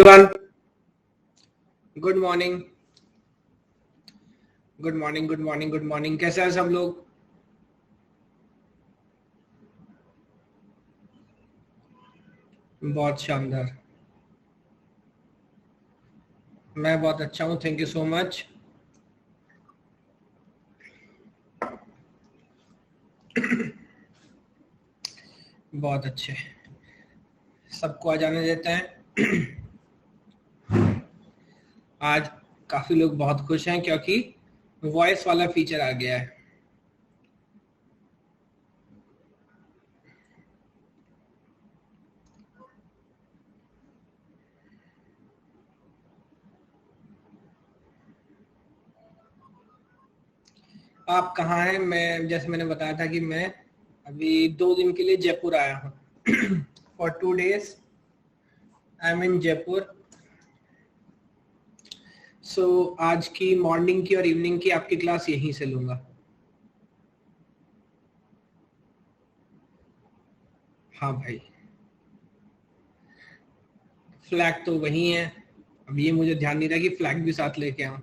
Everyone, good morning good morning good morning good morning. कैसे हैं सब लोग? बहुत शानदार। मैं बहुत अच्छा हूँ, थैंक यू सो मच। बहुत अच्छे, सबको आ जाने देते हैं। आज काफी लोग बहुत खुश हैं क्योंकि वॉइस वाला फीचर आ गया है। आप कहाँ हैं? मैं जैसे मैंने बताया था कि मैं अभी 2 दिन के लिए जयपुर आया हूँ। फॉर 2 days आई एम इन जयपुर। सो आज की मॉर्निंग की और इवनिंग की आपकी क्लास यहीं से लूंगा। हाँ भाई, फ्लैग तो वही है। अब ये मुझे ध्यान नहीं रहा कि फ्लैग भी साथ लेके आऊं।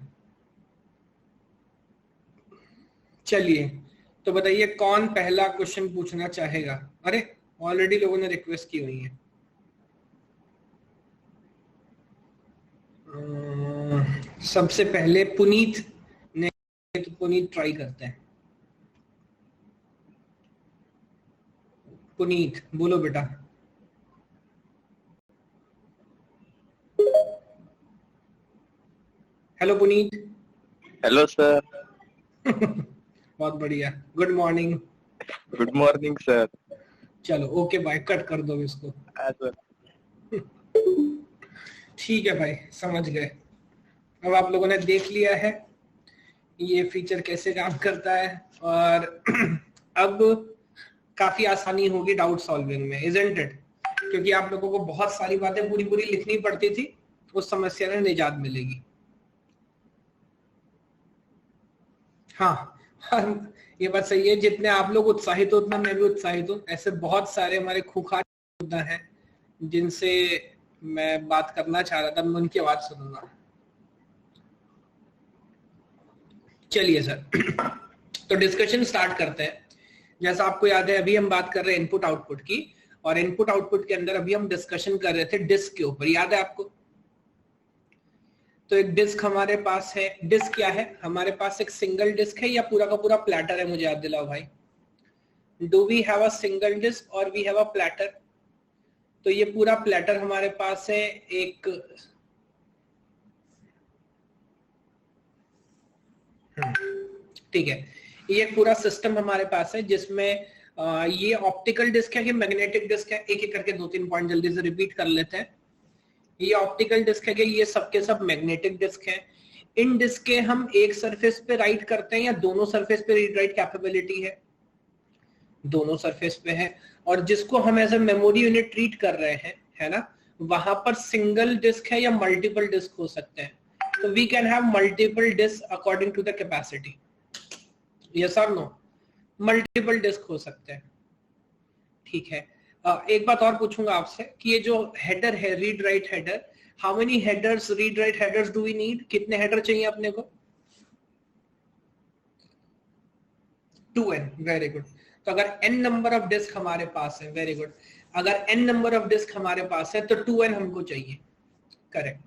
चलिए, तो बताइए कौन पहला क्वेश्चन पूछना चाहेगा? अरे ऑलरेडी लोगों ने रिक्वेस्ट की हुई है। सबसे पहले पुनीत ने, तो पुनीत ट्राई करते हैं। पुनीत बोलो बेटा। हेलो पुनीत। Hello sir. बहुत बढ़िया, good morning. Good morning sir. चलो ओके बाय, कट कर दो इसको। ठीक है भाई, समझ गए। अब आप लोगों ने देख लिया है ये फीचर कैसे काम करता है, और अब काफी आसानी होगी डाउट सॉल्विंग में, इजंट इट? क्योंकि आप लोगों को बहुत सारी बातें पूरी पूरी लिखनी पड़ती थी, उस समस्या में निजात मिलेगी। हाँ, ये बात सही है। जितने आप लोग उत्साहित हो उतना मैं भी उत्साहित हूँ। ऐसे बहुत सारे हमारे खूंखार योद्धा हैं जिनसे मैं बात करना चाह रहा था, मैं उनकी आवाज सुनूंगा। चलिए सर, तो डिस्कशन स्टार्ट करते हैं। जैसा आपको याद है, अभी हम बात कर रहे हैं इनपुट आउटपुट की, और इनपुट आउटपुट के अंदर अभी हम डिस्कशन कर रहे थे डिस्क के ऊपर, याद है आपको? तो एक डिस्क हमारे पास है। डिस्क क्या है हमारे पास? एक सिंगल डिस्क है या पूरा का पूरा प्लेटर है? मुझे याद दिलाओ भाई। Do we have a single disk और वी हैव अ प्लेटर? तो ये पूरा प्लेटर हमारे पास है। एक ठीक है, ये पूरा सिस्टम हमारे पास है जिसमें ये ऑप्टिकल डिस्क है कि मैग्नेटिक डिस्क है? एक एक करके 2-3 पॉइंट जल्दी से रिपीट कर लेते हैं। ये ऑप्टिकल डिस्क है कि ये सबके सब मैग्नेटिक डिस्क है? इन डिस्क के हम एक सरफेस पे राइट करते हैं या दोनों सरफेस पे रीड राइट कैपेबिलिटी है? दोनों सरफेस पे है। और जिसको हम as a memory unit treat कर रहे हैं, है ना, वहां पर सिंगल डिस्क है या मल्टीपल डिस्क हो सकते हैं? तो we can have multiple disk according to the capacity. Yes और नो? मल्टीपल डिस्क हो सकते हैं। ठीक है। एक बात और पूछूंगा आपसे कि ये जो हेडर है, read write header, how many headers, read write headers do we need? कितने हेडर चाहिए अपने को? 2n। Very good. तो अगर n नंबर ऑफ डिस्क हमारे पास है, वेरी गुड, अगर n नंबर ऑफ डिस्क हमारे पास है तो 2n हमको चाहिए। करेक्ट,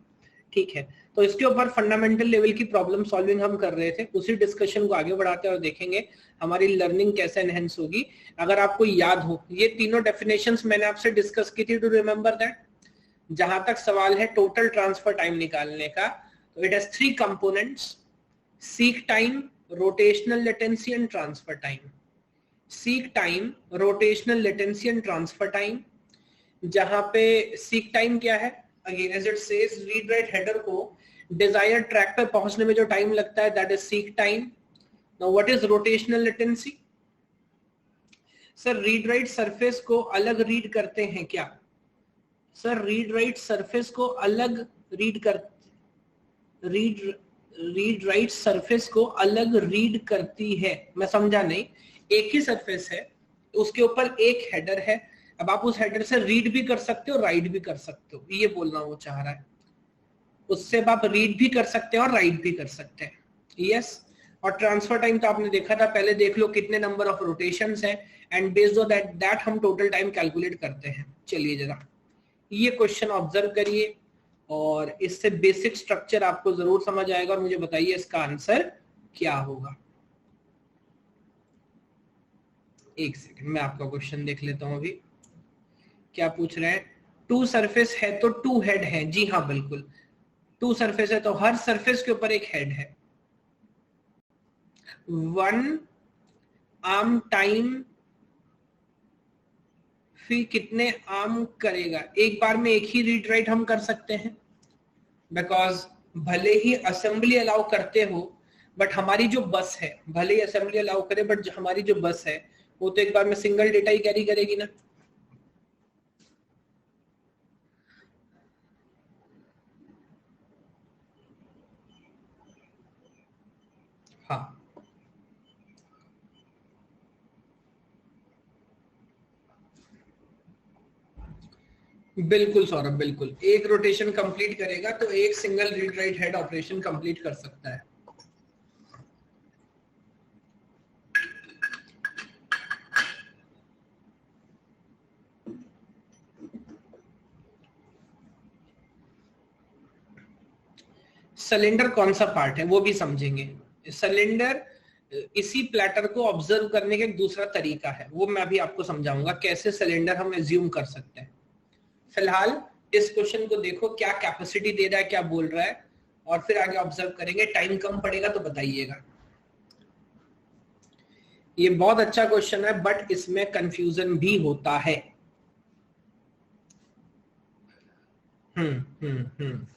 ठीक है। तो इसके ऊपर फंडामेंटल लेवल की प्रॉब्लम सॉल्विंग हम कर रहे थे। उसी डिस्कशन को आगे बढ़ाते हैं और देखेंगे हमारी लर्निंग कैसे एनहेंस होगी। अगर आपको याद हो, ये तीनों डेफिनेशंस मैंने आपसे डिस्कस की थी, टू रिमेंबर दैट। जहां तक सवाल है टोटल ट्रांसफर टाइम निकालने का, तो it has 3 components: seek time, rotational latency and transfer time. Seek time, rotational latency and transfer time. जहां पे सीक टाइम क्या है? Again as it says, read write header को डिजायर्ड ट्रैक पे पहुंचने में जो टाइम लगता है, that is seek time. Now what is rotational latency? Sir read write surface को अलग रीड करते हैं क्या? सर रीड राइट सरफेस को अलग रीड राइट सरफेस को अलग रीड करती है? मैं समझा नहीं। एक ही सरफेस है, उसके ऊपर एक हेडर है। अब आप उस हेडर से रीड भी कर सकते हो, राइट भी कर सकते हो, ये बोलना वो चाह रहा है। उससे आप रीड भी कर सकते हैं और राइट भी कर सकते हैं। यस और ट्रांसफर टाइम तो आपने देखा था, पहले देख लो कितने नंबर ऑफ रोटेशंस हैं एंड बेस्ड ऑन दैट हम टोटल टाइम कैलकुलेट करते हैं। चलिए जरा ये क्वेश्चन ऑब्जर्व करिए और इससे बेसिक स्ट्रक्चर आपको जरूर समझ आएगा और मुझे बताइए इसका आंसर क्या होगा। एक सेकंड मैं आपका क्वेश्चन देख लेता हूं। अभी क्या पूछ रहे हैं, टू सरफेस है तो टू हेड है। जी हाँ बिल्कुल, टू सरफेस है तो हर सरफेस के ऊपर एक हेड है। वन आर्म टाइम फिर कितने आर्म करेगा? एक बार में एक ही रीड राइट हम कर सकते हैं, बिकॉज भले ही असेंबली अलाउ करते हो बट हमारी जो बस है, भले ही असेंबली अलाउ करे बट हमारी जो बस है वो तो एक बार में सिंगल डेटा ही कैरी करेगी ना। हाँ बिल्कुल सौरभ, बिल्कुल एक रोटेशन कंप्लीट करेगा तो एक single read write head operation complete कर सकता है। सिलेंडर कौन सा पार्ट है वो भी समझेंगे। सिलेंडर इसी प्लेटर को ऑब्जर्व करने का एक दूसरा तरीका है, वो मैं अभी आपको समझाऊंगा कैसे सिलेंडर हम एज्यूम कर सकते हैं। फिलहाल इस क्वेश्चन को देखो, क्या कैपेसिटी दे रहा है, क्या बोल रहा है, और फिर आगे ऑब्जर्व करेंगे। टाइम कम पड़ेगा तो बताइएगा। ये बहुत अच्छा क्वेश्चन है बट इसमें कंफ्यूजन भी होता है। हम्म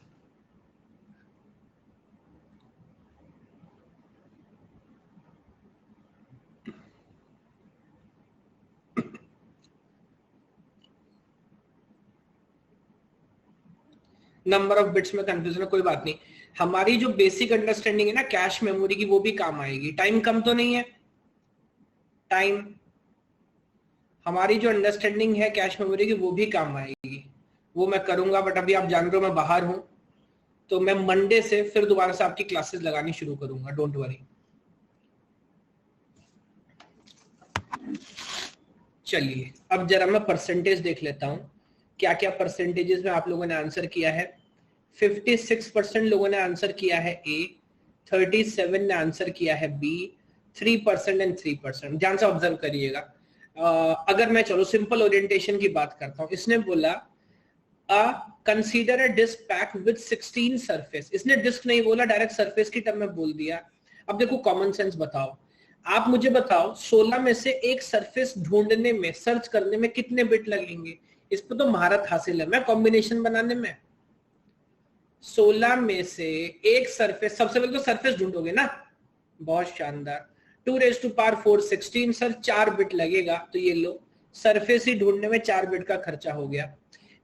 नंबर ऑफ बिट्स में कंफ्यूजन है, कोई बात नहीं। हमारी जो बेसिक अंडरस्टैंडिंग है ना कैश मेमोरी की, वो भी काम आएगी। टाइम कम तो नहीं है, टाइम हमारी जो अंडरस्टैंडिंग है कैश मेमोरी की वो भी काम आएगी, वो मैं करूंगा। बट अभी आप जान रहे हो मैं बाहर हूं, तो मैं मंडे से फिर दोबारा से आपकी क्लासेस लगानी शुरू करूंगा, डोंट वरी। चलिए अब जरा मैं परसेंटेज देख लेता हूं, क्या क्या परसेंटेजेस में आप लोगों ने आंसर किया है। 56% लोगों ने आंसर किया है ए, 37 ने आंसर किया है बी, 3% एंड 3%। ध्यान से ऑब्जर्व करिएगा। अगर मैं चलो सिंपल ओरिएंटेशन की बात करता हूं, इसने बोला consider a disk pack with 16 surface. इसने डिस्क नहीं बोला, डायरेक्ट सरफेस की टर्म में बोल दिया। अब देखो कॉमन सेंस बताओ, आप मुझे बताओ 16 में से एक सरफेस ढूंढने में, सर्च करने में कितने बिट लगेंगे? इस पर तो महारत हासिल है मैं कॉम्बिनेशन बनाने में। 16 में से एक सरफेस, सबसे पहले तो सरफेस ढूंढोगे ना, बहुत शानदार। 2 raised to power 4 16 sir 4 bit लगेगा, तो ये लो सरफेस ही ढूंढने में 4 बिट का खर्चा हो गया।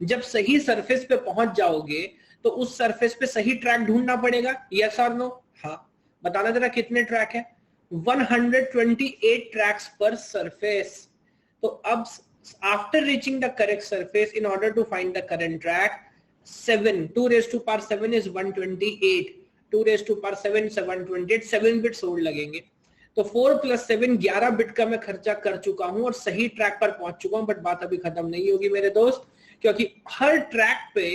जब सही सरफेस पे पहुंच जाओगे तो उस सरफेस पे सही ट्रैक ढूंढना पड़ेगा, यस और नो? हाँ बताना जरा कितने ट्रैक है? 128 ट्रैक्स पर सरफेस। तो अब after reaching the correct surface in order to find the current track, 7 2 raised to power 7 is 128, 2 raised to power 7 728, 7 bits और लगेंगे। तो 4 + 7 11 बिट का मैं खर्चा कर चुका हूं और सही ट्रैक पर पहुंच चुका हूं। बट बात अभी खत्म नहीं होगी मेरे दोस्त, क्योंकि हर ट्रैक पे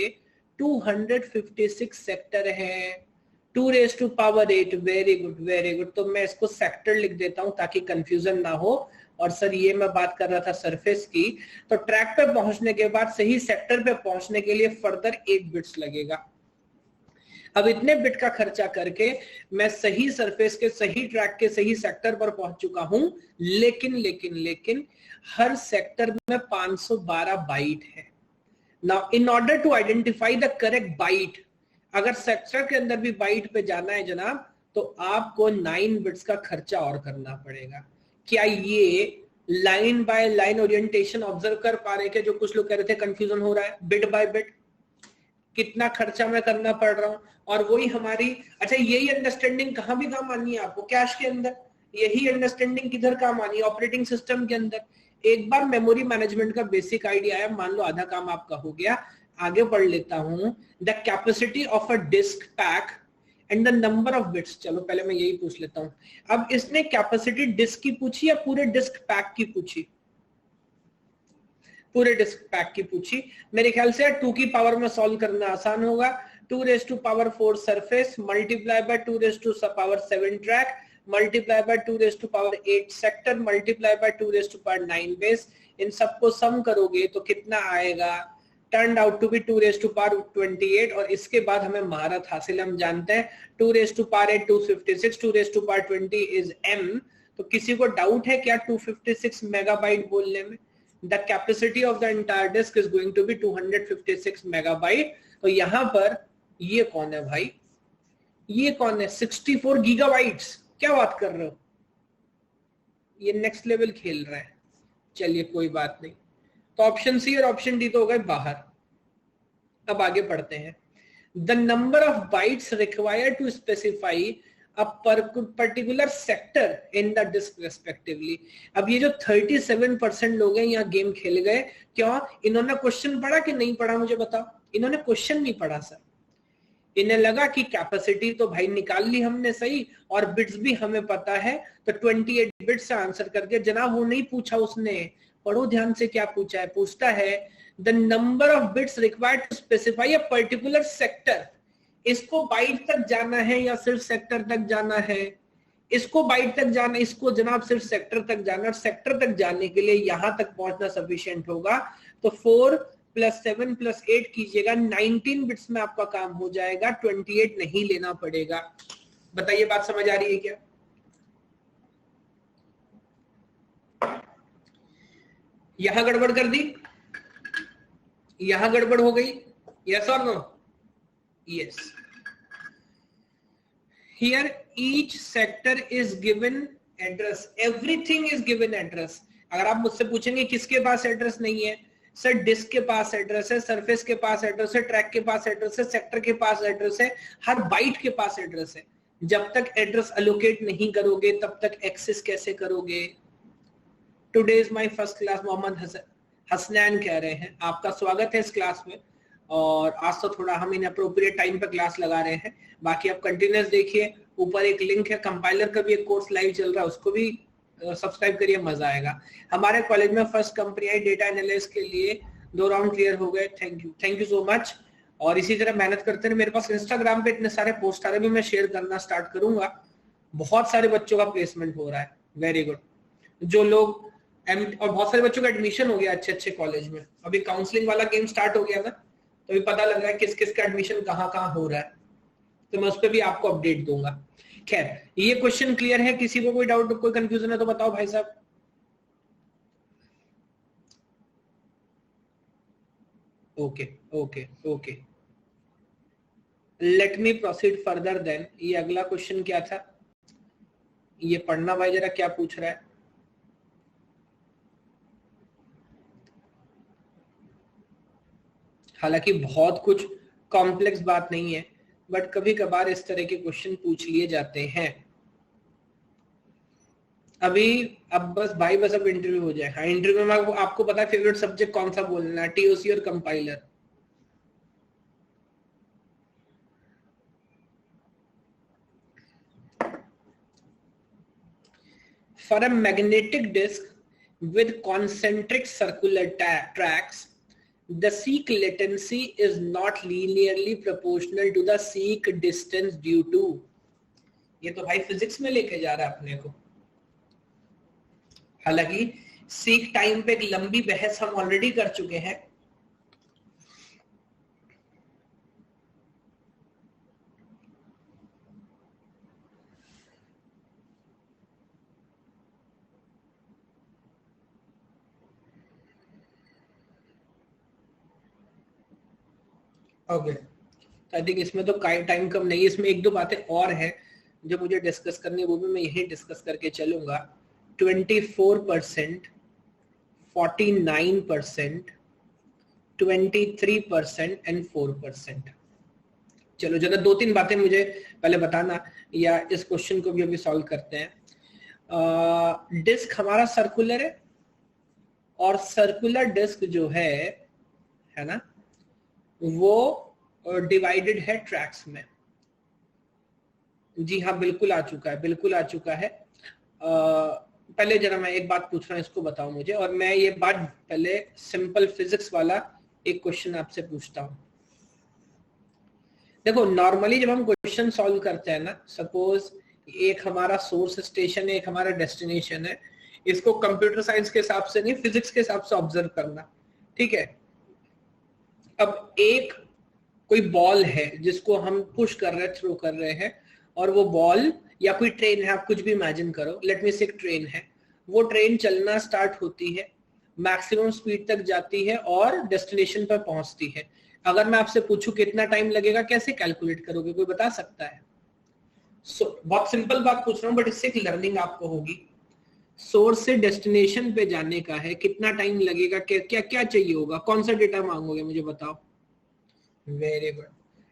256 सेक्टर है। 2 raised to power 8, very good very good. तो मैं इसको सेक्टर लिख देता हूं ताकि कंफ्यूजन ना हो। और सर ये मैं बात कर रहा था सरफेस की, तो ट्रैक पे पहुंचने के बाद सही सेक्टर पे पहुंचने के लिए फर्दर 8 बिट्स लगेगा। अब इतने बिट का खर्चा करके मैं सही सरफेस के सही ट्रैक के सही सेक्टर पर पहुंच चुका हूं, लेकिन हर सेक्टर में 512 बाइट है। Now in order to identify the correct byte, अगर सेक्टर के अंदर भी बाइट पे जाना है जनाब, तो आपको 9 बिट्स का खर्चा और करना पड़ेगा। क्या ये line by line orientation observe कर पा रहे हैं? जो कुछ लोग कह रहे थे कंफ्यूजन हो रहा है, बिट बाय बिट कितना खर्चा मैं करना पड़ रहा हूं। और वही हमारी, अच्छा यही अंडरस्टैंडिंग कहां भी काम आनी है आपको? कैश के अंदर। यही अंडरस्टैंडिंग किधर काम आनी है? ऑपरेटिंग सिस्टम के अंदर। एक बार मेमोरी मैनेजमेंट का बेसिक आइडिया है, मान लो आधा काम आपका हो गया, आगे पढ़ लेता हूं, the capacity of a disk pack and the number of bits. चलो पहले मैं यही पूछ लेता हूं। अब इसने कैपेसिटी डिस्क की पूछी या पूरे डिस्क पैक की पूछी? पूरे डिस्क पैक की पूछी। मेरे ख्याल से 2 की पावर में सॉल्व करना आसान होगा। 2 raise to power 4 surface multiply by 2 raise to power 7 track multiply by 2 raise to power 8 sector multiply by 2 raise to power 9 base. इन सबको सम करोगे तो कितना आएगा? Turn out to be 2 raise to power 28। और इसके बाद हमें महारत हासिल, हम जानते हैं 2 raise to power 8 256, 2 raise to power 20 is m। तो किसी को डाउट है क्या 256 मेगाबाइट बोलने में? The capacity of the entire disk is going to be 256 megabyte। तो यहां पर ये कौन है भाई? ये कौन है? 64 गीगाबाइट्स। क्या बात कर रहे हो? ये नेक्स्ट लेवल खेल रहा है। चलिए कोई बात नहीं। तो ऑप्शन सी और ऑप्शन डी तो हो गए बाहर। अब आगे पढ़ते हैं। The number of bytes required to specify a particular sector in the disk respectively। अब ये जो 37% लोग हैं यहाँ गेम खेल गए, क्यों? इन्होंने क्वेश्चन पढ़ा कि नहीं पढ़ा? मुझे बताओ। इन्होंने क्वेश्चन नहीं पढ़ा सर। इन्हें लगा कि कैपेसिटी तो भाई निकाल ली हमने सही, और बिट्स भी हमें पता है, तो 28 बिट्स से आंसर करके। जनाब वो नहीं पूछा उसने, पढ़ो ध्यान से क्या पूछा है। पूछता है the number of bits required to specify a particular sector. इसको बाइट तक जाना है या सिर्फ सेक्टर तक जाना है? इसको बाइट तक जाना, इसको जनाब सिर्फ सेक्टर तक जाना। और सेक्टर तक जाने के लिए यहां तक पहुंचना सफिशिएंट होगा। तो 4 + 7 + 8 कीजिएगा, 19 बिट्स में आपका काम हो जाएगा, 28 नहीं लेना पड़ेगा। बताइए बात समझ आ रही है क्या? यहां गड़बड़ कर दी? यहां गड़बड़ हो गई? यस और no? Yes. Here each sector is given address, everything is given address। अगर आप मुझसे पूछेंगे किसके पास एड्रेस नहीं है, सर डिस्क के पास एड्रेस है, सरफेस के पास एड्रेस है, ट्रैक के पास एड्रेस है, सेक्टर के पास एड्रेस है, हर बाइट के पास एड्रेस है। जब तक एड्रेस अलोकेट नहीं करोगे तब तक एक्सेस कैसे करोगे? Today is my first class. Mohammed Hasnain कह रहे हैं आपका स्वागत है इस क्लास में। और आज तो थोड़ा हम इन अप्रोप्रिएट टाइम पे क्लास लगा रहे हैं, बाकी आप कंटिन्यूस देखिए। ऊपर एक लिंक है, कंपाइलर का भी एक कोर्स लाइव चल रहा है, उसको भी सब्सक्राइब करिए, मजा आएगा। हमारे कॉलेज में फर्स्ट कंपनी आई डेटा एनालिस्ट के लिए 2 राउंड क्लियर हो गए। Thank you so much. और इसी तरह मेहनत करते रहे। मेरे पास इंस्टाग्राम पे इतने सारे पोस्ट आ रहे हैं, मैं शेयर करना स्टार्ट करूंगा। बहुत सारे बच्चों का प्लेसमेंट हो रहा है, वेरी गुड। जो लोग और बहुत सारे बच्चों का एडमिशन हो गया अच्छे अच्छे कॉलेज में। अभी काउंसलिंग वाला गेम स्टार्ट हो गया ना, तो अभी पता लग रहा है किस किस का एडमिशन कहाँ कहाँ हो रहा है, तो मैं उस पर भी आपको अपडेट दूंगा। खैर, ये क्वेश्चन क्लियर है? किसी को कोई डाउट, कोई कंफ्यूजन है तो बताओ भाई साहब। Okay okay okay, let me proceed further then. ये अगला क्वेश्चन क्या था, ये पढ़ना भाई जरा, क्या पूछ रहा है। हालांकि बहुत कुछ कॉम्प्लेक्स बात नहीं है, बट कभी कभार इस तरह के क्वेश्चन पूछ लिए जाते हैं। अब बस भाई बस अब इंटरव्यू हो जाए। हाँ, इंटरव्यू में आपको पता है फेवरेट सब्जेक्ट कौन सा बोलना है? टीओसी और compiler. For a magnetic disk with concentric circular tracks, the seek latency is not linearly proportional to the seek distance due to। ये तो भाई फिजिक्स में लेके जा रहा है अपने को। हालांकि सीक टाइम पे एक लंबी बहस हम ऑलरेडी कर चुके हैं। ओके, आई थिंक इसमें तो टाइम कम नहीं है, इसमें एक दो बातें और हैं जो मुझे डिस्कस करनी है, वो भी मैं यही डिस्कस करके चलूंगा। 24%, 49%, 23% एंड 4%। चलो जरा 2-3 बातें मुझे पहले बताना, या इस क्वेश्चन को भी अभी सॉल्व करते हैं। डिस्क हमारा सर्कुलर है, और सर्कुलर डिस्क जो है ना, वो डिवाइडेड है ट्रैक्स में। जी हाँ, बिल्कुल आ चुका है, बिल्कुल आ चुका है। पहले जरा मैं एक बात पूछ रहा हूँ, इसको बताओ मुझे, और मैं ये बात पहले सिंपल फिजिक्स वाला एक क्वेश्चन आपसे पूछता हूँ। देखो नॉर्मली जब हम क्वेश्चन सॉल्व करते हैं ना, सपोज एक हमारा सोर्स स्टेशन है, एक हमारा डेस्टिनेशन है, इसको कंप्यूटर साइंस के हिसाब से नहीं, फिजिक्स के हिसाब से ऑब्जर्व करना, ठीक है। अब एक कोई बॉल है जिसको हम पुश कर रहे हैं, थ्रो कर रहे हैं, और वो बॉल या कोई ट्रेन है, आप कुछ भी इमेजिन करो, लेट मी से एक ट्रेन है, वो ट्रेन चलना स्टार्ट होती है, मैक्सिमम स्पीड तक जाती है और डेस्टिनेशन पर पहुंचती है। अगर मैं आपसे पूछूं कितना टाइम लगेगा, कैसे कैलकुलेट करोगे, कोई बता सकता है? बहुत सिंपल बात पूछ रहा हूं, बट इससे एक लर्निंग आपको होगी। सोर्स से डेस्टिनेशन पे जाने का है, कितना टाइम लगेगा, क्या क्या चाहिए होगा, कौन सा डेटा मांगोगे मुझे बताओ। वेरी गुड,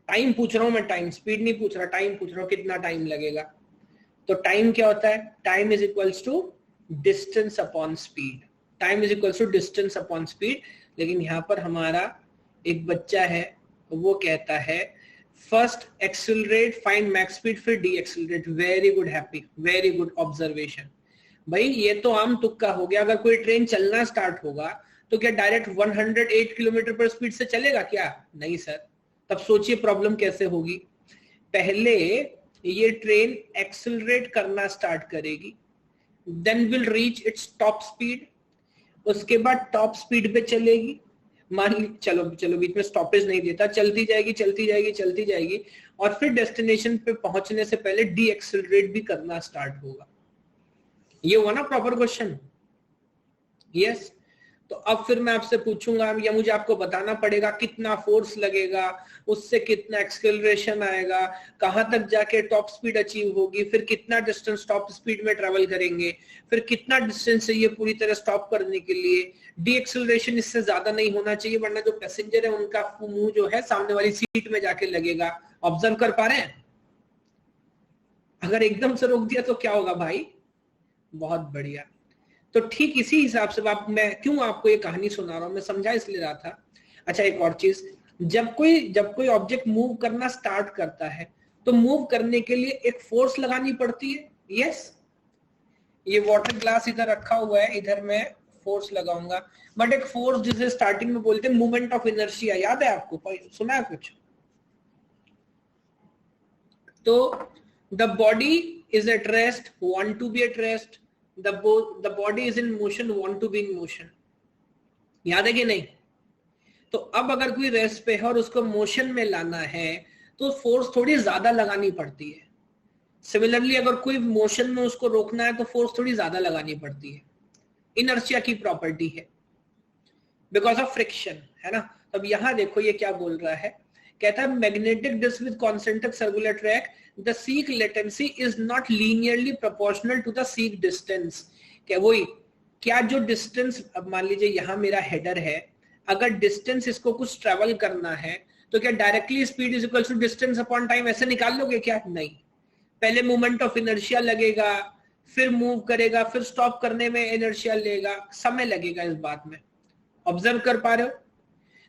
टाइम पूछ रहा हूं मैं, टाइम, स्पीड नहीं पूछ रहा, टाइम पूछ रहा हूं, कितना टाइम लगेगा। तो टाइम क्या होता है? Time is equals to distance upon speed. Time is equals to distance upon speed. लेकिन यहां पर हमारा एक बच्चा है, वो कहता है first accelerate, find max speed, फिर de accelerate. Very good Happy, very good observation. भाई ये तो आम तुक्का हो गया। अगर कोई ट्रेन चलना स्टार्ट होगा तो क्या डायरेक्ट 108 किलोमीटर पर स्पीड से चलेगा क्या? नहीं सर। तब सोचिए प्रॉब्लम कैसे होगी। पहले ये ट्रेन एक्सिलरेट करना स्टार्ट करेगी, then will reach its top speed, उसके बाद टॉप स्पीड पे चलेगी, मान ली चलो चलो बीच में स्टॉपेज नहीं देता, चलती जाएगी चलती जाएगी चलती जाएगी, और फिर डेस्टिनेशन पे पहुंचने से पहले डी एक्सिलरेट भी करना स्टार्ट होगा। ये हुआ ना प्रॉपर क्वेश्चन? यस। तो अब फिर मैं आपसे पूछूंगा, या मुझे आपको बताना पड़ेगा कितना फोर्स लगेगा, उससे कितना एक्सेलरेशन आएगा, कहां तक जाके टॉप स्पीड अचीव होगी, फिर कितना डिस्टेंस टॉप स्पीड में ट्रेवल करेंगे, फिर कितना डिस्टेंस चाहिए पूरी तरह स्टॉप करने के लिए। डी एक्सेलरेशन इससे ज्यादा नहीं होना चाहिए, वरना जो पैसेंजर है उनका मुंह जो है सामने वाली सीट में जाके लगेगा। ऑब्जर्व कर पा रहे हैं? अगर एकदम से रोक दिया तो क्या होगा भाई? बहुत बढ़िया। तो ठीक इसी हिसाब से मैं क्यों आपको ये कहानी सुना रहा हूं, मैं समझा इसलिए रहा था। अच्छा एक और चीज, जब कोई ऑब्जेक्ट मूव करना स्टार्ट करता है तो मूव करने के लिए एक फोर्स लगानी पड़ती है। यस, ये वाटर ग्लास इधर रखा हुआ है, इधर मैं फोर्स लगाऊंगा, बट एक फोर्स जिसे स्टार्टिंग में बोलते हैं मूवमेंट ऑफ इनर्शिया, याद है आपको? सुना है कुछ? तो the body is at rest, want to be at rest, the body is in motion, want to be in motion। याद है कि नहीं? तो अब अगर कोई रेस्ट पे है और उसको मोशन में लाना है तो फोर्स थोड़ी ज्यादा लगानी पड़ती है। सिमिलरली अगर कोई मोशन में उसको रोकना है तो फोर्स थोड़ी ज्यादा लगानी पड़ती है। इनर्शिया की प्रॉपर्टी है, बिकॉज ऑफ फ्रिक्शन, है ना। अब यहां देखो ये क्या बोल रहा है, कहता है magnetic disk with concentric circular track, the seek latency is not linearly proportional to the seek distance। क्या वही, क्या जो डिस्टेंस, अब मान लीजिए यहां मेरा हेडर है, अगर डिस्टेंस इसको कुछ ट्रेवल करना है तो क्या directly speed is equal to distance upon time ऐसे निकाल लोगे क्या? नहीं, पहले मोमेंट ऑफ इनर्शिया लगेगा, फिर मूव करेगा, फिर स्टॉप करने में इनर्शिया लेगा, समय लगेगा इस बात में। ऑब्जर्व कर पा रहे हो?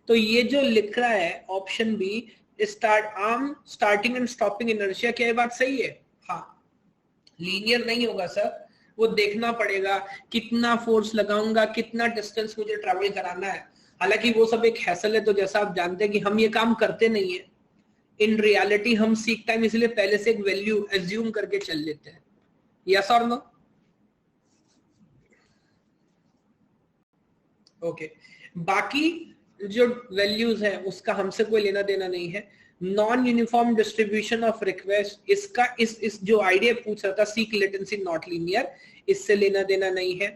तो ये जो लिख रहा है option B, starting and stopping inertia, क्या ये बात सही है? हाँ, लीनियर नहीं होगा सर, वो देखना पड़ेगा कितना फोर्स लगाऊंगा, कितना डिस्टेंस मुझे ट्रैवल कराना है। हालांकि वो सब एक हैसल है, तो जैसा आप जानते हैं कि हम ये काम करते नहीं है। इन रियलिटी हम सीक टाइम इसलिए पहले से एक वैल्यू एज्यूम करके चल लेते हैं। यस और नो? ओके, बाकी जो वैल्यूज है उसका हमसे कोई लेना देना नहीं है। Non uniform distribution of request, इसका इस जो आइडिया पूछ रहा था, सीक लेटेंसी नॉट लीनियर, इससे लेना देना नहीं है।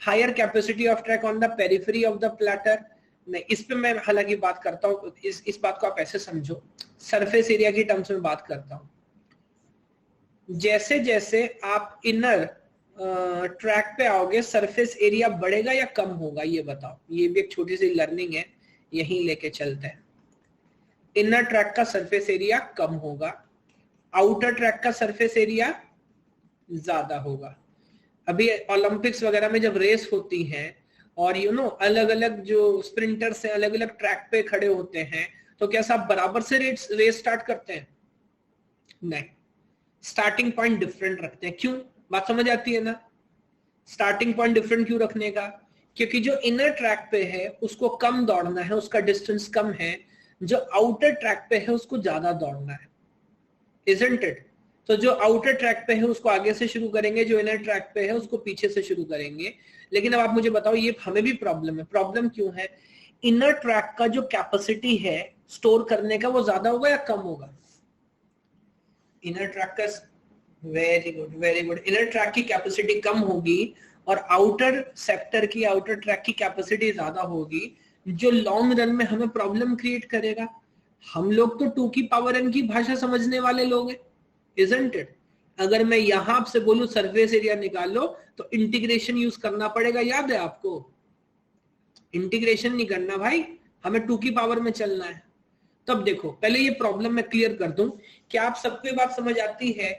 Higher capacity of track on the periphery of the platter, नहीं, इस पे मैं हालांकि बात करता हूँ, इस बात को आप ऐसे समझो, सरफेस एरिया की टर्म्स में बात करता हूँ। जैसे जैसे आप इनर ट्रैक पे आओगे, सरफेस एरिया बढ़ेगा या कम होगा, ये बताओ। ये भी एक छोटी सी लर्निंग है, यहीं लेके चलते हैं। इनर ट्रैक का सरफेस एरिया कम होगा, आउटर ट्रैक का सरफेस एरिया ज्यादा होगा। अभी ओलंपिक्स वगैरह में जब रेस होती है और अलग अलग जो स्प्रिंटर्स हैं अलग अलग ट्रैक पे खड़े होते हैं, तो क्या सब बराबर से रेस स्टार्ट करते हैं? नहीं, स्टार्टिंग पॉइंट डिफरेंट रखते हैं। क्यों? बात समझ आती है ना? स्टार्टिंग पॉइंट डिफरेंट क्यों रखने का? क्योंकि जो इनर ट्रैक पे है उसको कम दौड़ना है, उसका डिस्टेंस कम है, जो आउटर ट्रैक पे है उसको ज्यादा दौड़ना है, इजंट इट? तो जो आउटर ट्रैक पे है उसको आगे से शुरू करेंगे, जो इनर ट्रैक पे है उसको पीछे से शुरू करेंगे। लेकिन अब आप मुझे बताओ, ये हमें भी प्रॉब्लम है। प्रॉब्लम क्यों है? इनर ट्रैक का जो कैपेसिटी है स्टोर करने का वो ज्यादा होगा या कम होगा? इनर ट्रैक का, very good very good, inner track की कैपेसिटी कम होगी और आउटर सेक्टर की, आउटर ट्रैक की कैपेसिटी ज्यादा होगी, जो लॉन्ग रन में हमें प्रॉब्लम क्रिएट करेगा। हम लोग तो 2 की पावर n की भाषा समझने वाले लोग हैं, इजंट इट? अगर मैं यहां से बोलूं सरफेस एरिया निकालो तो इंटीग्रेशन यूज करना पड़ेगा, याद है आपको? इंटीग्रेशन नहीं करना भाई, हमें 2 की पावर में चलना है। तब देखो, पहले ये प्रॉब्लम मैं क्लियर कर दूं कि आप सबको ये बात समझ आती है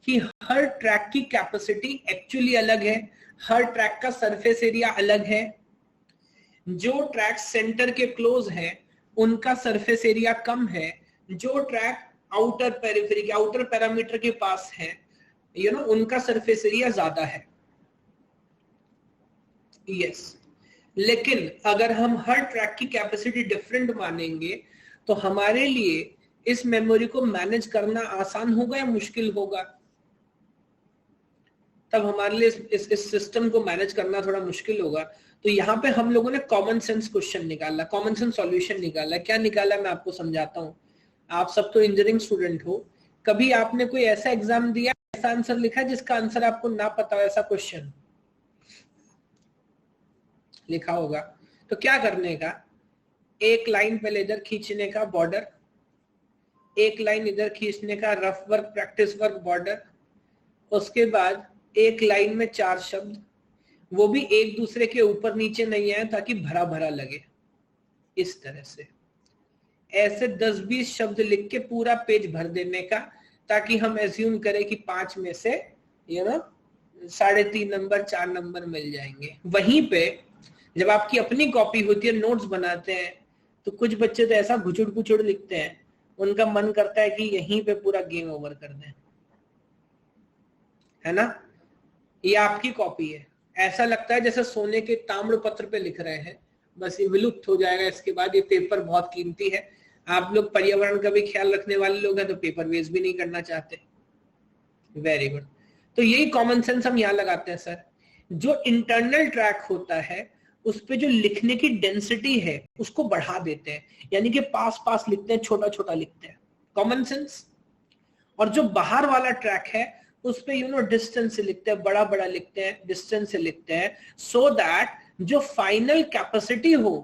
कि हर ट्रैक की कैपेसिटी एक्चुअली अलग है, हर ट्रैक का सरफेस एरिया अलग है। जो ट्रैक सेंटर के क्लोज है उनका सरफेस एरिया कम है, जो ट्रैक आउटर पेरिफेरी के, आउटर पैरामीटर के पास है, उनका सरफेस एरिया ज्यादा है। यस, लेकिन अगर हम हर ट्रैक की कैपेसिटी डिफरेंट मानेंगे तो हमारे लिए इस मेमोरी को मैनेज करना आसान होगा या मुश्किल होगा? तब हमारे लिए इस सिस्टम को मैनेज करना थोड़ा मुश्किल होगा। तो यहाँ पे हम लोगों ने कॉमन सेंस क्वेश्चन निकाला, कॉमन सेंस सॉल्यूशन निकाला। क्या निकाला मैं आपको समझाता हूँ। आप सब तो इंजीनियरिंग स्टूडेंट हो, कभी आपने कोई ऐसा एग्जाम दिया, ऐसा आंसर लिखा जिसका आंसर आपको ना पता हो? ऐसा क्वेश्चन लिखा होगा। तो क्या करने का, एक लाइन पहले इधर खींचने का बॉर्डर, एक लाइन इधर खींचने का rough work practice work border, उसके बाद एक लाइन में 4 शब्द, वो भी एक दूसरे के ऊपर नीचे नहीं आए ताकि भरा भरा लगे। इस तरह से ऐसे 10-20 शब्द लिख के पूरा पेज भर देने का, ताकि हम एज्यूम करें कि 5 में से 3.5 नंबर 4 नंबर मिल जाएंगे। वहीं पे जब आपकी अपनी कॉपी होती है, नोट्स बनाते हैं, तो कुछ बच्चे तो ऐसा घुचुड़ घुचुड़ लिखते हैं, उनका मन करता है कि यहीं पे पूरा गेम ओवर कर दें, है ना? ये आपकी कॉपी है, ऐसा लगता है जैसे सोने के ताम्र पत्र पे लिख रहे हैं, बस ये विलुप्त हो जाएगा इसके बाद। ये पेपर बहुत कीमती है, आप लोग पर्यावरण का भी ख्याल रखने वाले लोग हैं, तो पेपर वेस्ट भी नहीं करना चाहते। Very good. तो यही कॉमन सेंस हम यहाँ लगाते हैं सर। जो इंटरनल ट्रैक होता है उस पे जो लिखने की डेंसिटी है उसको बढ़ा देते हैं, यानी कि पास पास लिखते हैं, छोटा छोटा लिखते हैं, कॉमन सेंस। और जो बाहर वाला ट्रैक है उस पे डिस्टेंस से लिखते हैं, बड़ा बड़ा लिखते हैं, डिस्टेंस से लिखते हैं, सो दैट जो फाइनल कैपेसिटी हो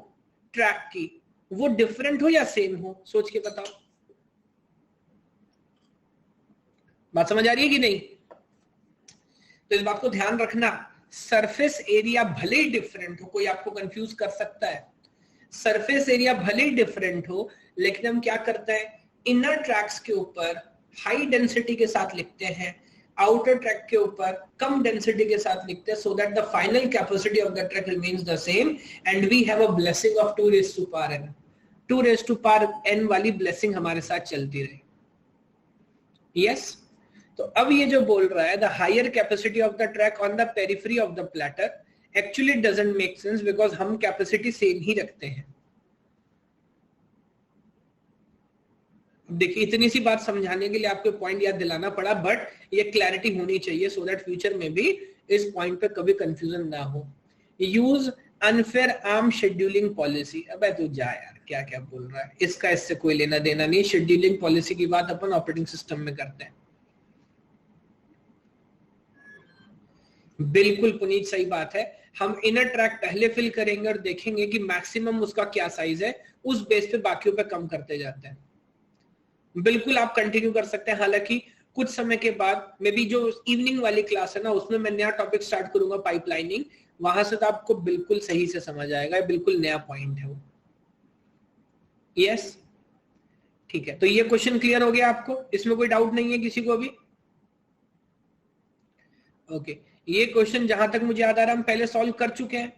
ट्रैक की वो डिफरेंट हो या सेम हो। सोच के बताओ, बात समझ आ रही है कि नहीं? तो इस बात को ध्यान रखना, सरफेस एरिया भले ही डिफरेंट हो, कोई आपको कंफ्यूज कर सकता है, सरफेस एरिया भले ही डिफरेंट हो, लेकिन हम क्या करते हैं, इनर ट्रैक्स के ऊपर हाई डेंसिटी के साथ लिखते हैं, आउटर ट्रैक के ऊपर कम डेंसिटी के साथ लिखते हैं, so that the final capacity of the track remains the same and we have a blessing of 2 raised to power n। 2 raised to power n वाली ब्लेसिंग हमारे साथ चलती रही। यस, तो अब ये जो बोल रहा है the higher capacity of the track on the periphery of the platter, actually doesn't make sense, because हम कैपेसिटी सेम ही रखते हैं। देखिए, इतनी सी बात समझाने के लिए आपको पॉइंट याद दिलाना पड़ा, बट ये क्लैरिटी होनी चाहिए सो दैट फ्यूचर में भी इस पॉइंट पे कभी कंफ्यूजन ना हो। Use unfair arm scheduling policy. अबे तू जा यार, क्या क्या बोल रहा है, इसका इससे कोई लेना देना नहीं। शेड्यूलिंग पॉलिसी की बात अपन ऑपरेटिंग सिस्टम में करते हैं। बिल्कुल पुनीत, सही बात है। हम इनर ट्रैक पहले फिल करेंगे और देखेंगे कि मैक्सिमम उसका क्या साइज है, उस बेस पे बाकियों पे कम करते जाते हैं। बिल्कुल आप कंटिन्यू कर सकते हैं। हालांकि कुछ समय के बाद मे बी जो इवनिंग वाली क्लास है ना, उसमें मैं नया टॉपिक स्टार्ट करूंगा, पाइपलाइनिंग, वहां से तो आपको बिल्कुल सही से समझ आएगा, बिल्कुल नया पॉइंट है वो। यस, ठीक है। तो ये क्वेश्चन क्लियर हो गया आपको, इसमें कोई डाउट नहीं है किसी को अभी? ओके, ये क्वेश्चन जहां तक मुझे याद आ रहा है हम पहले सॉल्व कर चुके हैं।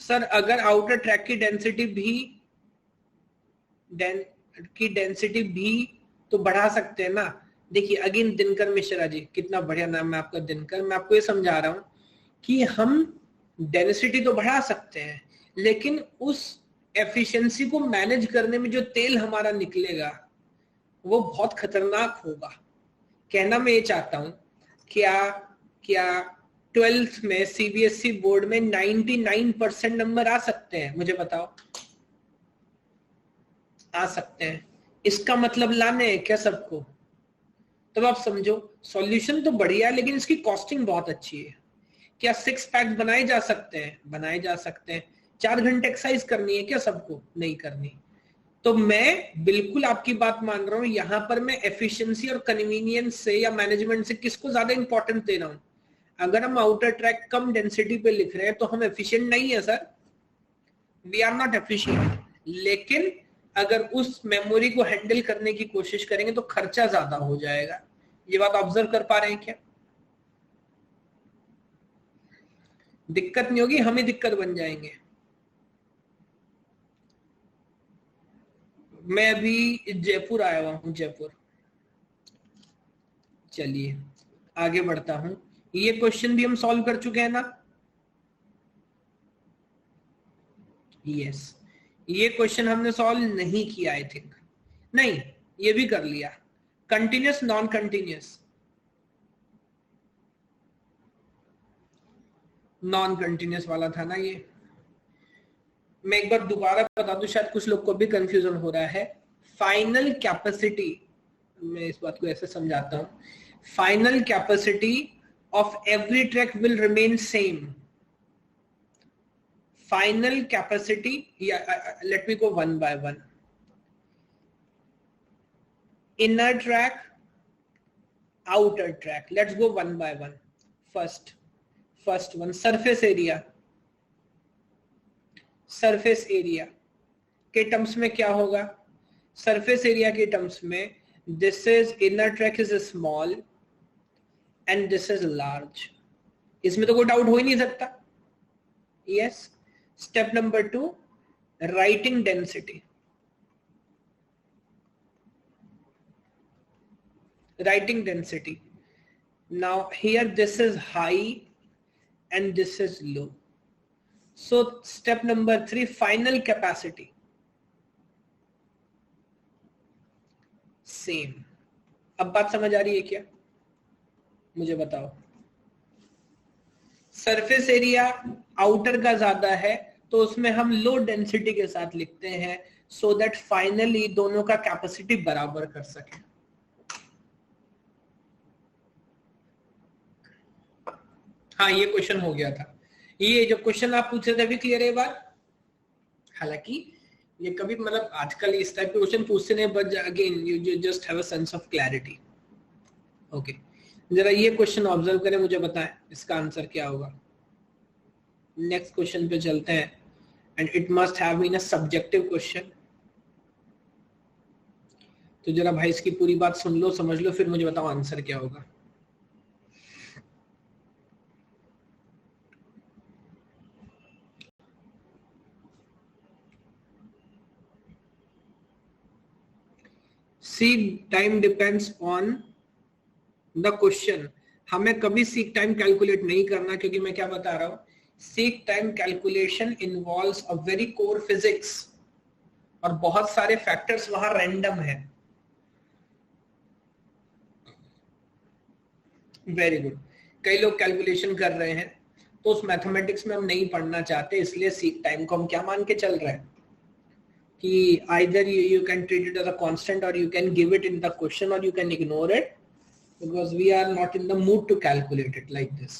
सर अगर आउटर ट्रैक की डेंसिटी भी तो बढ़ा सकते हैं ना। देखिए अगेन दिनकर मिश्रा जी, कितना बढ़िया नाम है आपका दिनकर। मैं आपको ये समझा रहा हूं कि हम डेंसिटी तो बढ़ा सकते हैं, लेकिन उस एफिशिएंसी को मैनेज करने में जो तेल हमारा निकलेगा वो बहुत खतरनाक होगा। कहना मैं ये चाहता हूं, क्या 12th में सीबीएसई बोर्ड में 99% नंबर आ सकते हैं? मुझे बताओ। आ सकते हैं। इसका मतलब लाने हैं क्या सबको? तब आप समझो सॉल्यूशन तो बढ़िया है, लेकिन इसकी कॉस्टिंग बहुत अच्छी है। क्या 6 पैक बनाए जा सकते हैं? बनाए जा सकते हैं। 4 घंटे एक्सरसाइज करनी है क्या सबको? नहीं करनी। तो मैं बिल्कुल आपकी बात मान रहा हूं। यहां पर मैं एफिशिएंसी और कन्वीनियंस से या मैनेजमेंट से किसको ज्यादा इंपॉर्टेंट दे रहा हूं? अगर हम आउटर ट्रैक कम डेंसिटी पे लिख रहे हैं तो हम एफिशिएंट नहीं है sir, we are not efficient. लेकिन अगर उस मेमोरी को हैंडल करने की कोशिश करेंगे तो खर्चा ज्यादा हो जाएगा। ये बात ऑब्जर्व कर पा रहे हैं क्या? दिक्कत नहीं होगी, हम ही दिक्कत बन जाएंगे। मैं अभी जयपुर आया हुआ हूं, जयपुर। चलिए आगे बढ़ता हूं। ये क्वेश्चन भी हम सॉल्व कर चुके हैं ना? यस। ये क्वेश्चन हमने सॉल्व नहीं किया, आई थिंक। नहीं, ये भी कर लिया। Continuous non continuous, non continuous वाला था ना ये। मैं एक बार दोबारा बता दूं, शायद कुछ लोग को भी कंफ्यूजन हो रहा है। फाइनल कैपेसिटी, मैं इस बात को ऐसे समझाता हूं, final capacity of every track will remain same. Final capacity, late me go one by one. Inner track, outer track, let's go one by one. First one, surface area. Surface area के terms में क्या होगा? Surface area के terms में this is inner track is small and this is large. इसमें तो कोई doubt हो ही नहीं सकता। Yes. Step number 2, writing density. Writing density, now here this is high and this is low. So step number 3, final capacity, same. अब बात समझ आ रही है क्या? मुझे बताओ। सरफेस एरिया आउटर का ज्यादा है तो उसमें हम लो डेंसिटी के साथ लिखते हैं, सो दैट फाइनली दोनों का कैपेसिटी बराबर कर सके। हाँ, ये क्वेश्चन हो गया था। ये जो क्वेश्चन आप पूछ रहे थे अभी क्लियर है ये बात? हालांकि ये कभी मतलब आजकल इस टाइप के क्वेश्चन पूछते नहीं, but again you just have a sense of clarity. Okay, जरा ये क्वेश्चन ऑब्जर्व करें, मुझे बताएं इसका आंसर क्या होगा। नेक्स्ट क्वेश्चन पे चलते हैं, and it must have been a subjective question. तो जरा भाई इसकी पूरी बात सुन लो, समझ लो, फिर मुझे बताओ आंसर क्या होगा। Seek time depends on the question. हमें कभी सीक टाइम कैलकुलेट नहीं करना, क्योंकि मैं क्या बता रहा हूं, seek time calculation involves a very core physics, और बहुत सारे फैक्टर्स वहां रैंडम है। Very good. कई लोग कैलकुलेशन कर रहे हैं, तो उस मैथमेटिक्स में हम नहीं पढ़ना चाहते, इसलिए सीक टाइम को हम क्या मान के चल रहे हैं कि either you can treat it as a constant, or you can give it in the question, or you can ignore it, because we are not in the mood to calculate it like this.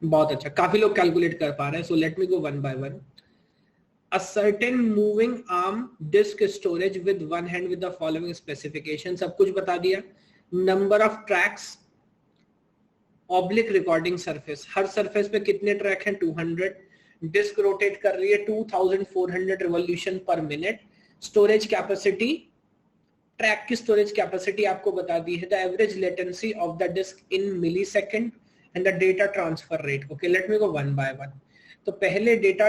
बहुत अच्छा, काफी लोग calculate कर पा रहे हैं। So let me go one by one. A certain moving arm disk storage with one hand with the following specification. सब कुछ बता दिया। Number of tracks, oblique recording surface, her surface पे कितने ट्रैक हैं? 200। डिस्क रोटेट कर रही है 2400 revolution per minute. Storage capacity track की स्टोरेज कैपेसिटी आपको बता दी है, the average latency of the disk in millisecond and the data transfer rate. Okay, let me go one by one. तो पहले डेटा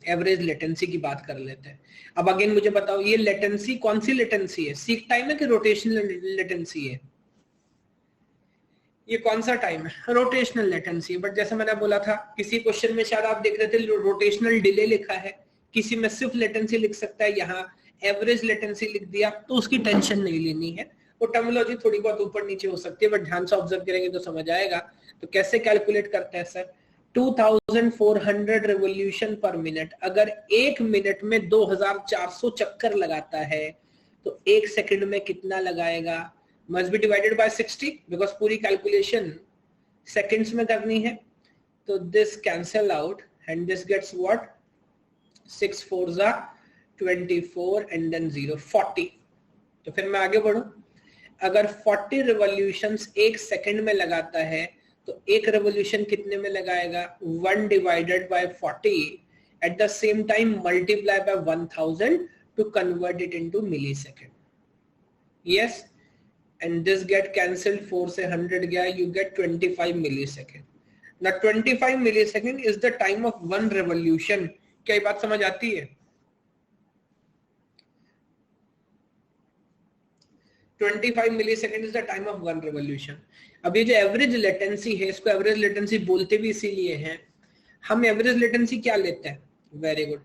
एवरेज लेटेंसी की बात कर लेते हैं। अब अगेन मुझे बताओ, ये लेटेंसी कौन सी लेटेंसी है? सीक टाइम है कि रोटेशनल लेटेंसी है? ये कौन सा टाइम है? Rotational latency. बट जैसे मैंने बोला था, किसी क्वेश्चन में शायद आप देख रहे थे रोटेशनल डिले लिखा है, किसी में सिर्फ लेटेंसी लिख सकता है, यहाँ एवरेज लेटेंसी लिख दिया, तो उसकी टेंशन नहीं लेनी है। वो टर्मिनोलॉजी थोड़ी बहुत ऊपर नीचे हो सकती है, बट ध्यान से ऑब्जर्व करेंगे तो समझ आएगा। तो कैसे कैलकुलेट करते हैं सर? 2400 revolution per minute. अगर एक मिनट में 2400 चक्कर लगाता है तो एक सेकंड में कितना लगाएगा? Must be divided by 60 because पूरी कैलकुलेशन सेकंड्स में करनी है। तो this cancel out and this gets what? 6 4 24 and then 0 40। तो फिर मैं आगे बढ़ूं, अगर 40 रिवॉल्यूशंस एक सेकंड में लगाता है तो एक रिवॉल्यूशन कितने में लगाएगा? 1 divided by 40 at the same time multiply by 1000 to convert it into millisecond. Yes, and this get cancelled, 4 से 100 गया, you get 25 millisecond. Now 25 millisecond is the time of one revolution. क्या ये बात समझ आती है? 25 millisecond is the time of one revolution. अब ये जो एवरेज लेटेंसी है, इसको एवरेज लेटेंसी बोलते भी इसीलिए हैं। हम एवरेज लेटेंसी क्या लेते हैं? वेरी गुड,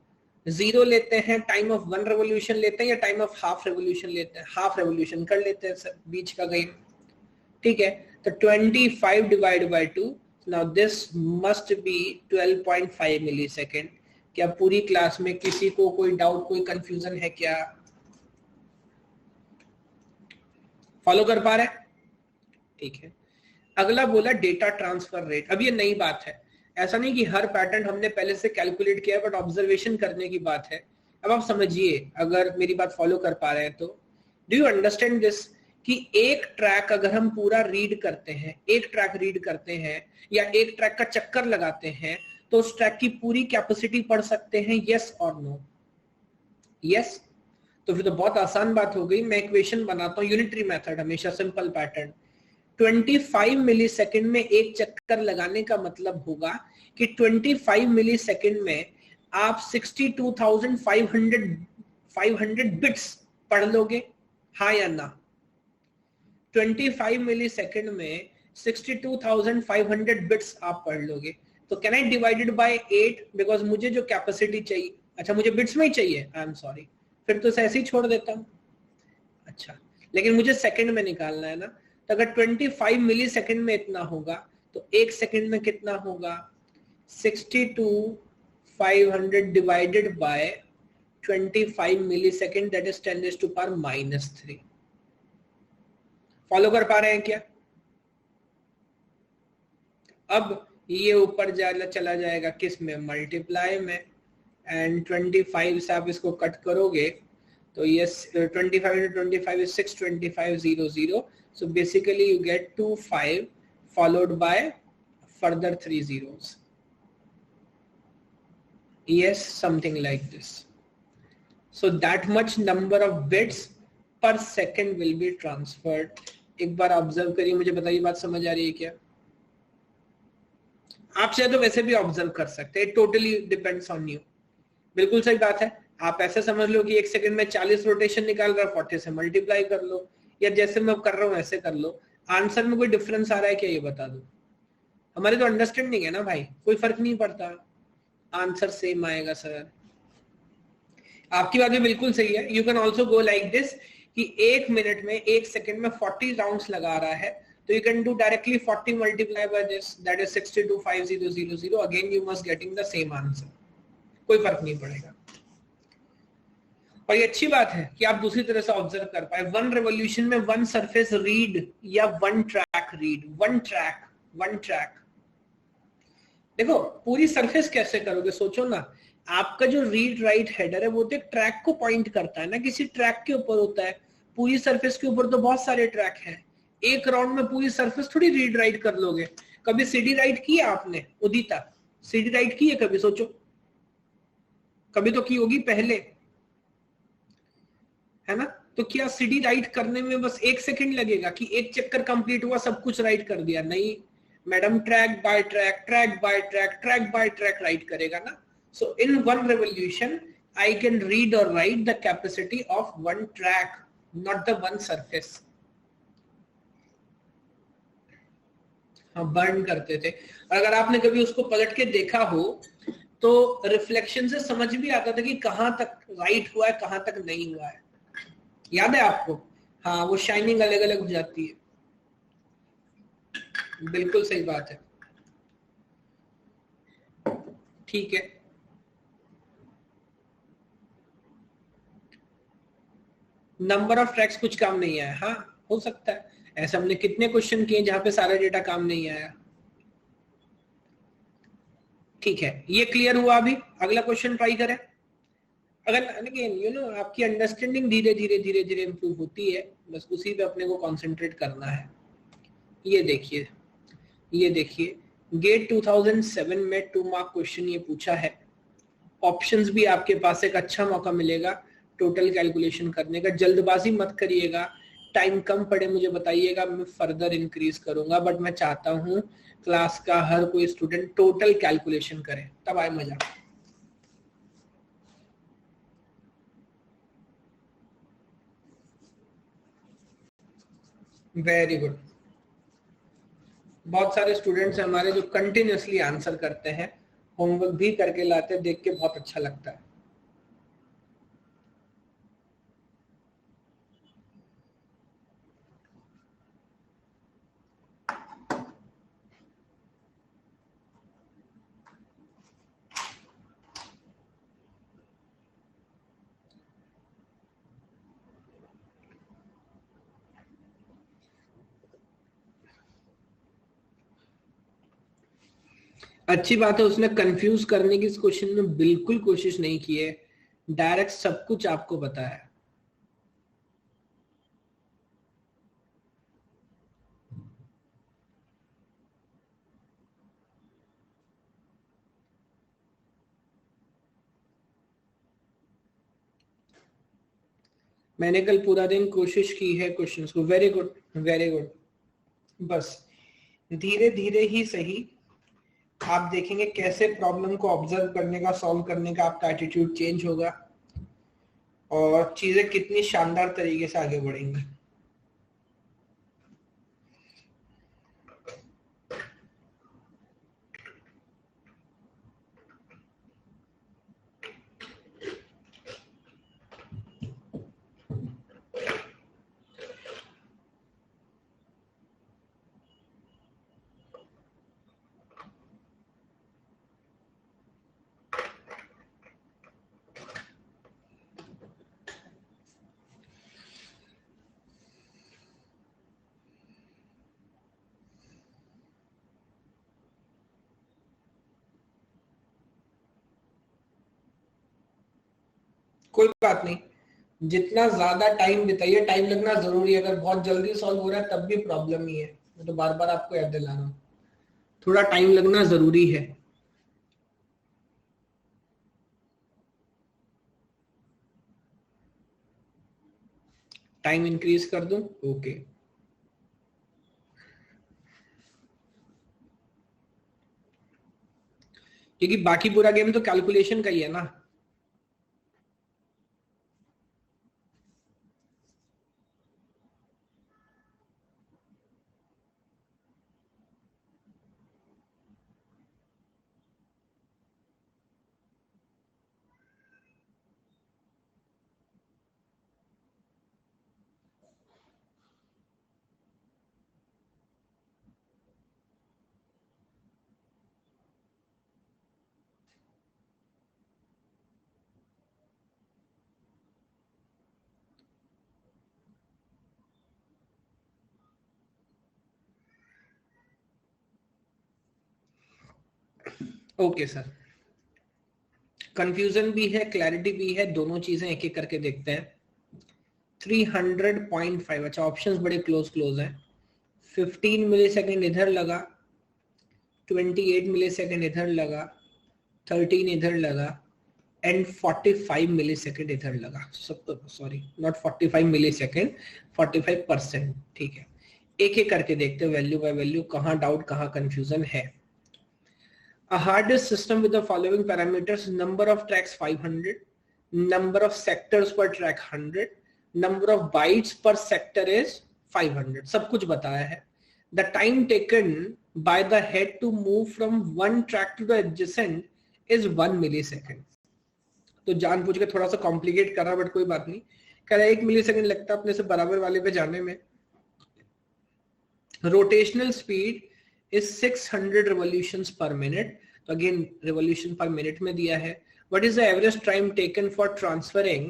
0 लेते हैं, टाइम ऑफ वन रिवॉल्यूशन लेते हैं, या टाइम ऑफ हाफ रिवॉल्यूशन लेते हैं? हाफ रिवॉल्यूशन कर लेते हैं सर, बीच का गेम। ठीक है, तो 25 divide by 2, now this must be 12.5 millisecond. क्या पूरी क्लास में किसी को कोई डाउट, कोई कंफ्यूजन है क्या? फॉलो कर पा रहे हैं? ठीक है। अगला बोला डेटा ट्रांसफर रेट। अब ये नई बात है, ऐसा नहीं कि हर पैटर्न हमने पहले से कैलकुलेट किया है, बट ऑब्जर्वेशन करने की बात है। अब आप समझिए, अगर मेरी बात फॉलो कर पा रहे हैं तो डू यू अंडरस्टैंड दिस कि एक ट्रैक अगर हम पूरा रीड करते हैं, एक ट्रैक रीड करते हैं या एक ट्रैक का चक्कर लगाते हैं, तो उस ट्रैक की पूरी कैपेसिटी पढ़ सकते हैं? यस और नो? यस। तो फिर तो बहुत आसान बात हो गई। मैं इक्वेशन बनाता हूं, यूनिटरी मेथड, हमेशा सिंपल पैटर्न। 25 मिलीसेकंड में एक चक्कर लगाने का मतलब होगा कि 25 मिलीसेकंड में आप 62,500 बिट्स पढ़ लोगे, हाँ या ना? 25 मिलीसेकंड में 62,500 बिट्स आप पढ़ लोगे। तो can I divided by 8 because मुझे जो कैपेसिटी चाहिए, अच्छा मुझे बिट्स में ही चाहिए, आई एम सॉरी, फिर तो ऐसे ही छोड़ देता हूं। अच्छा, लेकिन मुझे सेकंड में निकालना है ना। तो अगर 25 मिली सेकंड में इतना होगा तो एक सेकंड में कितना होगा? 62,500 divided by 25 millisecond, that is 10⁻⁻3। Follow कर पा रहे हैं क्या? अब ये ऊपर चला जाएगा किस में? मल्टीप्लाई में। एंड 25 से आप इसको कट करोगे तो ये 25 into 25 is 62500. So basically you get 25 followed by further 3 zeros. Yes, something like this. So that much number of bits per second will be transferred. एक बार ऑब्जर्व करिए, मुझे बताइए बात समझ आ रही है क्या? आप चाहे तो वैसे भी ऑब्जर्व कर सकते हैं, टोटली डिपेंड्स ऑन यू। बिल्कुल सही बात है। आप ऐसे समझ लो कि एक सेकंड में 40 रोटेशन निकाल रहा है, 40 से मल्टीप्लाई कर लो, या जैसे मैं कर रहा हूं ऐसे कर लो। आंसर में कोई डिफरेंस आ रहा है क्या, ये बता दो। हमारी तो अंडरस्टैंडिंग है ना भाई, कोई फर्क नहीं पड़ता, आंसर सेम आएगा सर। आपकी बात भी बिल्कुल सही है। You can also go like this कि एक मिनट में, एक सेकंड में 40 राउंड्स लगा रहा है, तो you can do directly 40 multiply by this, that is 62,500. Again you must getting the same answer, कोई फर्क नहीं पड़ेगा। और ये अच्छी बात है कि आप दूसरी तरह से ऑब्जर्व कर पाए। वन रेवोल्यूशन में वन सरफेस रीड या one track read, one track. देखो पूरी सरफेस कैसे करोगे, सोचो ना। आपका जो रीड राइट हेडर है वो तो एक ट्रैक को पॉइंट करता है ना, किसी ट्रैक के ऊपर होता है। पूरी सरफेस के ऊपर तो बहुत सारे ट्रैक हैं, एक राउंड में पूरी सरफेस थोड़ी रीड राइट कर लोगे। कभी सीडी राइट की है आपने? उदिता, सीडी राइट की है कभी? सोचो, कभी तो की होगी पहले, है ना? तो क्या सीडी राइट करने में बस 1 सेकंड लगेगा कि एक चक्कर कंप्लीट हुआ सब कुछ राइट कर दिया? नहीं madam, track by track, track by track, track by track write करेगा ना. So in one revolution I can read or write the capacity of one track, not the one surface. हाँ, burn करते थे. अगर आपने कभी उसको पलट के देखा हो तो रिफ्लेक्शन से समझ भी आता था कि कहां तक राइट हुआ है, कहां तक नहीं हुआ है. याद है आपको? हाँ, वो शाइनिंग अलग अलग हो जाती है. बिल्कुल सही बात है. ठीक है, नंबर ऑफ ट्रैक्स कुछ काम नहीं आया. हाँ, हो सकता है. ऐसा हमने कितने क्वेश्चन किए जहां पे सारा डेटा काम नहीं आया. ठीक है, ये क्लियर हुआ. अभी अगला क्वेश्चन ट्राई करें. अगर अगेन यू नो आपकी अंडरस्टैंडिंग धीरे धीरे धीरे धीरे इंप्रूव होती है, बस उसी पे अपने को कंसंट्रेट करना है. ये देखिए, ये देखिए, गेट 2007 में 2 मार्क क्वेश्चन ये पूछा है. ऑप्शंस भी आपके पास, एक अच्छा मौका मिलेगा टोटल कैलकुलेशन करने का. जल्दबाजी मत करिएगा, टाइम कम पड़े मुझे बताइएगा, मैं फर्दर इंक्रीज करूंगा. बट मैं चाहता हूं क्लास का हर कोई स्टूडेंट टोटल कैलकुलेशन करे, तब आए मजा. Very good. बहुत सारे स्टूडेंट्स हैं हमारे जो कंटिन्यूअसली आंसर करते हैं, होमवर्क भी करके लाते हैं, देख के बहुत अच्छा लगता है. अच्छी बात है, उसने कंफ्यूज करने की इस क्वेश्चन में बिल्कुल कोशिश नहीं की है. डायरेक्ट सब कुछ आपको बताया. मैंने कल पूरा दिन कोशिश की है क्वेश्चंस को. Very good, very good. बस धीरे धीरे ही सही आप देखेंगे कैसे प्रॉब्लम को ऑब्जर्व करने का, सॉल्व करने का आपका एटीट्यूड चेंज होगा और चीजें कितनी शानदार तरीके से आगे बढ़ेंगी. कोई बात नहीं, जितना ज्यादा टाइम बिताइए, टाइम लगना जरूरी है. अगर बहुत जल्दी सॉल्व हो रहा है तब भी प्रॉब्लम ही है. मैं तो बार बार आपको याद दिला रहा हूँ, थोड़ा टाइम लगना जरूरी है. टाइम इंक्रीज कर दूं? ओके. क्योंकि बाकी पूरा गेम तो कैलकुलेशन का ही है ना. ओके सर, कंफ्यूजन भी है, क्लैरिटी भी है, दोनों चीजें एक एक करके देखते हैं. 300.5. अच्छा, ऑप्शंस बड़े क्लोज क्लोज हैं. 15 मिली सेकेंड इधर लगा, 28 मिली सेकेंड इधर लगा, 13 इधर लगा, एंड 45 मिली सेकेंड इधर लगा, सब तो सॉरी नॉट 45 मिली सेकेंड, 45%। ठीक है, एक एक करके देखते हैं वैल्यू बाय वैल्यू, कहाँ डाउट कहाँ कंफ्यूजन है। A hard disk system with the following parameters: number of tracks 500, number of sectors per track 100, number of bytes per sector is 500, सब कुछ बताया है। The time taken by the head to move from one track to the adjacent is 1 millisecond। तो जान पूछ के थोड़ा सा कॉम्प्लिकेट कर रहा, बट कोई बात नहीं। कह रहा है 1 मिलीसेकंड लगता है अपने से बराबर वाले पे जाने में। Rotational speed is 600 revolutions per minute, तो अगेन revolution per minute में दिया है। What is the average time taken for transferring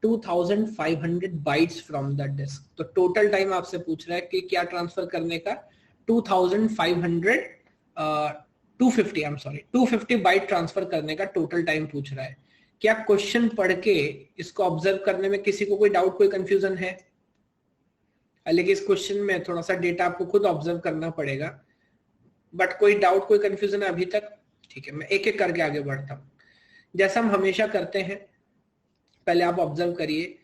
2500 bytes from the disk? तो टोटल टाइम आपसे पूछ रहा है कि क्या ट्रांसफर करने का, 250 बाइट ट्रांसफर करने का टोटल टाइम पूछ रहा है। क्या क्वेश्चन पढ़ के इसको ऑब्जर्व करने में किसी को कोई डाउट कोई कंफ्यूजन है? लेकिन इस क्वेश्चन में थोड़ा सा डेटा आपको खुद ऑब्जर्व करना पड़ेगा, बट कोई डाउट कोई कंफ्यूजन है अभी तक? ठीक है, मैं एक एक करके आगे बढ़ता हूँ जैसा हम हमेशा करते हैं। पहले आप ऑब्जर्व करिए,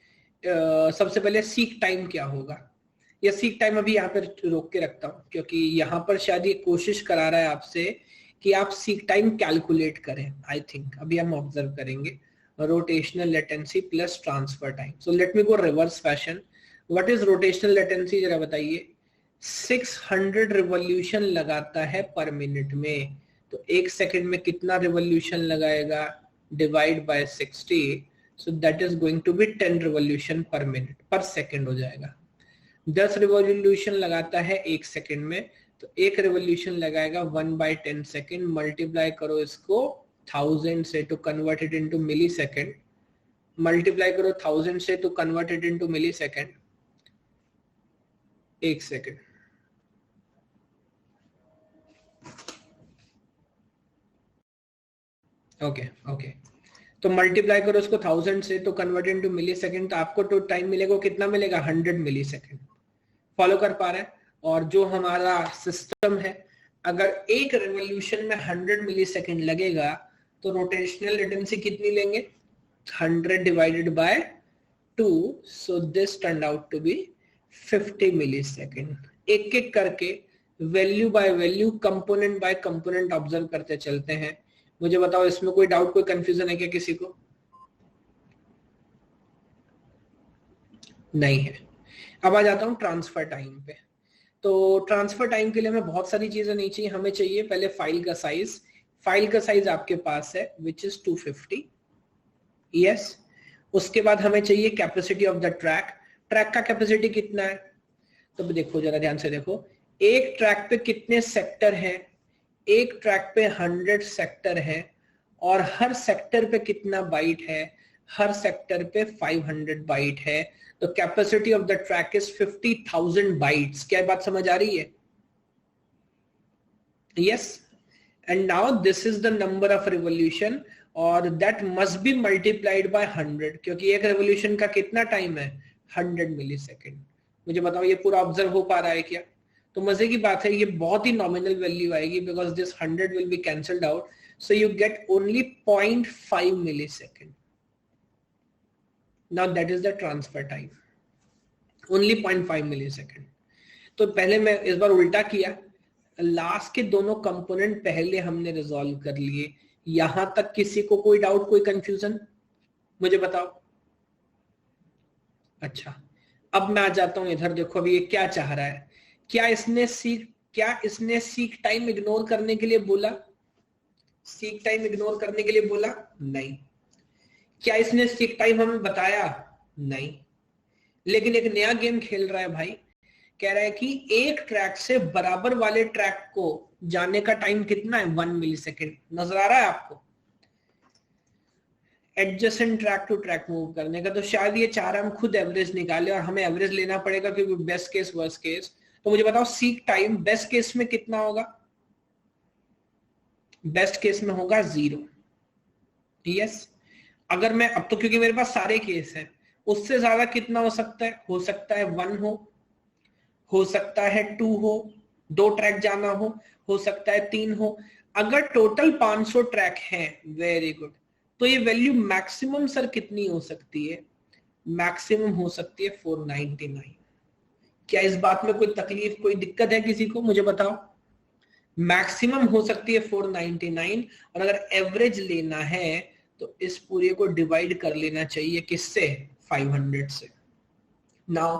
सबसे पहले सीक टाइम क्या होगा। या सीक टाइम अभी यहाँ पर रोक के रखता हूँ क्योंकि यहाँ पर शायद ये कोशिश करा रहा है आपसे कि आप सीक टाइम कैलकुलेट करें। आई थिंक अभी हम ऑब्जर्व करेंगे rotational latency plus transfer time. So let me go reverse fashion. What is rotational latency, जरा बताइए। 600 रिवॉल्यूशन लगाता है पर मिनट में, तो एक सेकंड में कितना रिवॉल्यूशन लगाएगा, divide by 60, so that is going to be 10 revolution per minute, per second हो जाएगा। 10 रिवॉल्यूशन लगाता है एक सेकंड में, तो एक रिवॉल्यूशन लगाएगा 1/10 सेकंड। मल्टीप्लाई करो इसको 1000 से to convert it into millisecond, multiply करो 1000 से to convert it into millisecond, एक सेकंड। ओके तो मल्टीप्लाई करो इसको 1000 से तो कन्वर्ट इनटू मिली सेकेंड, तो आपको तो टाइम मिलेगा कितना मिलेगा, 100 मिली सेकेंड। फॉलो कर पा रहे हैं? और जो हमारा सिस्टम है, अगर एक रिवॉल्यूशन में 100 मिली सेकेंड लगेगा तो रोटेशनल लेटेंसी कितनी लेंगे, 100 divided by 2, so this turn out to be 50 millisecond. एक एक करके value by value, component by component observe करते चलते हैं। मुझे बताओ इसमें कोई डाउट कोई कंफ्यूजन है क्या किसी को? नहीं है। अब आ जाता हूं ट्रांसफर टाइम पे। तो ट्रांसफर टाइम के लिए हमें बहुत सारी चीजें नहीं चाहिए, हमें चाहिए पहले फाइल का साइज। फाइल का साइज आपके पास है विच इज 250, यस। उसके बाद हमें चाहिए capacity of the track. Track का कैपेसिटी कितना है, तो देखो जरा ध्यान से देखो, एक ट्रैक पे कितने सेक्टर हैं, एक ट्रैक पे 100 सेक्टर है, और हर सेक्टर पे कितना बाइट है, हर सेक्टर पे 500 बाइट है। तो capacity of the track is 50,000 bytes. क्या बात समझ आ रही है? Yes. And now this is the number of revolution, और that must be multiplied by 100, क्योंकि एक रिवॉल्यूशन का कितना टाइम है, 100 मिली सेकेंड। मुझे बताओ ये पूरा ऑब्जर्व हो पा रहा है क्या? तो मजे की बात है, ये बहुत ही नॉमिनल वैल्यू आएगी because this 100 will be cancelled out, so you get only 0.5 millisecond. Now that is the transfer time, only 0.5 millisecond. तो पहले मैं इस बार उल्टा किया, लास्ट के दोनों कंपोनेंट पहले हमने रिजॉल्व कर लिए। यहां तक किसी को कोई डाउट कोई कंफ्यूजन मुझे बताओ? अच्छा, अब मैं आ जाता हूं इधर। देखो अभी ये क्या चाह रहा है, क्या इसने सीक टाइम इग्नोर करने के लिए बोला? सीक टाइम इग्नोर करने के लिए बोला? नहीं। क्या इसने सीक टाइम हमें बताया? नहीं। लेकिन एक नया गेम खेल रहा है भाई, कह रहा है कि एक ट्रैक से बराबर वाले ट्रैक को जाने का टाइम कितना है, 1 मिली सेकेंड। नजर आ रहा है आपको? Adjacent track to track move करने का। तो शायद ये चाह रहा हम खुद एवरेज निकाले, और हमें एवरेज लेना पड़ेगा क्योंकि बेस्ट केस वर्स्ट केस। तो मुझे बताओ सीक टाइम बेस्ट केस में कितना होगा? बेस्ट केस में होगा 0, यस। अगर मैं अब तो क्योंकि मेरे पास सारे केस हैं, उससे ज्यादा कितना हो सकता है? हो सकता है 1 हो सकता है 2 हो, 2 ट्रैक जाना हो सकता है 3 हो। अगर टोटल 500 ट्रैक हैं, वेरी गुड, तो ये वैल्यू मैक्सिमम सर कितनी हो सकती है? मैक्सिमम हो सकती है 499। क्या इस बात में कोई तकलीफ, कोई दिक्कत है किसी को? मुझे बताओ। मैक्सिमम हो सकती है 499, और अगर एवरेज लेना है तो इस पूरे को डिवाइड कर लेना चाहिए किससे? 500 से। Now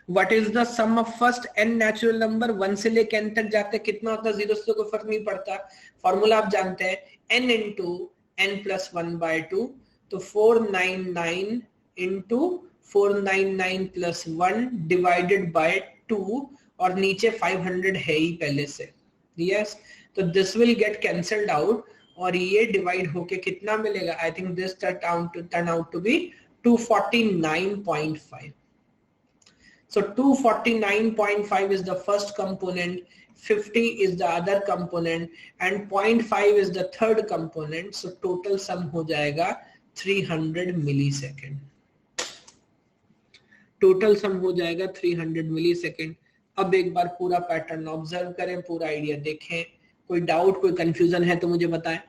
what is the sum of first n natural number? 1 से लेके n तक जाते कितना होता है? 0 से कोई फर्क नहीं पड़ता। फॉर्मूला आप जानते हैं, n इंटू n प्लस 1/2, तो 499 इंटू 499 प्लस 1 डिवाइडेड बाय 2, और नीचे 500 है ही पहले से। यस, तो this will get cancelled out, और ये डिवाइड होके कितना मिलेगा? I think this turn out to be 249.5. So 249.5 is the first component, 50 is the other component, and 0.5 is the third component. So total sum हो जाएगा 300 millisecond. Total sum हो जाएगा 300 millisecond. अब एक बार पूरा पैटर्न ऑब्जर्व करें, पूरा आइडिया देखें। कोई डाउट, कोई कंफ्यूजन है तो मुझे बताएं।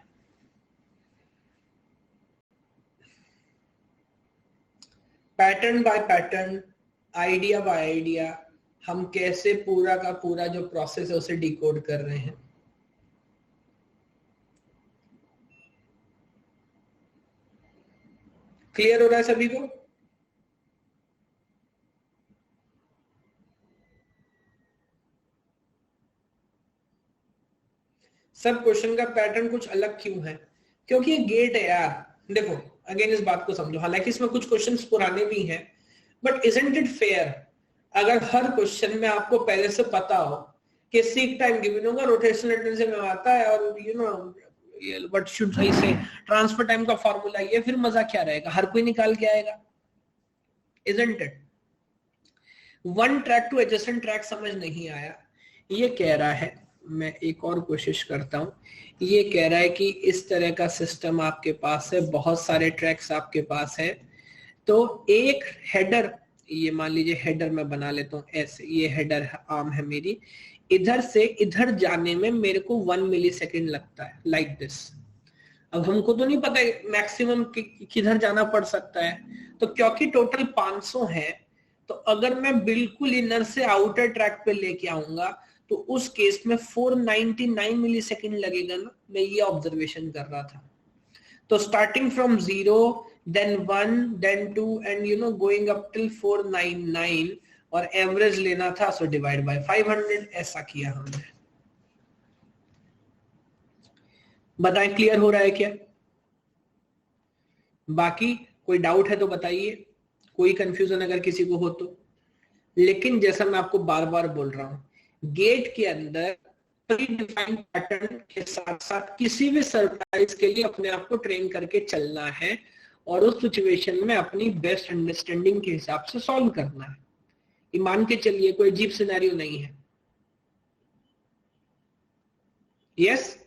Pattern bye pattern, idea by idea, हम कैसे पूरा का पूरा जो प्रोसेस है उसे डिकोड कर रहे हैं। क्लियर हो रहा है सभी को? सब क्वेश्चन का पैटर्न कुछ अलग क्यों है? क्योंकि ये गेट है यार। देखो अगेन इस बात को समझो, हालांकि इसमें कुछ क्वेश्चंस पुराने भी हैं, बट इजंट इट फेयर अगर हर क्वेश्चन में आपको पहले से पता हो कि सीक टाइम गिवन होगा, रोटेशनल टेंडेंसी में आता है, और you know what should I से, ट्रांसफर टाइम का फॉर्मूला ये, फिर मजा क्या रहेगा? हर कोई निकाल के आएगा। Isn't it? One track two adjacent track समझ नहीं आया। ये कह रहा है, मैं एक और कोशिश करता हूं। ये कह रहा है कि इस तरह का सिस्टम आपके पास है, बहुत सारे ट्रैक्स आपके पास है, तो एक हेडर, ये मान लीजिए हेडर मैं बना लेता हूं ऐसे, ये हेडर आर्म है मेरी, इधर से इधर जाने में मेरे को 1 मिलीसेकंड लगता है, लाइक दिस। अब हमको तो नहीं पता मैक्सिमम किधर जाना पड़ सकता है, तो क्योंकि टोटल 500 है, तो अगर मैं बिल्कुल इनर से आउटर ट्रैक पे लेके आऊंगा तो उस केस में 499 मिलीसेकंड लगेगा ना। मैं ये ऑब्जर्वेशन कर रहा था। तो starting from 0, then 1, then 2, and you know going up till 499, और एवरेज लेना था, सो डिवाइड बाय 500, ऐसा किया हमने। बताएं क्लियर हो रहा है क्या? बाकी कोई डाउट है तो बताइए, कोई कंफ्यूजन अगर किसी को हो तो। लेकिन जैसा मैं आपको बार बार बोल रहा हूं, गेट के अंदर प्री डिफाइंड पैटर्न के साथ साथ किसी भी सरप्राइज के लिए अपने आप को ट्रेन करके चलना है, और उस सिचुएशन में अपनी बेस्ट अंडरस्टैंडिंग के हिसाब से सॉल्व करना है। ये मान के चलिए कोई अजीब सिनेरियो नहीं है। यस,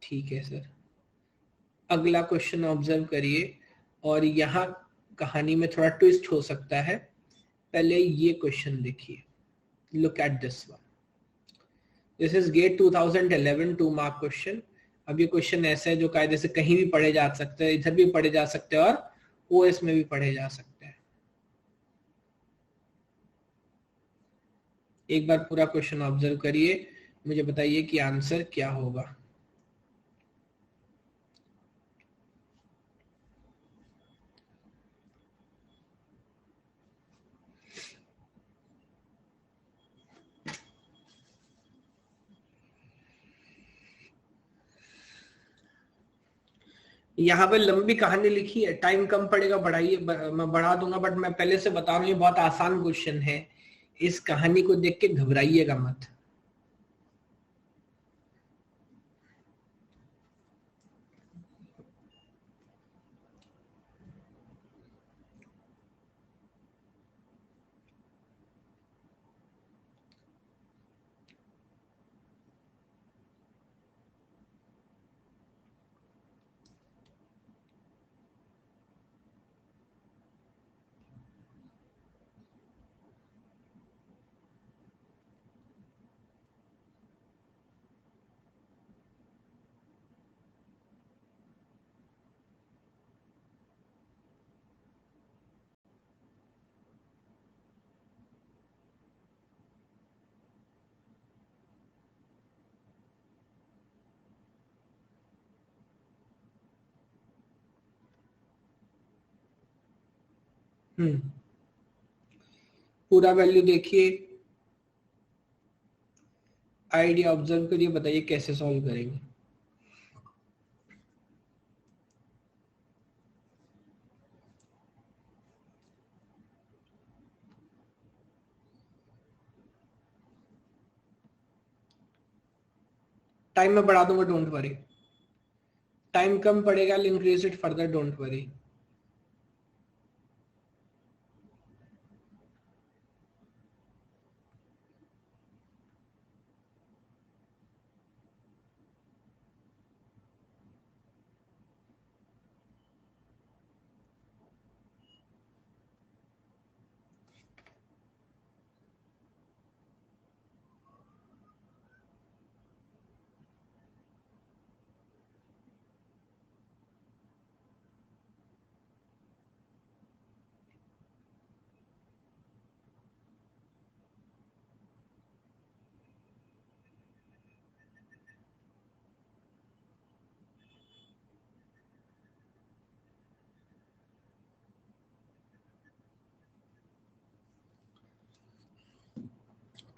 ठीक है सर। अगला क्वेश्चन ऑब्जर्व करिए, और यहां कहानी में थोड़ा ट्विस्ट हो सकता है। पहले ये क्वेश्चन देखिए, look at this one. This is get 2011 2 mark question. अब ये क्वेश्चन ऐसा है जो कायदे से कहीं भी पढ़े जा सकते हैं, इधर भी पढ़े जा सकते हैं और ओएस में भी पढ़े जा सकते हैं। एक बार पूरा क्वेश्चन ऑब्जर्व करिए, मुझे बताइए कि आंसर क्या होगा। यहाँ पे लंबी कहानी लिखी है, टाइम कम पड़ेगा, बढ़ाइए, मैं बढ़ा दूंगा, बट मैं पहले से बता रहा हूँ ये बहुत आसान क्वेश्चन है। इस कहानी को देख के घबराइएगा मत। पूरा वैल्यू देखिए, आइडिया ऑब्जर्व करिए, बताइए कैसे सॉल्व करेंगे। टाइम में बढ़ा दूंगा, डोंट वरी। टाइम कम पड़ेगा, increase it further, don't worry.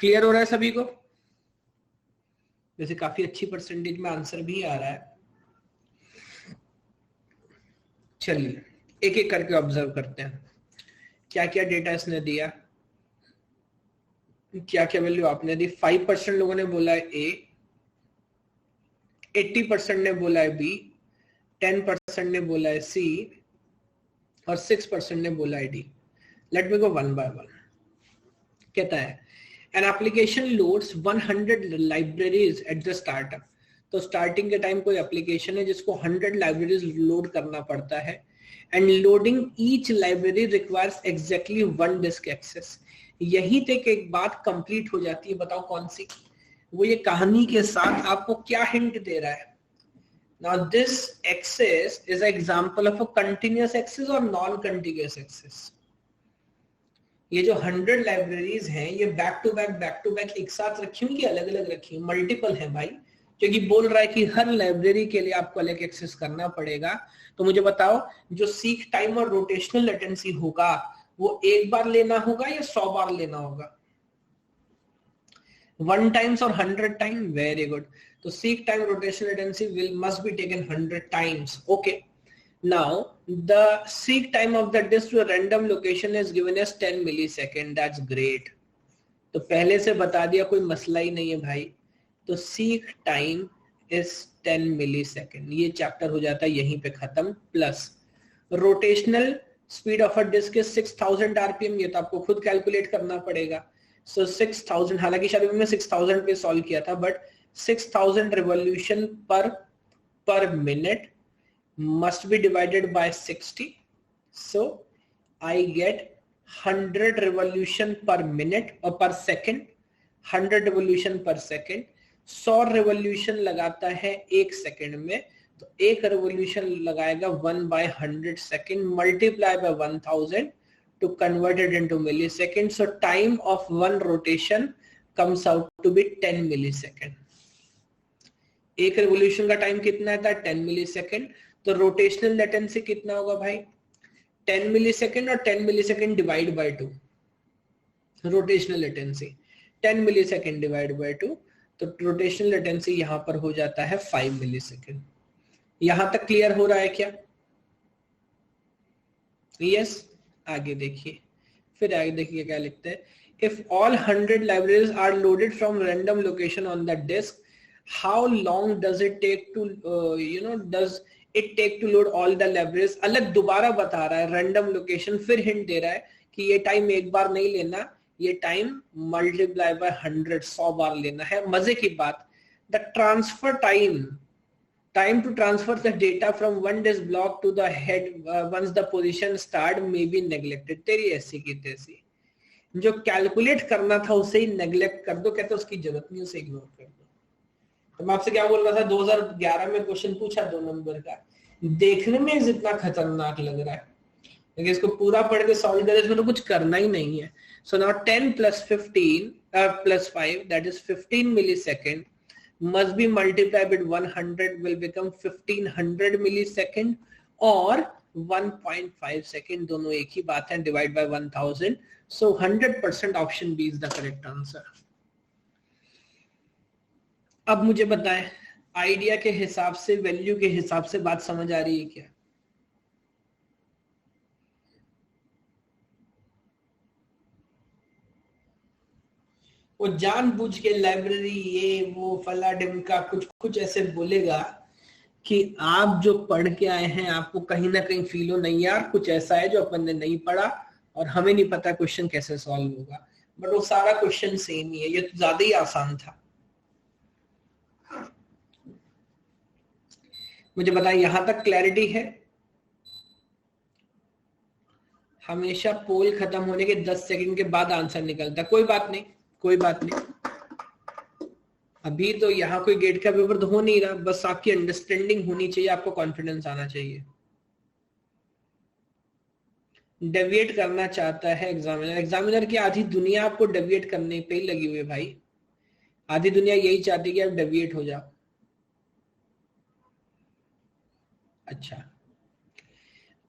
Clear हो रहा है सभी को? वैसे काफी अच्छी परसेंटेज में आंसर भी आ रहा है। चलिए एक एक करके ऑब्जर्व करते हैं, क्या क्या डेटा इसने दिया, क्या क्या वैल्यू आपने दी। 5% लोगों ने बोला है ए, 80% ने बोला है बी, 10% ने बोला है सी और 6% ने बोला है D. Let me go one by one. कहता है an application loads 100 libraries at the startup. तो स्टार्टिंग के टाइम कोई एप्लीकेशन है जिसको 100 लाइब्रेरीज लोड करना पड़ता है, and loading each library requires exactly 1 disk access. यही तक एक बात कंप्लीट हो जाती है, बताओ कौन सी? वो ये कहानी के साथ आपको क्या हिंट दे रहा है? Now this access is an example of a continuous access or non-contiguous access. ये जो 100 लाइब्रेरीज हैं ये बैक टू बैक एक साथ रखी हुई कि अलग अलग रखी हुई? मल्टीपल है भाई, क्योंकि बोल रहा है कि हर लाइब्रेरी के लिए आपको अलग एक्सेस करना पड़ेगा। तो मुझे बताओ जो सीक टाइम और रोटेशनल लेटेंसी होगा वो एक बार लेना होगा या 100 बार लेना होगा? 1 times or 100 times? Very good. So seek time rotational latency must be taken 100 times. Okay. Now the seek time of the disk to a random location is given as 10 millisecond. That's great. तो पहले से बता दिया, कोई मसला ही नहीं है भाई। तो seek time is 10 millisecond. ये चैप्टर हो जाता है यहीं पे खत्म। Plus rotational speed of a disk is 6000 RPM. ये तो आपको खुद कैलकुलेट करना पड़ेगा। So 6000, हालांकि शायद मैंने 6000 पे सॉल्व किया था, but 6000 revolution per minute must be divided by 60. So I get 100 revolution per minute or per second, 100 revolution per second. 100 revolution लगाता है 1 सेकेंड में, तो 1 revolution लगाएगा 1/100 second multiply by 1000 to convert it into milliseconds. So time of one rotation comes out to be 10 millisecond. एक revolution का time कितना था? 10 millisecond. तो रोटेशनल लेटेंसी कितना होगा भाई? 10 मिलीसेकंड और 10 millisecond divide by 2। Rotational latency 10 millisecond divide by 2, तो रोटेशनल लेटेंसी यहां पर हो जाता है 5 मिलीसेकंड। यहां तक क्लियर हो रहा है क्या? यस। आगे देखिए, फिर आगे देखिए क्या लिखते हैं। If all 100 libraries are loaded from random location on the disk, how long does it take to does it take to load all the libraries? अलग दोबारा बता रहा है रैंडम लोकेशन, फिर हिंट दे रहा है कि ये टाइम एक बार नहीं लेना, ये टाइम मल्टीप्लाई बाय 100 बार लेना है। मजे की बात, the transfer time to transfer the data from one disk block to the head once the position start may be neglected. तेरी ऐसी की तैसी, जो कैलकुलेट करना था उसे ही नेग्लेक्ट कर दो। कहते उसकी जरूरत नहीं, उसे इग्नोर कर दो। तो मैं आपसे क्या बोल रहा था, 2011 में क्वेश्चन पूछा 2 नंबर का, देखने में जितना खतरनाक लग रहा है लेकिन इसको पूरा पढ़ के सॉल्व करें इसमें तो कुछ करना ही नहीं है। So now 10 plus 15 plus 5 that is 15 millisecond must be multiplied with 100 will become 1500 millisecond, or 1.5 second, दोनों एक ही बात है, divide by 1000, so 100% option B is the correct answer. अब मुझे बताएं, आइडिया के हिसाब से, वैल्यू के हिसाब से बात समझ आ रही है क्या? वो जानबूझ के लाइब्रेरी ये वो फला डिमका कुछ कुछ ऐसे बोलेगा कि आप जो पढ़ के आए हैं आपको कहीं ना कहीं फील हो, नहीं यार कुछ ऐसा है जो अपन ने नहीं पढ़ा और हमें नहीं पता क्वेश्चन कैसे सॉल्व होगा, बट वो सारा क्वेश्चन सेम ही है, ये तो ज्यादा ही आसान था। मुझे बताएं, यहां तक क्लैरिटी है? हमेशा पोल खत्म होने के 10 सेकंड के बाद आंसर निकलता, कोई बात नहीं, कोई बात नहीं, अभी तो यहाँ कोई गेट का पेपर तो हो नहीं रहा, बस आपकी अंडरस्टैंडिंग होनी चाहिए, आपको कॉन्फिडेंस आना चाहिए। डेविएट करना चाहता है एग्जामिनर, एग्जामिनर की आधी दुनिया आपको डेविएट करने पे ही लगी हुई है भाई, आधी दुनिया यही चाहती है कि आप डेविएट हो जाओ। अच्छा,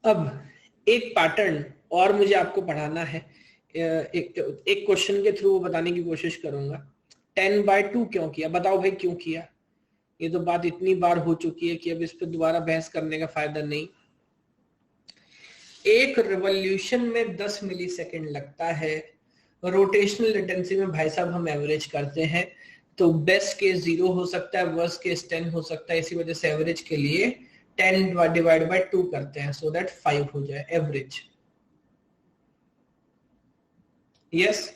अब एक पैटर्न और मुझे आपको पढ़ाना है, एक क्वेश्चन के थ्रू बताने की कोशिश करूंगा। 10/2 क्यों किया, बताओ भाई क्यों किया? ये तो बात इतनी बार हो चुकी है कि अब इस पर दोबारा बहस करने का फायदा नहीं। एक रिवॉल्यूशन में 10 मिली सेकेंड लगता है, रोटेशनल लेटेंसी में भाई साहब हम एवरेज करते हैं, तो बेस्ट केस 0 हो सकता है, वर्स्ट केस 10 हो सकता है, इसी वजह से एवरेज के लिए 10 डिवाइड बाय 2 करते हैं, सो दैट 5 हो जाए एवरेज। यस,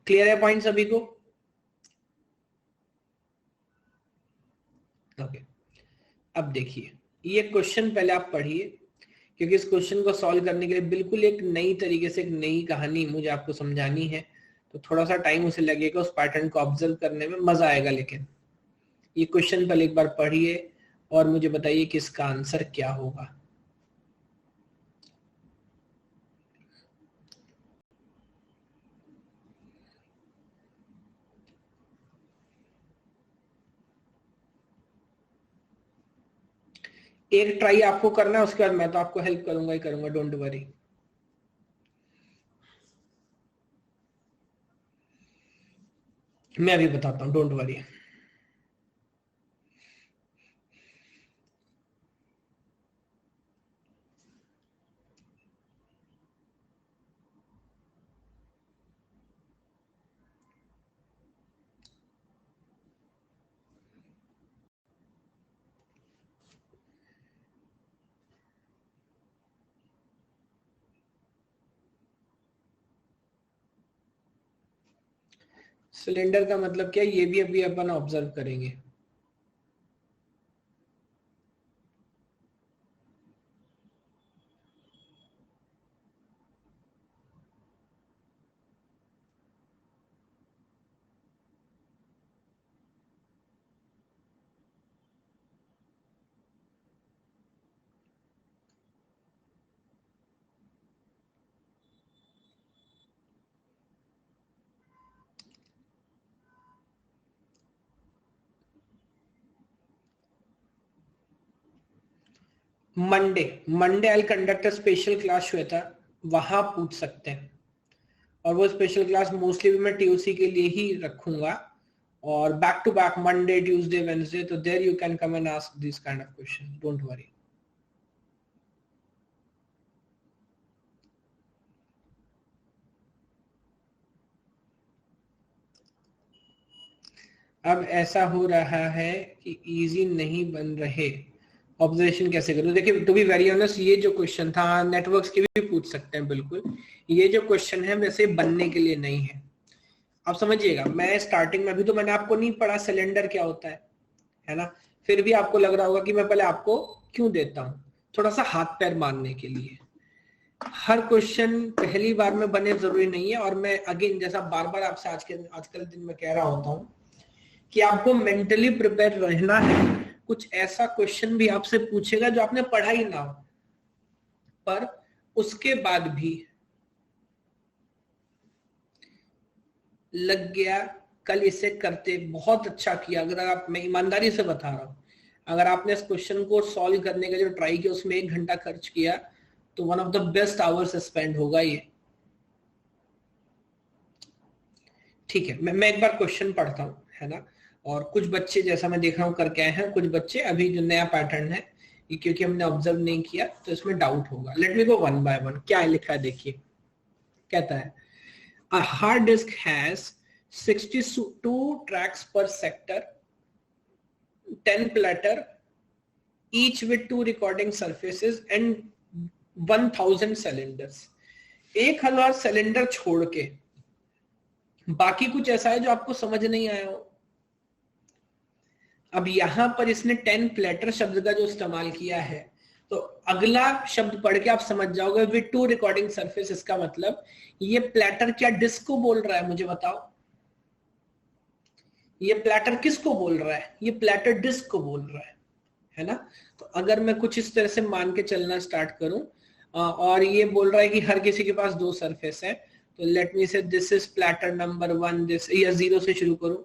क्लियर है पॉइंट सभी को? ओके, अब देखिए ये क्वेश्चन पहले आप पढ़िए, क्योंकि इस क्वेश्चन को सॉल्व करने के लिए बिल्कुल एक नई तरीके से एक नई कहानी मुझे आपको समझानी है, तो थोड़ा सा टाइम उसे लगेगा, उस पैटर्न को ऑब्जर्व करने में मजा आएगा। लेकिन ये क्वेश्चन पहले एक बार पढ़िए और मुझे बताइए कि इसका आंसर क्या होगा। एक ट्राई आपको करना है, उसके बाद मैं तो आपको हेल्प करूंगा ही करूंगा, डोंट वरी। मैं अभी बताता हूँ, डोंट वरी। सिलेंडर का मतलब क्या है, ये भी अभी अपन ऑब्जर्व करेंगे। Monday I conduct special class Shweta, वहां पूछ सकते हैं, और वो स्पेशल क्लास मोस्टली भी मैं टीओसी के लिए ही रखूंगा, और back to back Monday Tuesday Wednesday, तो there you can come and ask this kind of question, don't worry. अब ऐसा हो रहा है कि इजी नहीं बन रहे, ऑब्जर्वेशन कैसे करूं? देखिए टू बी वेरी ऑनेस्ट, ये जो क्वेश्चन था नेटवर्क्स के भी पूछ सकते हैं बिल्कुल, ये जो क्वेश्चन है वैसे बनने के लिए नहीं है। आप समझिएगा, मैं स्टार्टिंग में, अभी तो मैंने आपको नहीं पढ़ा सिलेंडर क्या होता है ना, फिर भी आपको लग रहा होगा कि मैं पहले आपको क्यों देता हूं, थोड़ा सा हाथ पैर मारने के लिए। हर क्वेश्चन पहली बार में बने जरूरी नहीं है, और मैं अगेन जैसा बार बार आपसे आजकल दिन में कह रहा होता हूं कि आपको मेंटली प्रिपेयर रहना है, कुछ ऐसा क्वेश्चन भी आपसे पूछेगा जो आपने पढ़ा ही ना हो, पर उसके बाद भी लग गया कल इसे करते, बहुत अच्छा किया। अगर आप, मैं ईमानदारी से बता रहा हूँ, अगर आपने इस क्वेश्चन को सॉल्व करने का जो ट्राई किया उसमें 1 घंटा खर्च किया तो one of the best hours spend होगा ये। ठीक है, मैं एक बार क्वेश्चन पढ़ता हूँ, है ना। और कुछ बच्चे, जैसा मैं देख रहा हूँ करके आए हैं, कुछ बच्चे अभी जो नया पैटर्न है ये क्योंकि हमने ऑब्जर्व नहीं किया तो इसमें डाउट होगा। Late me go one by one. क्या लिखा है देखिए, कहता है a hard disk has 62 tracks per sector, 10 platter each with 2 recording surfaces and 1000 cylinders। 1000 cylinder छोड़ के बाकी कुछ ऐसा है जो आपको समझ नहीं आया हो। अब यहां पर इसने 10 प्लेटर शब्द का जो इस्तेमाल किया है, तो अगला शब्द पढ़ के आप समझ जाओगे विद 2 रिकॉर्डिंग सरफेस। इसका मतलब ये प्लेटर क्या डिस्क को बोल रहा है, मुझे बताओ। ये प्लेटर किसको बोल रहा है? ये प्लेटर डिस्क को बोल रहा है ना। तो अगर मैं कुछ इस तरह से मान के चलना स्टार्ट करूं और ये बोल रहा है कि हर किसी के पास 2 सरफेस है, तो लेट मी से this is platter number 1, this, या 0 से शुरू करूं,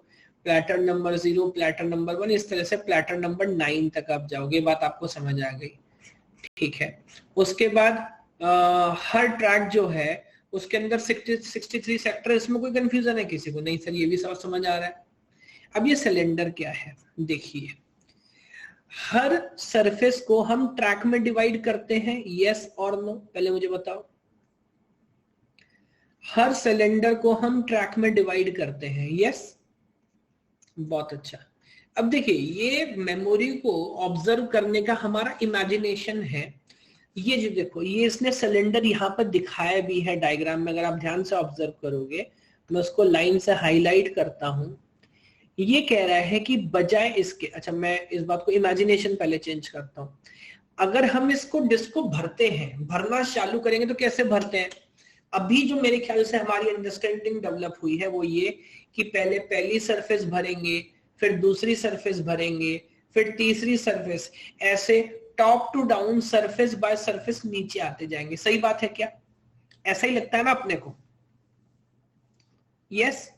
प्लेटर नंबर 0, प्लेटर नंबर 1, इस तरह से प्लेटर नंबर 9 तक आप जाओगे। बात आपको समझ आ गई, ठीक है। उसके बाद हर ट्रैक जो है उसके अंदर 63 सेक्टर। इसमें कोई कंफ्यूजन है किसी को? नहीं सर, ये भी सब समझ आ रहा है। अब ये सिलेंडर क्या है देखिए, हर सरफेस को हम ट्रैक में डिवाइड करते हैं, यस और नो? पहले मुझे बताओ। हर सिलेंडर को हम ट्रैक में डिवाइड करते हैं, यस? बहुत अच्छा। अब देखिए, ये मेमोरी को ऑब्जर्व करने का हमारा इमेजिनेशन है। ये जो देखो, ये इसने सिलेंडर यहाँ पर दिखाया भी है डायग्राम में, अगर आप ध्यान से ऑब्जर्व करोगे। मैं उसको लाइन से हाईलाइट करता हूं। ये कह रहा है कि बजाय इसके, अच्छा मैं इस बात को इमेजिनेशन पहले चेंज करता हूं। अगर हम इसको डिस्क को भरते हैं, भरना चालू करेंगे तो कैसे भरते हैं? अभी जो मेरे ख्याल से हमारी अंडरस्टैंडिंग डेवलप हुई है वो ये कि पहले पहली सरफेस भरेंगे, फिर दूसरी सरफेस भरेंगे, फिर तीसरी सरफेस, ऐसे top to down, surface by surface नीचे आते जाएंगे। सही बात है क्या? ऐसा ही लगता है ना अपने को? यस।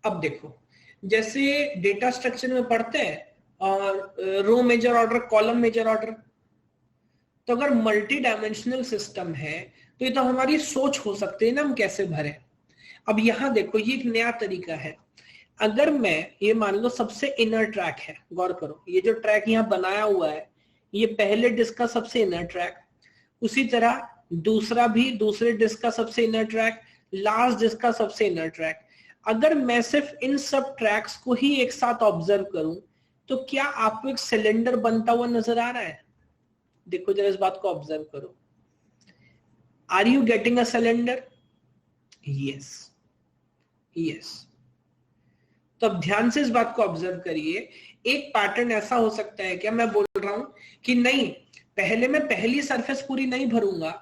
अब देखो, जैसे डेटा स्ट्रक्चर में पढ़ते हैं और row major order, column major order, तो अगर मल्टी डायमेंशनल सिस्टम है तो ये तो हमारी सोच हो सकती है ना हम कैसे भरें। अब यहां देखो, ये एक नया तरीका है। अगर मैं ये मान लो सबसे इनर ट्रैक है, गौर करो, ये जो ट्रैक यहाँ बनाया हुआ है ये पहले डिस्क का सबसे इनर ट्रैक, उसी तरह दूसरा भी दूसरे डिस्क का सबसे इनर ट्रैक, लास्ट डिस्क का सबसे इनर ट्रैक। अगर मैं सिर्फ इन सब ट्रैक्स को ही एक साथ ऑब्जर्व करूं तो क्या आपको एक सिलेंडर बनता हुआ नजर आ रहा है? देखो जरा इस बात को ऑब्जर्व करो। Are you getting a cylinder? Yes, yes. तो अब ध्यान से इस बात को ऑब्जर्व करिए। एक पैटर्न ऐसा हो सकता है क्या, मैं बोल रहा हूं कि नहीं, पहले मैं पहली सरफेस पूरी नहीं भरूंगा,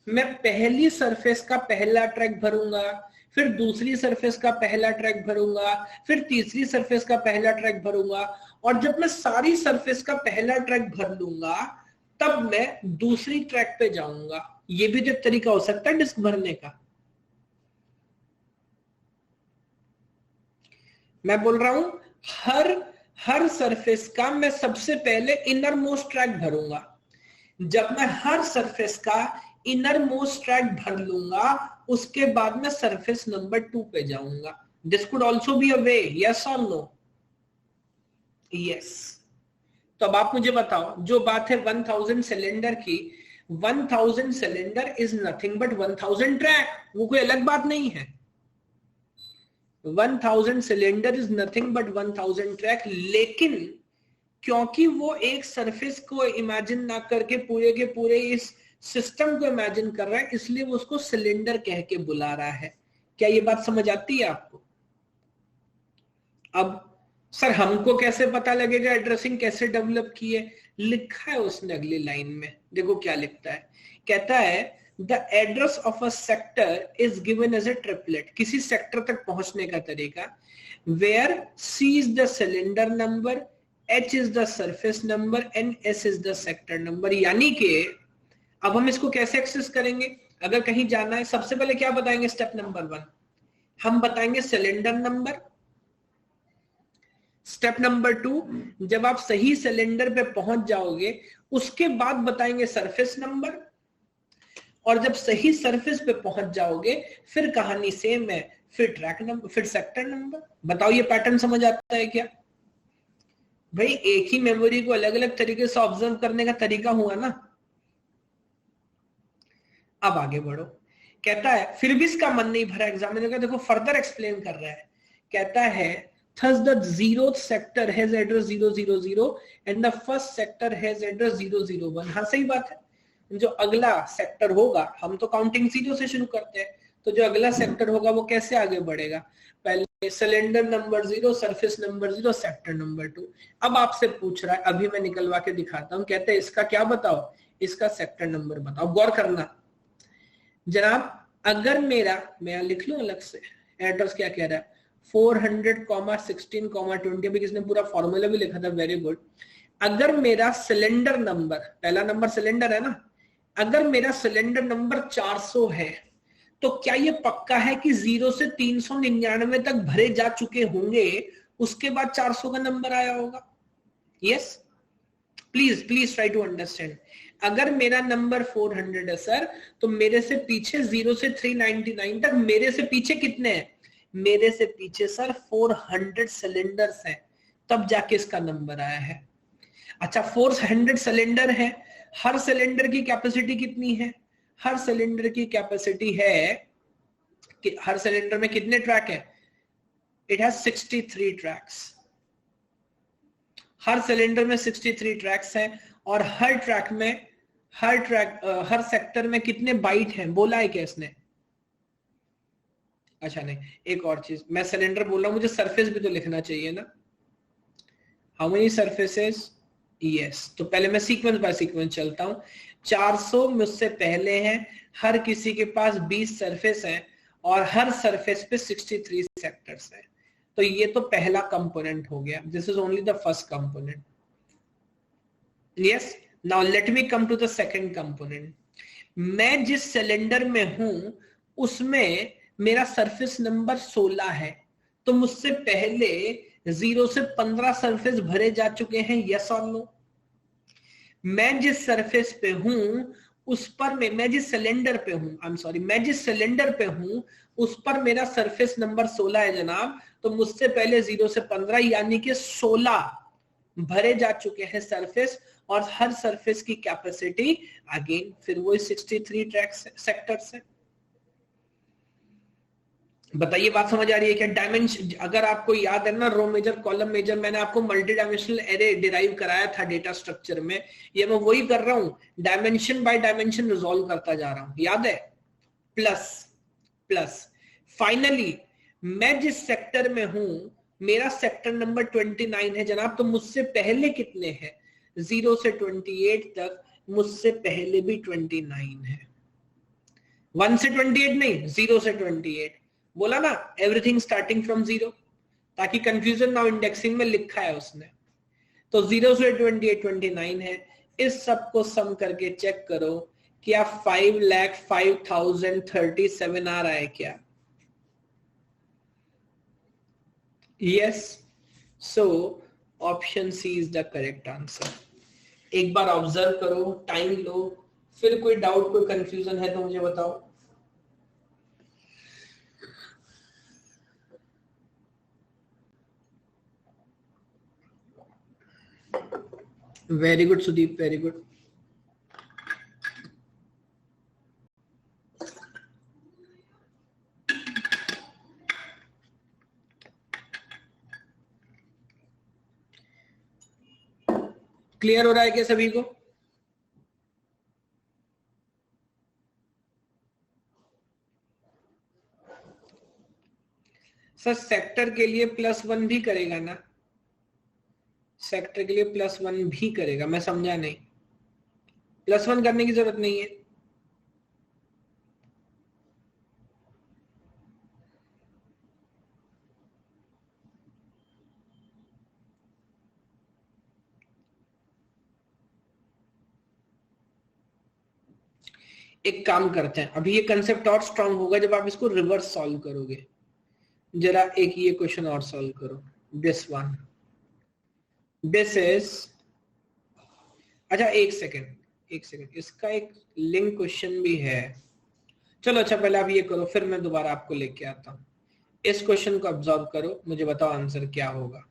मैं पहली सरफेस का पहला ट्रैक भरूंगा, फिर दूसरी सरफेस का पहला ट्रैक भरूंगा, फिर तीसरी सरफेस का पहला ट्रैक भरूंगा, और जब मैं सारी सरफेस का पहला ट्रैक भर लूंगा तब मैं दूसरी ट्रैक पे जाऊंगा। ये भी जो तरीका हो सकता है डिस्क भरने का। मैं बोल रहा हूं हर सरफेस का मैं सबसे पहले इनर मोस्ट ट्रैक भरूंगा। जब मैं हर सरफेस का इनर मोस्ट ट्रैक भर लूंगा उसके बाद मैं सरफेस नंबर 2 पे जाऊंगा। This could also be a way, yes और नो? यस। तो अब आप मुझे बताओ, जो बात है 1000 सिलेंडर की, 1000 cylinder is nothing but 1000 track, वो कोई अलग बात नहीं है। 1000 cylinder is nothing but 1000 track, लेकिन क्योंकि वो एक सरफेस को इमेजिन ना करके पूरे के पूरे इस सिस्टम को इमेजिन कर रहा है, इसलिए वो उसको सिलेंडर कह के बुला रहा है। क्या ये बात समझ आती है आपको? अब सर हमको कैसे पता लगेगा एड्रेसिंग कैसे डेवलप की है? लिखा है उसने अगली लाइन में, देखो क्या लिखता है। कहता है The address of a sector is given as a triplet. किसी सेक्टर तक पहुंचने का तरीका, where C is the cylinder number, H is the surface number and S is the sector number। यानी कि अब हम इसको कैसे एक्सेस करेंगे? अगर कहीं जाना है, सबसे पहले क्या बताएंगे? स्टेप नंबर 1 हम बताएंगे सिलेंडर नंबर, स्टेप नंबर 2, जब आप सही सिलेंडर पे पहुंच जाओगे उसके बाद बताएंगे सरफेस नंबर, और जब सही सरफेस पे पहुंच जाओगे फिर कहानी सेम है, फिर ट्रैक नंबर, फिर सेक्टर नंबर। बताओ ये पैटर्न समझ आता है क्या? भाई एक ही मेमोरी को अलग अलग तरीके से ऑब्जर्व करने का तरीका हुआ ना। अब आगे बढ़ो, कहता है फिर भी इसका मन नहीं भरा एग्जामिनर का, देखो फर्दर एक्सप्लेन कर रहा है, कहता है thus the zeroth sector has address 000 and the first sector has address 001। हाँ सही बात है, जो अगला सेक्टर होगा, हम तो काउंटिंग 0 से शुरू करते हैं, तो जो अगला सेक्टर होगा वो कैसे आगे बढ़ेगा, पहले cylinder number 0, surface number 0, sector number 2। अब आपसे पूछ रहा है, अभी मैं निकलवा के दिखाता हूं, कहते हैं इसका क्या बताओ, इसका सेक्टर नंबर बताओ। गौर करना जनाब, अगर मेरा, मैं लिख लूं अलग से, एड्रेस क्या कह रहा है 400,16,20, अभी किसने पूरा फॉर्मूला भी लिखा था, वेरी गुड। अगर मेरा सिलेंडर नंबर, पहला नंबर सिलेंडर है ना, अगर मेरा सिलेंडर नंबर 400 है तो क्या ये पक्का है कि 0 से 399 तक भरे जा चुके होंगे, उसके बाद 400 का नंबर आया होगा? Yes, please try to understand. अगर मेरा नंबर 400 है सर, तो मेरे से पीछे 0 से 399 तक मेरे से पीछे कितने हैं? मेरे से पीछे सर 400 सिलेंडर्स हैं, तब जाके इसका नंबर आया है। अच्छा 400 सिलेंडर है, हर सिलेंडर की कैपेसिटी कितनी है? हर सिलेंडर की कैपेसिटी है कि हर सिलेंडर में कितने ट्रैक है? It has 63 tracks. Her cylinder में 63 ट्रैक्स हैं, और हर ट्रैक में, हर सेक्टर में कितने बाइट हैं, बोला है क्या इसने? अच्छा नहीं, एक और चीज, मैं सिलेंडर बोल रहा हूं, मुझे सरफेस भी तो लिखना चाहिए ना। How many surfaces? यस, तो पहले मैं सीक्वेंस बाय सीक्वेंस चलता हूं। 400 मुझसे पहले हैं, हर किसी के पास 20 सरफेस हैं, और हर सरफेस पे 63 सेक्टर्स हैं। तो ये तो पहला कंपोनेंट हो गया, this is only the first component. Yes, now let me come to the second component. मैं जिस सिलेंडर में हूं उसमें मेरा सरफेस नंबर 16 है, तो मुझसे पहले 0 से 15 सरफेस भरे जा चुके हैं, यस और नो? मैं जिस सरफेस पे हूं उस पर मैं जिस सिलेंडर पे हूं, आई एम सॉरी, मैं जिस सिलेंडर पे हूं उस पर मेरा सरफेस नंबर 16 है जनाब, तो मुझसे पहले 0 से 15 यानी कि 16 भरे जा चुके हैं सरफेस, और हर सरफेस की कैपेसिटी अगेन फिर वही 63 ट्रैक्स सेक्टर्स है। बताइए बात समझ आ रही है क्या? डायमेंशन, अगर आपको याद है ना, रो मेजर कॉलम मेजर, मैंने आपको मल्टी डायमेंशनल एरे डिराइव कराया था डेटा स्ट्रक्चर में, ये मैं वही कर रहा हूं, डायमेंशन बाय डायमेंशन रिजॉल्व करता जा रहा हूं, याद है? प्लस प्लस फाइनली मैं जिस सेक्टर में हूं मेरा सेक्टर नंबर 29 है जनाब, तो मुझसे पहले कितने हैं? 0 से 28 तक मुझसे पहले भी 29 है। 1 से 28 नहीं, 0 से 28, बोला ना, एवरीथिंग स्टार्टिंग फ्रॉम 0, ताकि कंफ्यूजन ना, इंडेक्सिंग में लिखा है उसने। तो 0 से 28 29 है। इस सब को सम करके चेक करो, क्या 5,05,037 आ रहा है क्या? Yes, so option C is the correct answer. एक बार ऑब्जर्व करो, टाइम लो, फिर कोई डाउट, कोई कंफ्यूजन है तो मुझे बताओ। Very good Sudeep, very good. Clear हो रहा है क्या सभी को? सर सेक्टर के लिए +1 भी करेगा ना? सेक्टर के लिए +1 भी करेगा, मैं समझा नहीं। +1 करने की जरूरत नहीं है। एक काम करते हैं, अभी ये कंसेप्ट और स्ट्रांग होगा जब आप इसको रिवर्स सॉल्व करोगे। जरा एक ये क्वेश्चन और सॉल्व करो, दिस वन। दिस इज, अच्छा एक सेकेंड, इसका एक लिंक क्वेश्चन भी है। चलो अच्छा पहले आप ये करो, फिर मैं दोबारा आपको लेके आता हूं। इस क्वेश्चन को ऑब्जर्व करो, मुझे बताओ आंसर क्या होगा।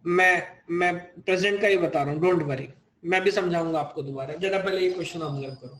मैं प्रेजेंट का ही बता रहा हूँ, डोंट वरी, मैं भी समझाऊंगा आपको दोबारा। जरा पहले ये क्वेश्चन ऑब्जर्व करो।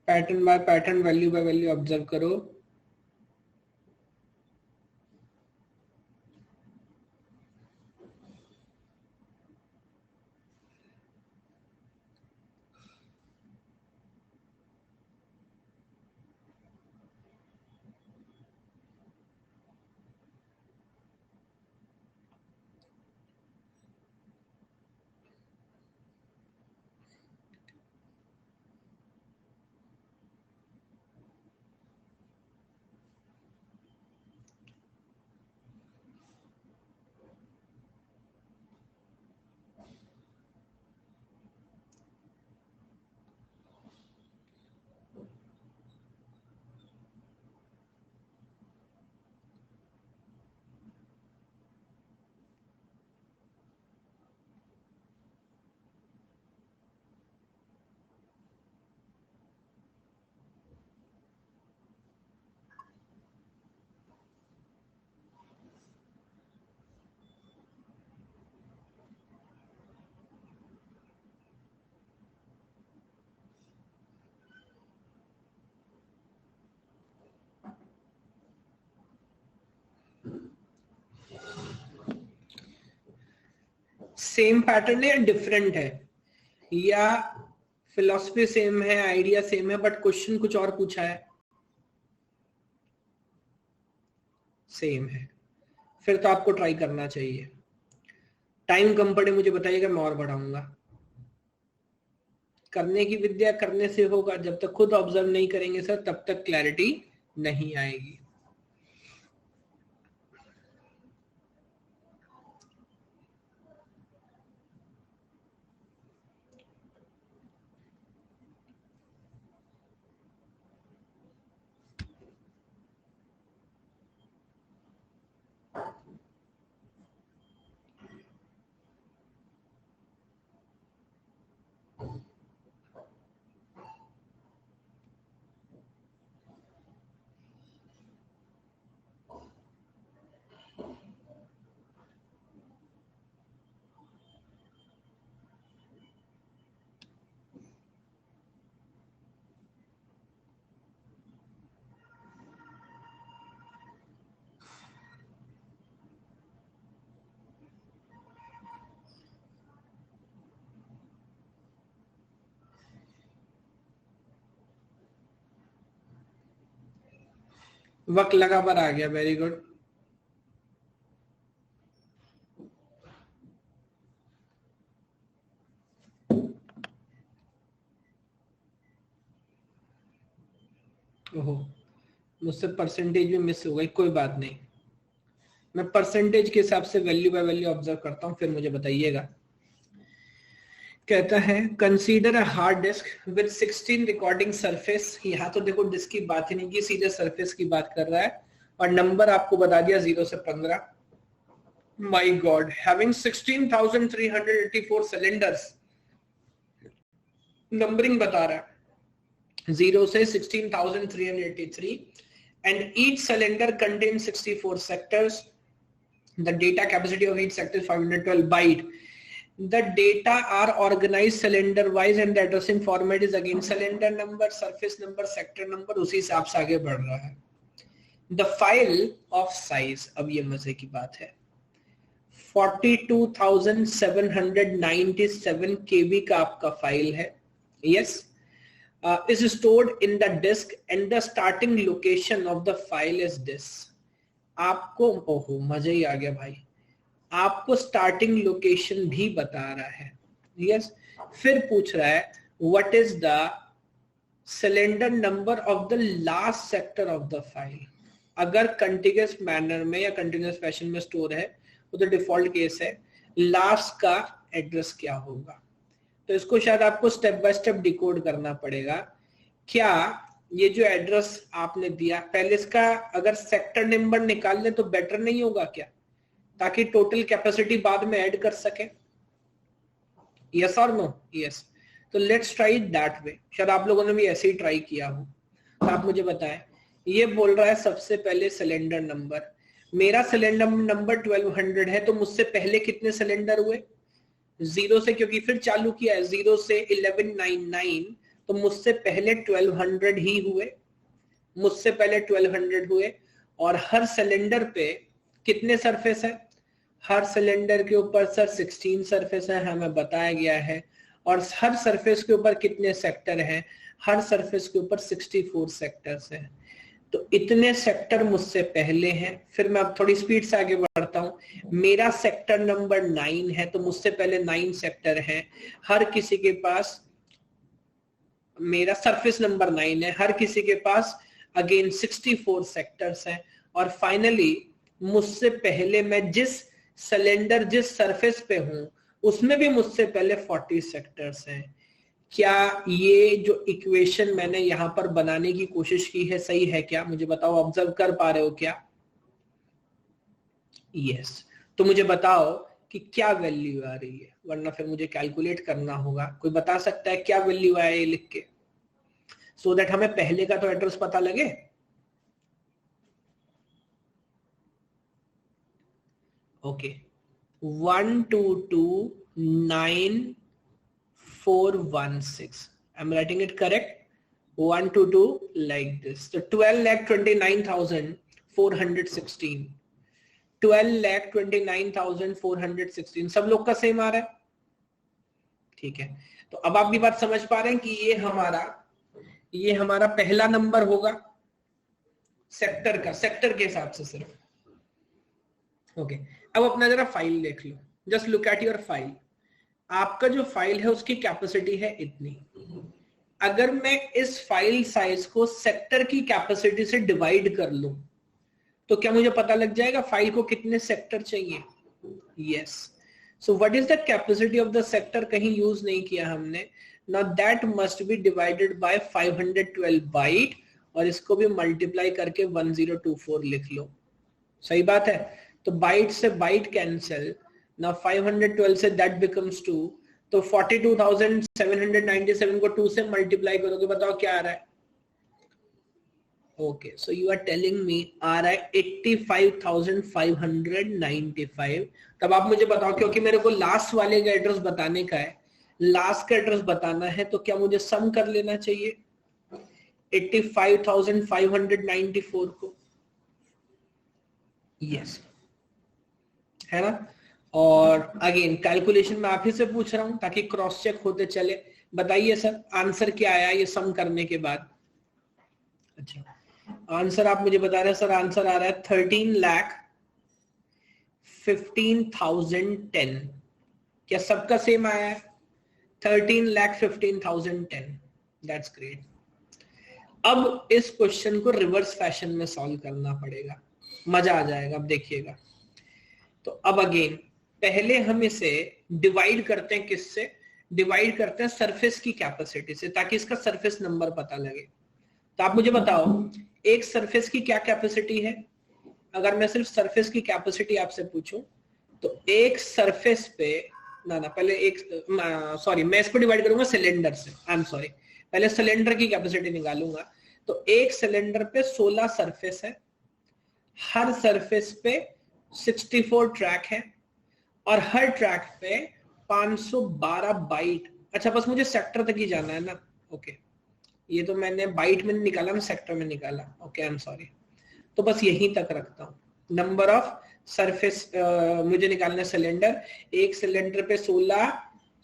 Pattern bye pattern, value by value observe करो। सेम पैटर्न है या डिफरेंट है, या फिलॉसफी सेम है, आइडिया सेम है, बट क्वेश्चन कुछ और पूछा है? सेम है, फिर तो आपको ट्राई करना चाहिए। टाइम कम पड़े मुझे बताइएगा, मैं और बढ़ाऊंगा। करने की विद्या करने से होगा, जब तक खुद ऑब्जर्व नहीं करेंगे सर तब तक क्लैरिटी नहीं आएगी। वक्त लगा पर आ गया, वेरी गुड। ओहो, मुझसे परसेंटेज भी मिस हो गई, कोई बात नहीं, मैं परसेंटेज के हिसाब से वैल्यू बाय वैल्यू ऑब्जर्व करता हूं, फिर मुझे बताइएगा। कहता है consider a hard disk with 16 recording surface. यहाँ तो देखो डिस्क की बात ही नहीं की, सीधे सरफेस की बात कर रहा है, और नंबर आपको बता दिया 0 से 15। My God, having 16,384 cylinders, numbering बता रहा है 0 से 16,383, and each cylinder contains 64 sectors The data capacity of each sector is 512 byte. The data are organized cylinder wise and the addressing format is again cylinder number, surface number, sector number, उसी हिसाब से आगे बढ़ रहा है. The file of size, अब ये मजे की बात है, 42,797 KB का आपका फाइल है. Yes. Is stored in the disk and the starting location of the file is this. आपको ओहो मजा ही आ गया भाई, आपको स्टार्टिंग लोकेशन भी बता रहा है. यस. फिर पूछ रहा है what is the cylinder number of the last sector of the file. अगर कंटिन्यूअस मैनर में या कंटिन्यूअस फैशन में स्टोर है वो तो डिफॉल्ट केस है, लास्ट का एड्रेस क्या होगा. तो इसको शायद आपको स्टेप बाय स्टेप डिकोड करना पड़ेगा. क्या ये जो एड्रेस आपने दिया, पहले इसका अगर सेक्टर नंबर निकाल ले तो बेटर नहीं होगा क्या, ताकि टोटल कैपेसिटी बाद में ऐड कर सके. यस और नो. यस. तो लेट्स ट्राई दैट वे. शायद आप लोगों ने भी ऐसे ही ट्राई किया हो. तो आप मुझे बताएं, ये बोल रहा है सबसे पहले सिलेंडर नंबर. मेरा सिलेंडर नंबर 1200 है, तो मुझसे पहले कितने सिलेंडर हुए, 0 से, क्योंकि फिर चालू किया है 0 से 1199, तो मुझसे पहले 1200 ही हुए, मुझसे पहले 1200 हुए. और हर सिलेंडर पे कितने सरफेस है, हर सिलेंडर के ऊपर सर 16 सरफेस है, हमें बताया गया है. और हर सरफेस के ऊपर कितने सेक्टर हैं, हर सरफेस के ऊपर 64 सेक्टर्स हैं. तो इतने सेक्टर मुझसे पहले हैं. फिर मैं अब थोड़ी स्पीड से आगे बढ़ता हूं. मेरा सेक्टर नंबर 9 है, तो मुझसे पहले 9 सेक्टर हैं. हर किसी के पास, मेरा सरफेस नंबर 9 है, हर किसी के पास अगेन 64 सेक्टर्स हैं. और फाइनली मुझसे पहले मैं जिस सिलेंडर, जिस सरफेस पे हूं, उसमें भी मुझसे पहले 40 सेक्टर्स हैं. क्या ये जो इक्वेशन मैंने यहां पर बनाने की कोशिश की है सही है क्या, मुझे बताओ. ऑब्जर्व कर पा रहे हो क्या. यस. तो मुझे बताओ कि क्या वैल्यू आ रही है, वरना फिर मुझे कैलकुलेट करना होगा. कोई बता सकता है क्या वैल्यू आया ये लिख के, सो दैट हमें पहले का तो एड्रेस पता लगे. Okay. 1229416. I'm writing it correct. 122 like this. So 12,29,416. 12,29,416 सब लोग का सेम आ रहा है. ठीक है. तो अब आप भी बात समझ पा रहे हैं कि ये हमारा पहला नंबर होगा सेक्टर का, सेक्टर के हिसाब से सिर्फ. ओके. अब अपना जरा फाइल देख लो. Just look at your file. आपका जो फाइल है उसकी कैपेसिटी है इतनी. अगर मैं इस फाइल साइज को सेक्टर की कैपेसिटी से डिवाइड कर लूं तो क्या मुझे पता लग जाएगा फाइल को कितने सेक्टर चाहिए. Yes. So what is the capacity of the sector, कहीं यूज नहीं किया हमने. Now that must be divided by 512 byte, और इसको भी मल्टीप्लाई करके 1024 लिख लो. सही बात है. तो बाइट से bite cancel. Now 512 say that becomes 2. तो 42,797 को 2 से मल्टीप्लाई करोगे, बताओ क्या आ रहा है. Okay. So you are telling me आ रहा है 85,595. तब आप मुझे बताओ, क्योंकि मेरे को लास्ट वाले का एड्रेस बताने का है, लास्ट का एड्रेस बताना है, तो क्या मुझे सम कर लेना चाहिए 85,594 को. यस. है ना. और अगेन कैलकुलेशन में आप ही से पूछ रहा हूं ताकि क्रॉस चेक होते चले. बताइए सर आंसर क्या आया ये सम करने के बाद. अच्छा, आंसर आप मुझे बता रहे हैं. सर आंसर आ रहा है 13,15,010. क्या सबका सेम आया है 13,15,010. That's great. अब इस क्वेश्चन को रिवर्स फैशन में सॉल्व करना पड़ेगा, मजा आ जाएगा. अब देखिएगा. तो अब अगेन पहले हम इसे डिवाइड करते हैं, किससे डिवाइड करते हैं, सरफेस की कैपेसिटी से, ताकि इसका सरफेस नंबर पता लगे. तो आप मुझे बताओ एक सरफेस की क्या कैपेसिटी है. अगर मैं सिर्फ सरफेस की कैपेसिटी आपसे पूछूं तो एक सरफेस पे पहले एक सॉरी मैं इसको डिवाइड करूंगा सिलेंडर से. आई एम सॉरी, पहले सिलेंडर की कैपेसिटी निकालूंगा. तो एक सिलेंडर पे 16 सरफेस है, हर सरफेस पे 64 ट्रैक है और हर ट्रैक पे 512 बाइट। अच्छा बस मुझे सेक्टर तक ही जाना है ना, ओके। ये तो मैंने बाइट में निकाला, मैं सेक्टर में निकाला, ओके आई एम सॉरी। तो बस यहीं तक रखता हूँ। नंबर ऑफ सरफेस मुझे निकालना है सिलेंडर। एक सिलेंडर पे 16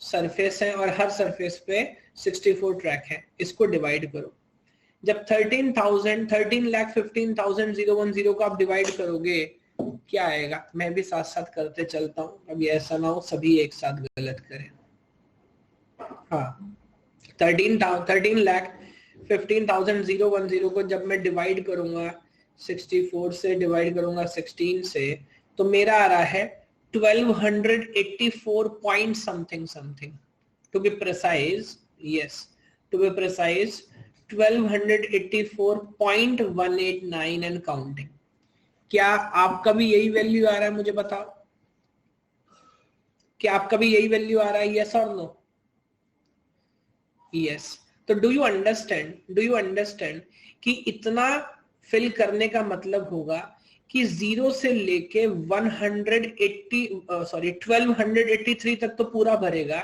सरफेस है और हर सरफेस पे 64 ट्रैक है, इसको डिवाइड करो। जब 13,15,010 को आप डिवाइड करोगे क्या आएगा, मैं भी साथ साथ करते चलता हूँ, अभी ऐसा ना हो सभी एक साथ गलत करें। हाँ 13,15,010 को जब मैं डिवाइड करूंगा 64 से, डिवाइड करूंगा 16 से, तो मेरा आ रहा है 1284 point something something, to be precise, yes to be precise 1284.189 and counting. क्या आपका भी यही वैल्यू आ रहा है, मुझे बताओ, क्या आपका भी यही वैल्यू आ रहा है, यस और नो? यस। तो डू यू अंडरस्टैंड कि इतना फिल करने का मतलब होगा कि 0 से लेके 1283 तक तो पूरा भरेगा,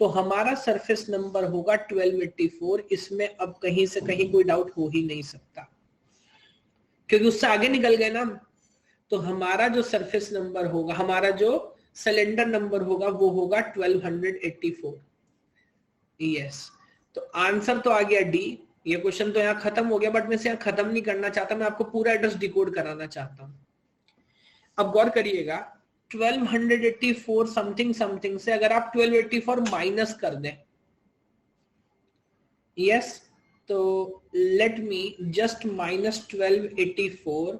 तो हमारा सरफेस नंबर होगा 1284। इसमें अब कहीं से कहीं कोई डाउट हो ही नहीं सकता, क्योंकि उससे आगे निकल गए ना। तो हमारा जो सरफेस नंबर होगा, हमारा जो सिलेंडर नंबर होगा, वो होगा 1284। यस। तो आंसर तो आ गया डी। ये क्वेश्चन तो यहाँ खत्म हो गया, बट मैं इसे यहाँ खत्म नहीं करना चाहता, मैं आपको पूरा एड्रेस डिकोड कराना चाहता हूँ। अब गौर करिएगा, 1284 समथिंग समथिंग से अगर आप 1284 माइनस कर दें, यस, तो लेट मी जस्ट माइनस 1284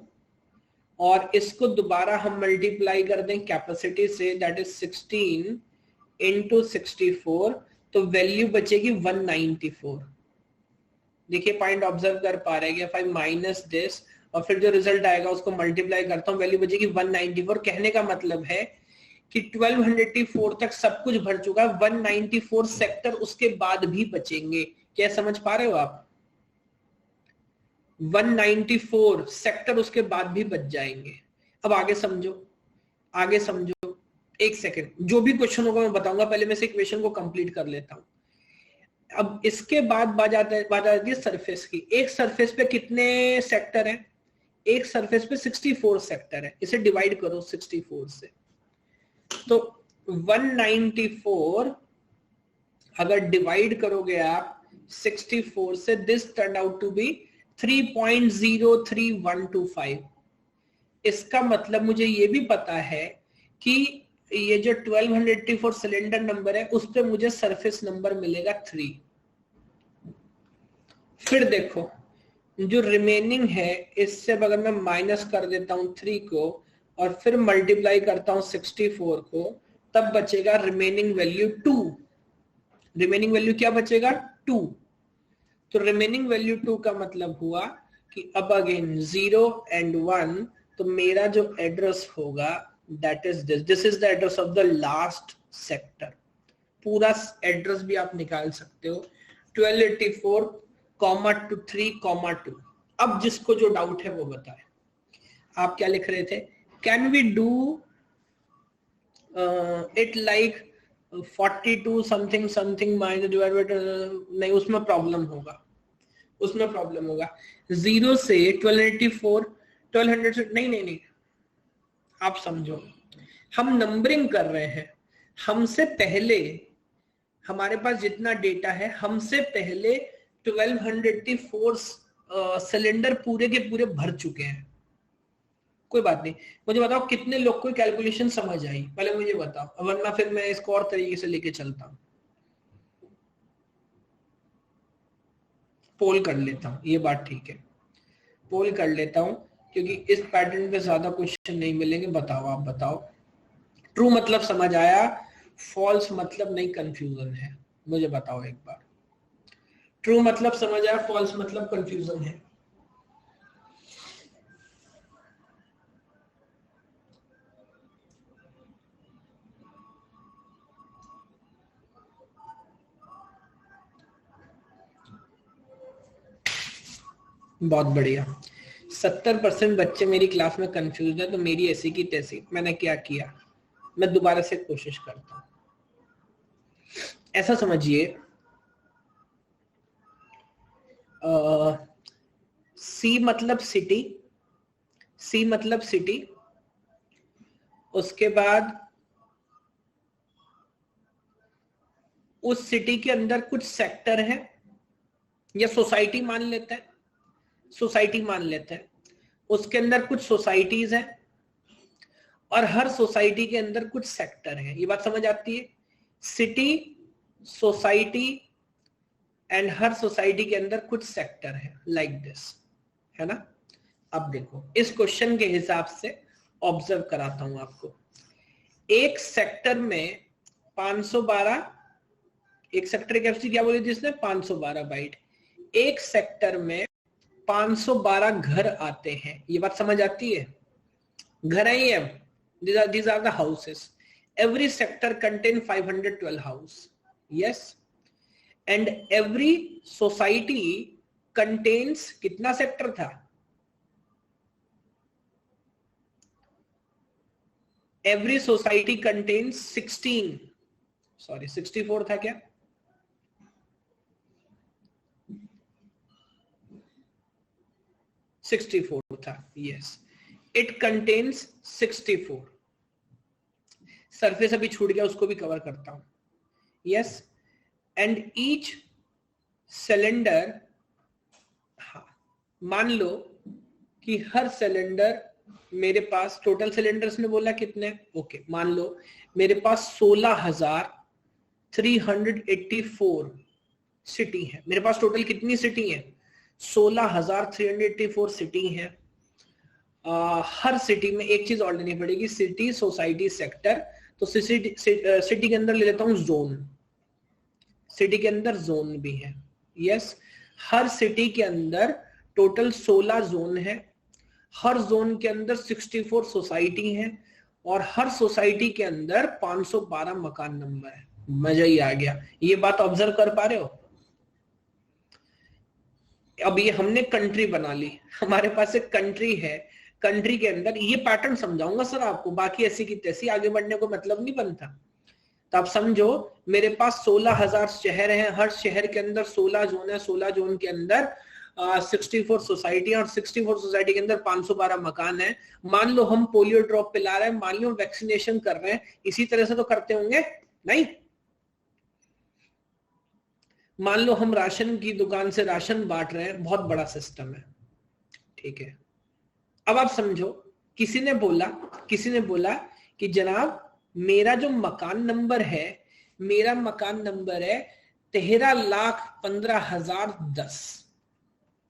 और इसको दोबारा हम मल्टीप्लाई कर दें कैपेसिटी से, दैट इज 16 इंटू 64, तो वैल्यू बचेगी 194। देखिए पॉइंट ऑब्जर्व कर पा रहे हैं कि if I माइनस दिस और फिर जो रिजल्ट आएगा उसको मल्टीप्लाई करता हूँ, वैल्यू बचेगी 194। कहने का मतलब है कि 1284 तक सब कुछ भर चुका है, 194 सेक्टर उसके बाद भी बचेंगे। क्या समझ पा रहे हो आप? 194 सेक्टर उसके बाद भी बच जाएंगे। अब आगे समझो, आगे समझो, एक सेकेंड, जो भी क्वेश्चन होगा मैं बताऊंगा, पहले मैं इस इक्वेशन को कंप्लीट कर लेता हूं। अब इसके बाद बात आती है सरफेस की। एक सरफेस पे कितने सेक्टर हैं? एक सरफेस पे 64 सेक्टर है। इसे डिवाइड करो 64 से, तो 194 अगर डिवाइड करोगे आप 64 से, this turn out to be 3.03125। इसका मतलब मुझे ये भी पता है कि ये जो 1284 सिलेंडर नंबर है उस पे मुझे सरफेस नंबर मिलेगा 3। फिर देखो जो रिमेनिंग है, इससे अगर मैं माइनस कर देता हूं 3 को और फिर मल्टीप्लाई करता हूं 64 को, तब बचेगा रिमेनिंग वैल्यू 2। रिमेनिंग वैल्यू क्या बचेगा? 2। तो रिमेनिंग वैल्यू 2 का मतलब हुआ कि अब अगेन 0 एंड 1, तो मेरा जो एड्रेस होगा that is this is the address of the last sector. पूरा एड्रेस भी आप निकाल सकते हो, 1284,3,2। अब जिसको जो डाउट है वो बताए। आप क्या लिख रहे थे? Can we do it like 42 something something minus divide, नहीं उसमें प्रॉब्लम होगा, उसमें प्रॉब्लम होगा। 0 से 1284 1200 से नहीं नहीं नहीं, आप समझो, हम नंबरिंग कर रहे हैं। हमसे पहले हमारे पास जितना डेटा है, हमसे पहले 1284 सिलेंडर पूरे के पूरे भर चुके हैं। कोई बात नहीं, मुझे बताओ कितने लोग को कैलकुलेशन समझ आई, पहले मुझे बताओ, वरना फिर मैं इसको और तरीके से लेके चलता हूं। पोल कर लेता हूं, ये बात ठीक है, पोल कर लेता हूं, क्योंकि इस पैटर्न पे ज्यादा क्वेश्चन नहीं मिलेंगे। बताओ, आप बताओ, ट्रू मतलब समझ आया, फॉल्स मतलब नहीं कंफ्यूजन है? मुझे बताओ एक बार, ट्रू मतलब समझ आया, फॉल्स मतलब कंफ्यूजन है? बहुत बढ़िया। 70% बच्चे मेरी क्लास में कंफ्यूज है, तो मेरी ऐसी की तैसी। मैंने क्या किया, मैं दोबारा से कोशिश करता हूं। ऐसा समझिए, सी मतलब सिटी, सी मतलब सिटी, उसके बाद उस सिटी के अंदर कुछ सेक्टर है या सोसाइटी मान लेते हैं, सोसाइटी मान लेते हैं, उसके अंदर कुछ सोसाइटीज हैं और हर सोसाइटी के अंदर कुछ सेक्टर हैं। ये बात समझ आती है? City, society and her society के अंदर कुछ सेक्टर है, लाइक दिस, है ना। अब देखो इस क्वेश्चन के हिसाब से ऑब्जर्व कराता हूं आपको। एक सेक्टर में 512, एक सेक्टर कैपेसिटी क्या बोली थी इसने, 512 बाइट। एक सेक्टर में 512 घर आते हैं, ये बात समझ आती है? घर ही है, these are the houses. Every sector contain 512 house. Yes. And every society contains, कितना सेक्टर था? Every society contains 16, sorry 64 था क्या? $64 था, yes. It contains 64. सरफेस अभी छूट गया, उसको भी कवर करता हूं। yes, and each सिलेंडर, हाँ, मान लो कि हर सिलेंडर मेरे पास, टोटल सिलेंडर्स ने बोला कितने, ओके, मान लो मेरे पास 16,384 सिटी है। मेरे पास टोटल कितनी सिटी है? 16,384 सिटी है। हर सिटी में एक चीज और लेनी पड़ेगी, सिटी, सोसाइटी, सेक्टर। तो सिटी के अंदर ले लेता हूं जोन, सिटी के अंदर जोन भी है। यस, हर सिटी के अंदर टोटल 16 जोन है, हर जोन के अंदर 64 सोसाइटी है और हर सोसाइटी के अंदर 512 मकान नंबर है। मजा ही आ गया। ये बात ऑब्जर्व कर पा रहे हो? अब ये हमने कंट्री बना ली, हमारे पास एक कंट्री है, कंट्री के अंदर ये पैटर्न समझाऊंगा सर आपको, बाकी ऐसी की तैसी आगे बढ़ने को मतलब नहीं बनता। तो आप समझो मेरे पास 16,000 शहर हैं, हर शहर के अंदर 16 जोन है, 16 जोन के अंदर 64 सोसाइटी और 64 सोसाइटी के अंदर 512 मकान है। मान लो हम पोलियो ड्रॉप पिला रहे हैं, मान लो वैक्सीनेशन कर रहे हैं, इसी तरह से तो करते होंगे नहीं? मान लो हम राशन की दुकान से राशन बांट रहे हैं, बहुत बड़ा सिस्टम है, ठीक है। अब आप समझो, किसी ने बोला कि जनाब मेरा जो मकान नंबर है, मेरा मकान नंबर है 13,15,010,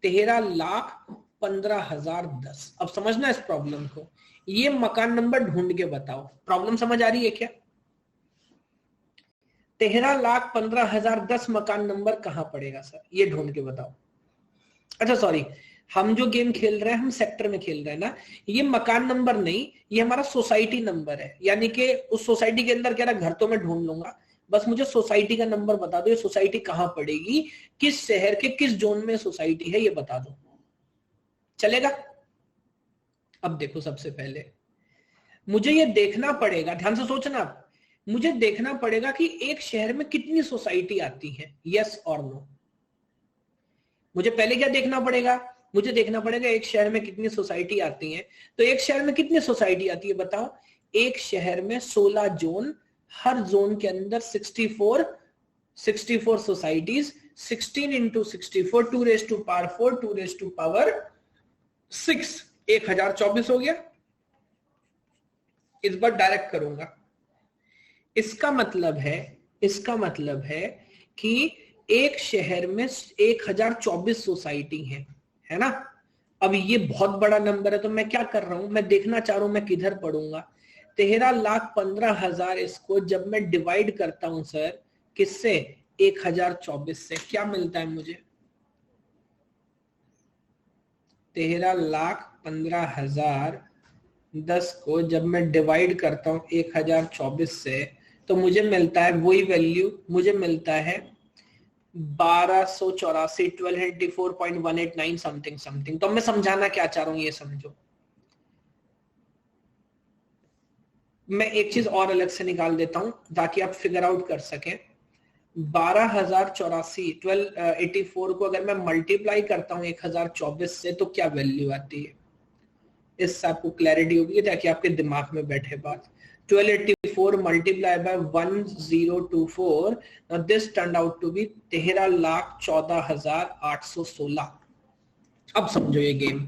13,15,010। अब समझना इस प्रॉब्लम को, ये मकान नंबर ढूंढ के बताओ। प्रॉब्लम समझ आ रही है क्या? 13,15,010 मकान नंबर कहां पड़ेगा सर, ये ढूंढ के बताओ। अच्छा सॉरी, हम जो गेम खेल रहे हैं हम सेक्टर में खेल रहे हैं ना, ये मकान नंबर नहीं, ये हमारा सोसाइटी नंबर है। यानी कि उस सोसाइटी के अंदर क्या रहा, घर तो मैं ढूंढ लूंगा, बस मुझे सोसाइटी का नंबर बता दो, ये सोसाइटी कहां पड़ेगी, किस शहर के किस जोन में सोसाइटी है, ये बता दो, चलेगा? अब देखो, सबसे पहले मुझे ये देखना पड़ेगा, ध्यान से सोचना, मुझे देखना पड़ेगा कि एक शहर में कितनी सोसाइटी आती है, यस और नो। मुझे पहले क्या देखना पड़ेगा? मुझे देखना पड़ेगा एक शहर में कितनी सोसाइटी आती है। तो एक शहर में कितनी सोसाइटी आती है बताओ? एक शहर में 16 जोन, हर जोन के अंदर 64 societies, 16 into 64, 2 raised to power 4, 2 raised to power 6, 1024 हो गया। इस बार डायरेक्ट करूंगा। इसका मतलब है कि एक शहर में 1024 सोसाइटी है ना। अब ये बहुत बड़ा नंबर है, तो मैं क्या कर रहा हूं, मैं देखना चाह रहा हूं मैं किधर पढ़ूंगा। 13,15,000 इसको जब मैं डिवाइड करता हूं सर, किससे? 1024 से, क्या मिलता है मुझे? 13,15,010 को जब मैं डिवाइड करता हूं 1024 से, तो मुझे मिलता है वही वैल्यू, मुझे मिलता है 1284 1284.189 समथिंग समथिंग। तो मैं समझाना क्या चाह रहा हूं ये समझो। मैं एक चीज और अलग से निकाल देता हूं ताकि आप फिगर आउट कर सकें। 12,084 1284 को अगर मैं मल्टीप्लाई करता हूं 1024 से तो क्या वैल्यू आती है, इससे आपको क्लैरिटी होगी ताकि आपके दिमाग में बैठे बात। 1284 multiply by 1024, now this turned out to be 13,14,816। अब समझो ये गेम,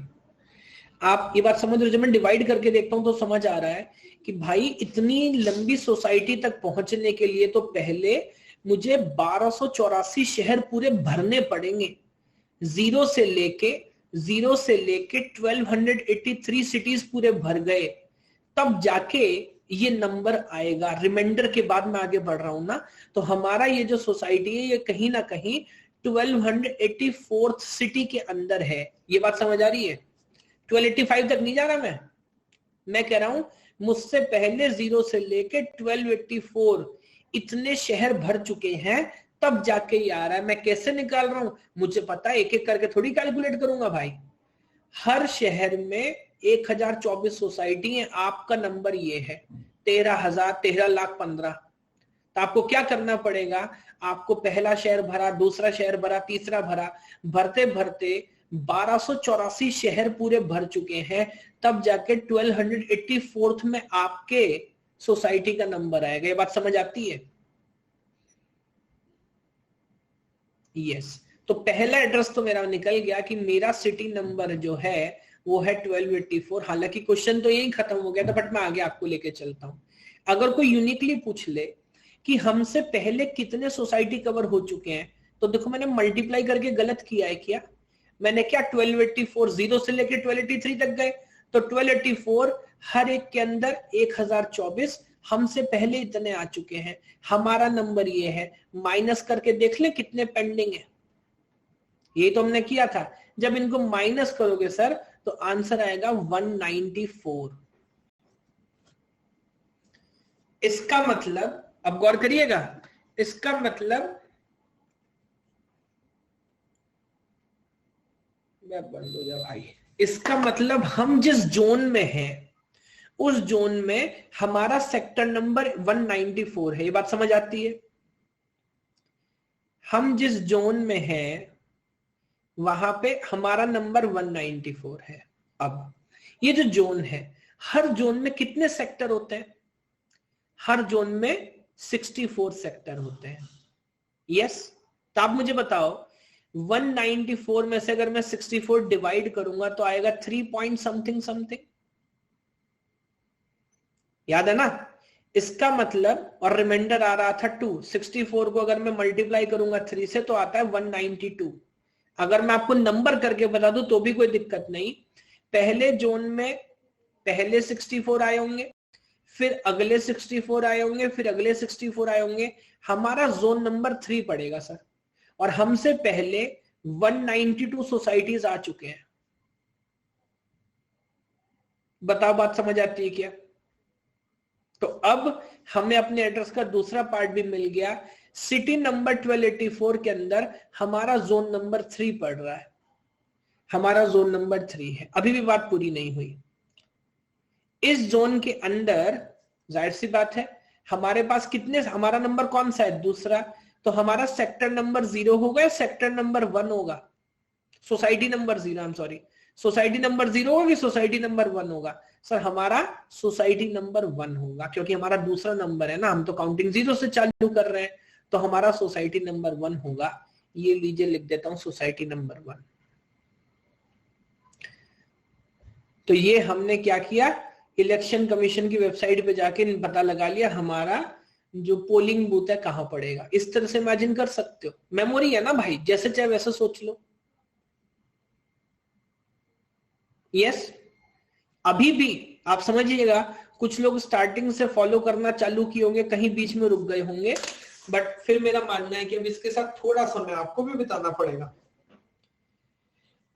आप ये बात समझ रहे हो। जब मैं डिवाइड करके देखता हूं तो समझ आ रहा है कि भाई इतनी लंबी सोसाइटी तक पहुंचने के लिए तो पहले मुझे 1284 शहर पूरे भरने पड़ेंगे। जीरो से लेके 1283 सिटीज पूरे भर गए, तब जाके ये नंबर आएगा। रिमाइंडर के बाद मैं आगे बढ़ रहा हूं ना, तो हमारा ये जो सोसाइटी है ये कहीं ना कहीं 1284 सिटी के अंदर है। ये बात समझ आ रही है? 1285 तक नहीं जा रहा मैं कह रहा हूं मुझसे पहले 0 से लेके 1284 इतने शहर भर चुके हैं, तब जाके ये आ रहा है। मैं कैसे निकाल रहा हूं मुझे पता है, एक एक करके थोड़ी कैलकुलेट करूंगा भाई। हर शहर में 1024 सोसाइटी है, आपका नंबर ये है 13,15,000। तो आपको क्या करना पड़ेगा, आपको पहला शहर भरा, दूसरा शहर भरा, तीसरा भरा, भरते भरते 1284 शहर पूरे भर चुके हैं, तब जाके 1284 में आपके सोसाइटी का नंबर आएगा। ये बात समझ आती है? यस। तो पहला एड्रेस तो मेरा निकल गया कि मेरा सिटी नंबर जो है वो है 1284। हालांकि क्वेश्चन तो यही खत्म हो गया था, बट मैं आगे आपको लेके चलता हूं। अगर कोई यूनिकली पूछ ले कि हमसे पहले कितने सोसाइटी कवर हो चुके हैं, तो देखो मैंने मल्टीप्लाई करके गलत किया है। क्या मैंने क्या 1284 0 से लेके 1283 तक गए, तो 1284 हर एक के अंदर 1024 हमसे पहले इतने आ चुके हैं। हमारा नंबर ये है, माइनस करके देख ले कितने पेंडिंग है। ये तो हमने किया था। जब इनको माइनस करोगे सर तो आंसर आएगा 194। इसका मतलब, अब गौर करिएगा, इसका मतलब बंद हो जा भाई। इसका मतलब हम जिस जोन में हैं उस जोन में हमारा सेक्टर नंबर 194 है। ये बात समझ आती है? हम जिस जोन में हैं वहां पे हमारा नंबर 194 है। अब ये जो जोन है, हर जोन में कितने सेक्टर होते हैं? हर जोन में 64 सेक्टर होते हैं। यस। तो आप मुझे बताओ 194 में से अगर मैं 64 डिवाइड करूंगा तो आएगा 3 पॉइंट समथिंग समथिंग। याद है ना? इसका मतलब, और रिमाइंडर आ रहा था 2, 64 को अगर मैं मल्टीप्लाई करूंगा 3 से तो आता है 192। अगर मैं आपको नंबर करके बता दूं तो भी कोई दिक्कत नहीं। पहले जोन में पहले 64 आए होंगे, फिर अगले 64 आए होंगे, फिर अगले 64 आए होंगे। हमारा जोन नंबर 3 पड़ेगा सर, और हमसे पहले 192 सोसाइटीज आ चुके हैं। बताओ बात समझ आती है क्या? तो अब हमें अपने एड्रेस का दूसरा पार्ट भी मिल गया। सिटी नंबर 1284 के अंदर हमारा जोन नंबर 3 पड़ रहा है। हमारा जोन नंबर 3 है। अभी भी बात पूरी नहीं हुई। इस जोन के अंदर जाहिर सी बात है हमारे पास कितने, हमारा नंबर कौन सा है? दूसरा। तो हमारा सेक्टर नंबर 0 होगा या सेक्टर नंबर 1 होगा? Society number 0, I am sorry, society number 0 होगा कि सोसाइटी नंबर 1 होगा? सर हमारा सोसाइटी नंबर 1 होगा, क्योंकि हमारा दूसरा नंबर है ना, हम तो काउंटिंग 0 से चालू कर रहे हैं, तो हमारा सोसाइटी नंबर 1 होगा। ये लीजिए लिख देता हूं सोसाइटी नंबर 1। तो ये हमने क्या किया, इलेक्शन कमीशन की वेबसाइट पे जाके पता लगा लिया हमारा जो पोलिंग बूथ है कहां पड़ेगा। इस तरह से इमेजिन कर सकते हो, मेमोरी है ना भाई, जैसे चाहे वैसे सोच लो। यस। अभी भी आप समझिएगा, कुछ लोग स्टार्टिंग से फॉलो करना चालू किए होंगे, कहीं बीच में रुक गए होंगे, बट फिर मेरा मानना है कि अब इसके साथ थोड़ा समय आपको भी बिताना पड़ेगा।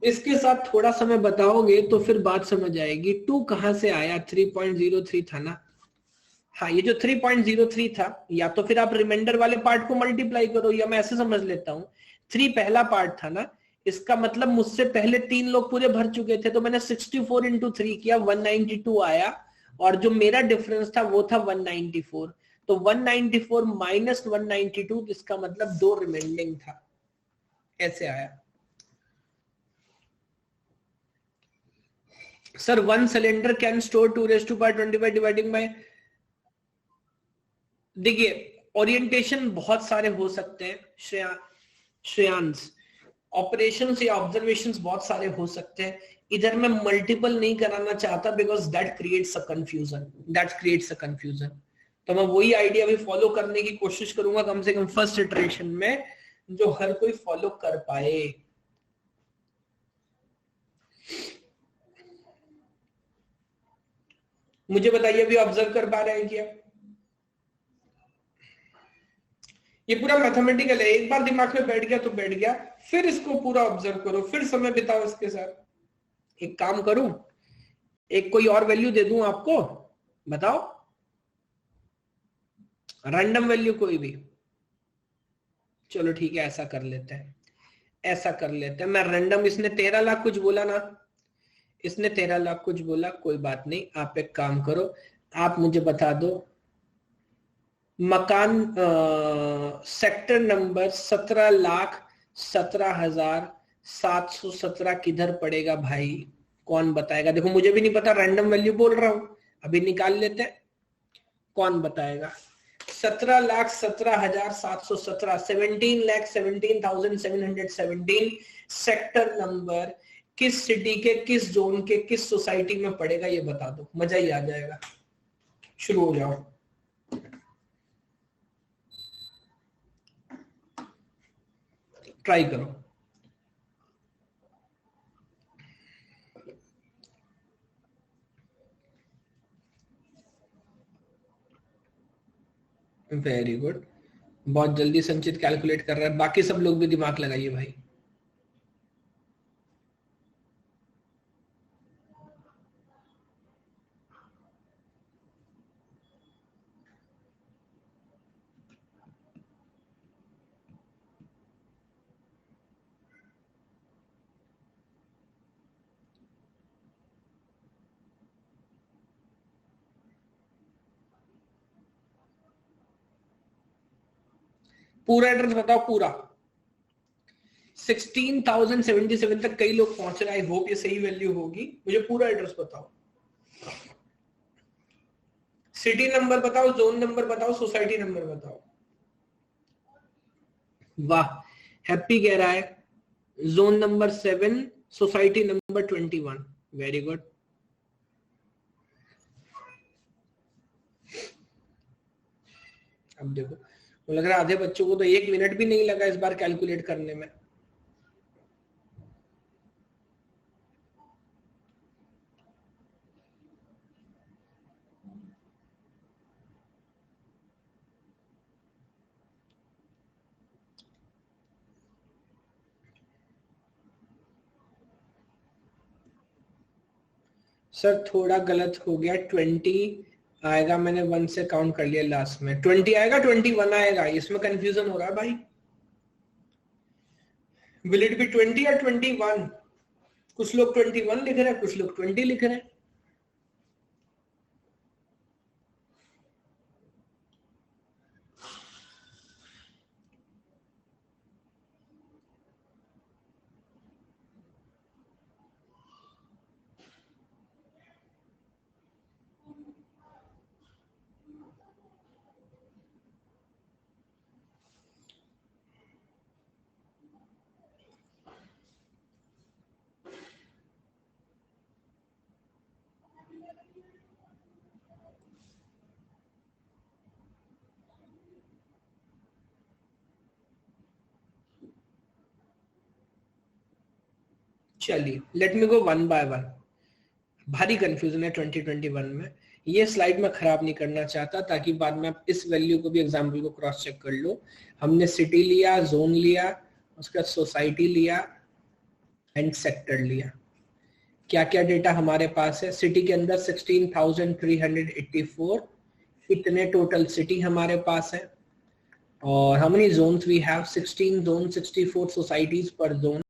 इसके साथ थोड़ा समय बताओगे तो फिर बात समझ आएगी। 2 कहां से आया? 3.03 था ना? हाँ, ये जो 3.03 था, या तो फिर आप रिमाइंडर वाले पार्ट को मल्टीप्लाई करो, या मैं ऐसे समझ लेता हूं 3 पहला पार्ट था ना, इसका मतलब मुझसे पहले 3 लोग पूरे भर चुके थे, तो मैंने 64 इंटू 3 किया, 192 आया, और जो मेरा डिफरेंस था वो था 194, तो 194 माइनस 192, इसका मतलब 2 रिमेंडिंग था, ऐसे आया। Sir 1 cylinder can store 2⁻25 dividing by, देखिए ओरिएंटेशन बहुत सारे हो सकते हैं श्रेयांश, ऑपरेशंस या ऑब्जर्वेशंस बहुत सारे हो सकते हैं, इधर मैं मल्टीपल नहीं कराना चाहता because that creates a confusion, तो मैं वही आइडिया भी फॉलो करने की कोशिश करूंगा कम से कम फर्स्ट इटरेशन में, जो हर कोई फॉलो कर पाए। मुझे बताइए अभी ऑब्जर्व कर पा रहे हैं क्या? ये पूरा मैथमेटिकल है, एक बार दिमाग में बैठ गया तो बैठ गया, फिर इसको पूरा ऑब्जर्व करो, फिर समय बिताओ इसके साथ। एक काम करूं, एक कोई और वैल्यू दे दूं आपको, बताओ, रैंडम वैल्यू कोई भी, चलो ठीक है ऐसा कर लेते हैं, मैं रैंडम, इसने 13 लाख कुछ बोला ना, इसने 13 लाख कुछ बोला, कोई बात नहीं, आप एक काम करो, आप मुझे बता दो मकान सेक्टर नंबर 17,17,717 किधर पड़ेगा भाई, कौन बताएगा? देखो मुझे भी नहीं पता, रैंडम वैल्यू बोल रहा हूं, अभी निकाल लेते हैं, कौन बताएगा? 17,17,717, 17,17,717 सेक्टर नंबर किस सिटी के, किस जोन के, किस सोसाइटी में पड़ेगा, ये बता दो, मजा ही आ जाएगा। शुरू हो जाओ। ट्राई करो। वेरी गुड, बहुत जल्दी संचित कैलकुलेट कर रहा है, बाकी सब लोग भी दिमाग लगाइए भाई। पूरा एड्रेस बताओ, पूरा 16,077 तक कई लोग पहुंच रहे, आई होप ये सही वैल्यू होगी, मुझे पूरा एड्रेस बताओ, सिटी नंबर बताओ, जोन नंबर बताओ, सोसाइटी नंबर बताओ। वाह, हैप्पी कह रहा है zone number 7, society number 21, very good. अब देखो, तो लग रहा है आधे बच्चों को तो 1 मिनट भी नहीं लगा इस बार कैलकुलेट करने में। सर थोड़ा गलत हो गया, 20 आएगा, मैंने 1 से काउंट कर लिया लास्ट में, 20 आएगा, 21 आएगा, इसमें कंफ्यूजन हो रहा है भाई। विल इट बी 20 या 21? कुछ लोग 21 लिख रहे हैं, कुछ लोग 20 लिख रहे हैं। चलिए लेट मी गो 1 बाय 1, भारी कंफ्यूजन है 2021 में, ये स्लाइड मैं खराब नहीं करना चाहता ताकि बाद में आप इस वैल्यू को भी एग्जाम्पल को क्रॉस चेक कर लो। हमने सिटी लिया, जोन लिया, उसका सोसाइटी लिया एंड सेक्टर लिया। क्या क्या डेटा हमारे पास है? सिटी के अंदर 16,384 इतने टोटल सिटी हमारे पास है, और how many zones we have? 16 zones, 64 societies per zone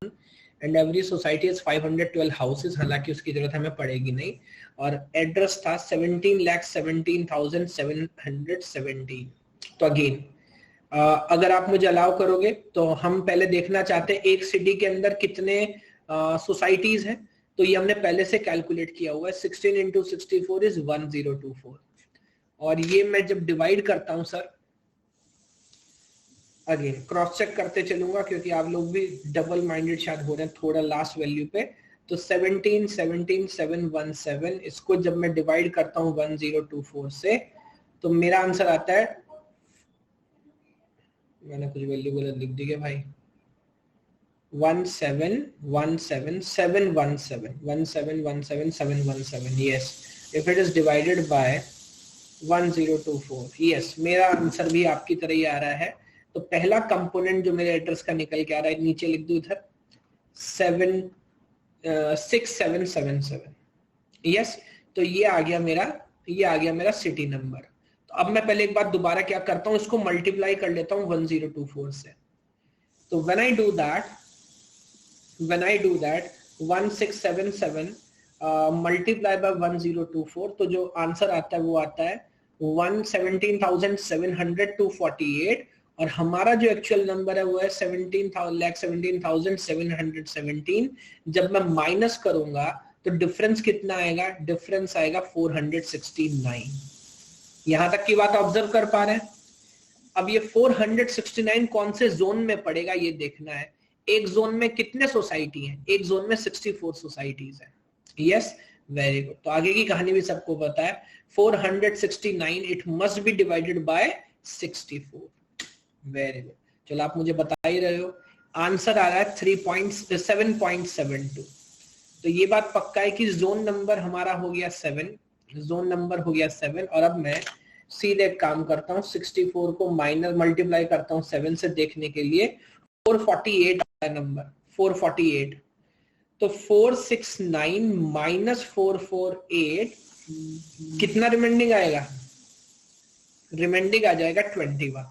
and every society has 512 houses. हालांकि उसकी जरूरत हमें पड़ेगी नहीं. और एड्रेस था 17,17,717. तो अगेन अगर आप मुझे अलाउ करोगे तो हम पहले देखना चाहते हैं एक सिटी के अंदर कितने सोसाइटीज हैं. तो ये हमने पहले से कैलकुलेट किया हुआ है. 16 into 64 is 1024. और ये मैं जब डिवाइड करता हूं सर, अगेन क्रॉस चेक करते चलूंगा क्योंकि आप लोग भी डबल माइंडेड शायद हो रहे हैं थोड़ा लास्ट वैल्यू पे. तो 17, 17, 717 इसको जब मैं डिवाइड करता हूं 1024 से तो मेरा आंसर आता है, मैंने कुछ वैल्यू गलत लिख दी है भाई, 1717717. Yes, if it is divided by 1024. Yes, मेरा आंसर भी आपकी तरह ही आ रहा है. तो पहला कंपोनेंट जो मेरे एड्रेस का निकल के आ रहा है, नीचे लिख दूं इधर 6777. यस, तो ये आ गया मेरा सिटी नंबर. तो अब मैं पहले एक बार दोबारा क्या करता हूं, इसको मल्टीप्लाई कर लेता हूं 1024 से. तो when I do that 1677 multiply by 1024, तो जो आंसर आता है वो आता है 117,748. और हमारा जो एक्चुअल नंबर है वो है 17,17,717. जब मैं माइनस करूंगा तो डिफरेंस कितना आएगा? डिफरेंस आएगा 469. यहां तक की बात ऑब्जर्व कर पा रहे हैं? अब ये 469 कौन से जोन में पड़ेगा ये देखना है. एक जोन में कितने सोसाइटी हैं? एक जोन में 64 सोसाइटीज हैं. Yes, very good. तो आगे की कहानी भी सबको पता है. 469 it must be divided bye 64. Very good. चलो आप मुझे बता ही रहे हो. आंसर आ रहा है 7.72. तो ये बात पक्का है कि जोन नंबर हमारा हो गया 7. जोन नंबर हो गया 7. और अब मैं सीधे काम करता हूं, 64 को माइनस मल्टीप्लाई करता हूं 7 से देखने के लिए. 448 आता है नंबर, 448. तो 469 माइनस 448 कितना रिमाइंडिंग आएगा? रिमाइंडिंग आ जाएगा 21.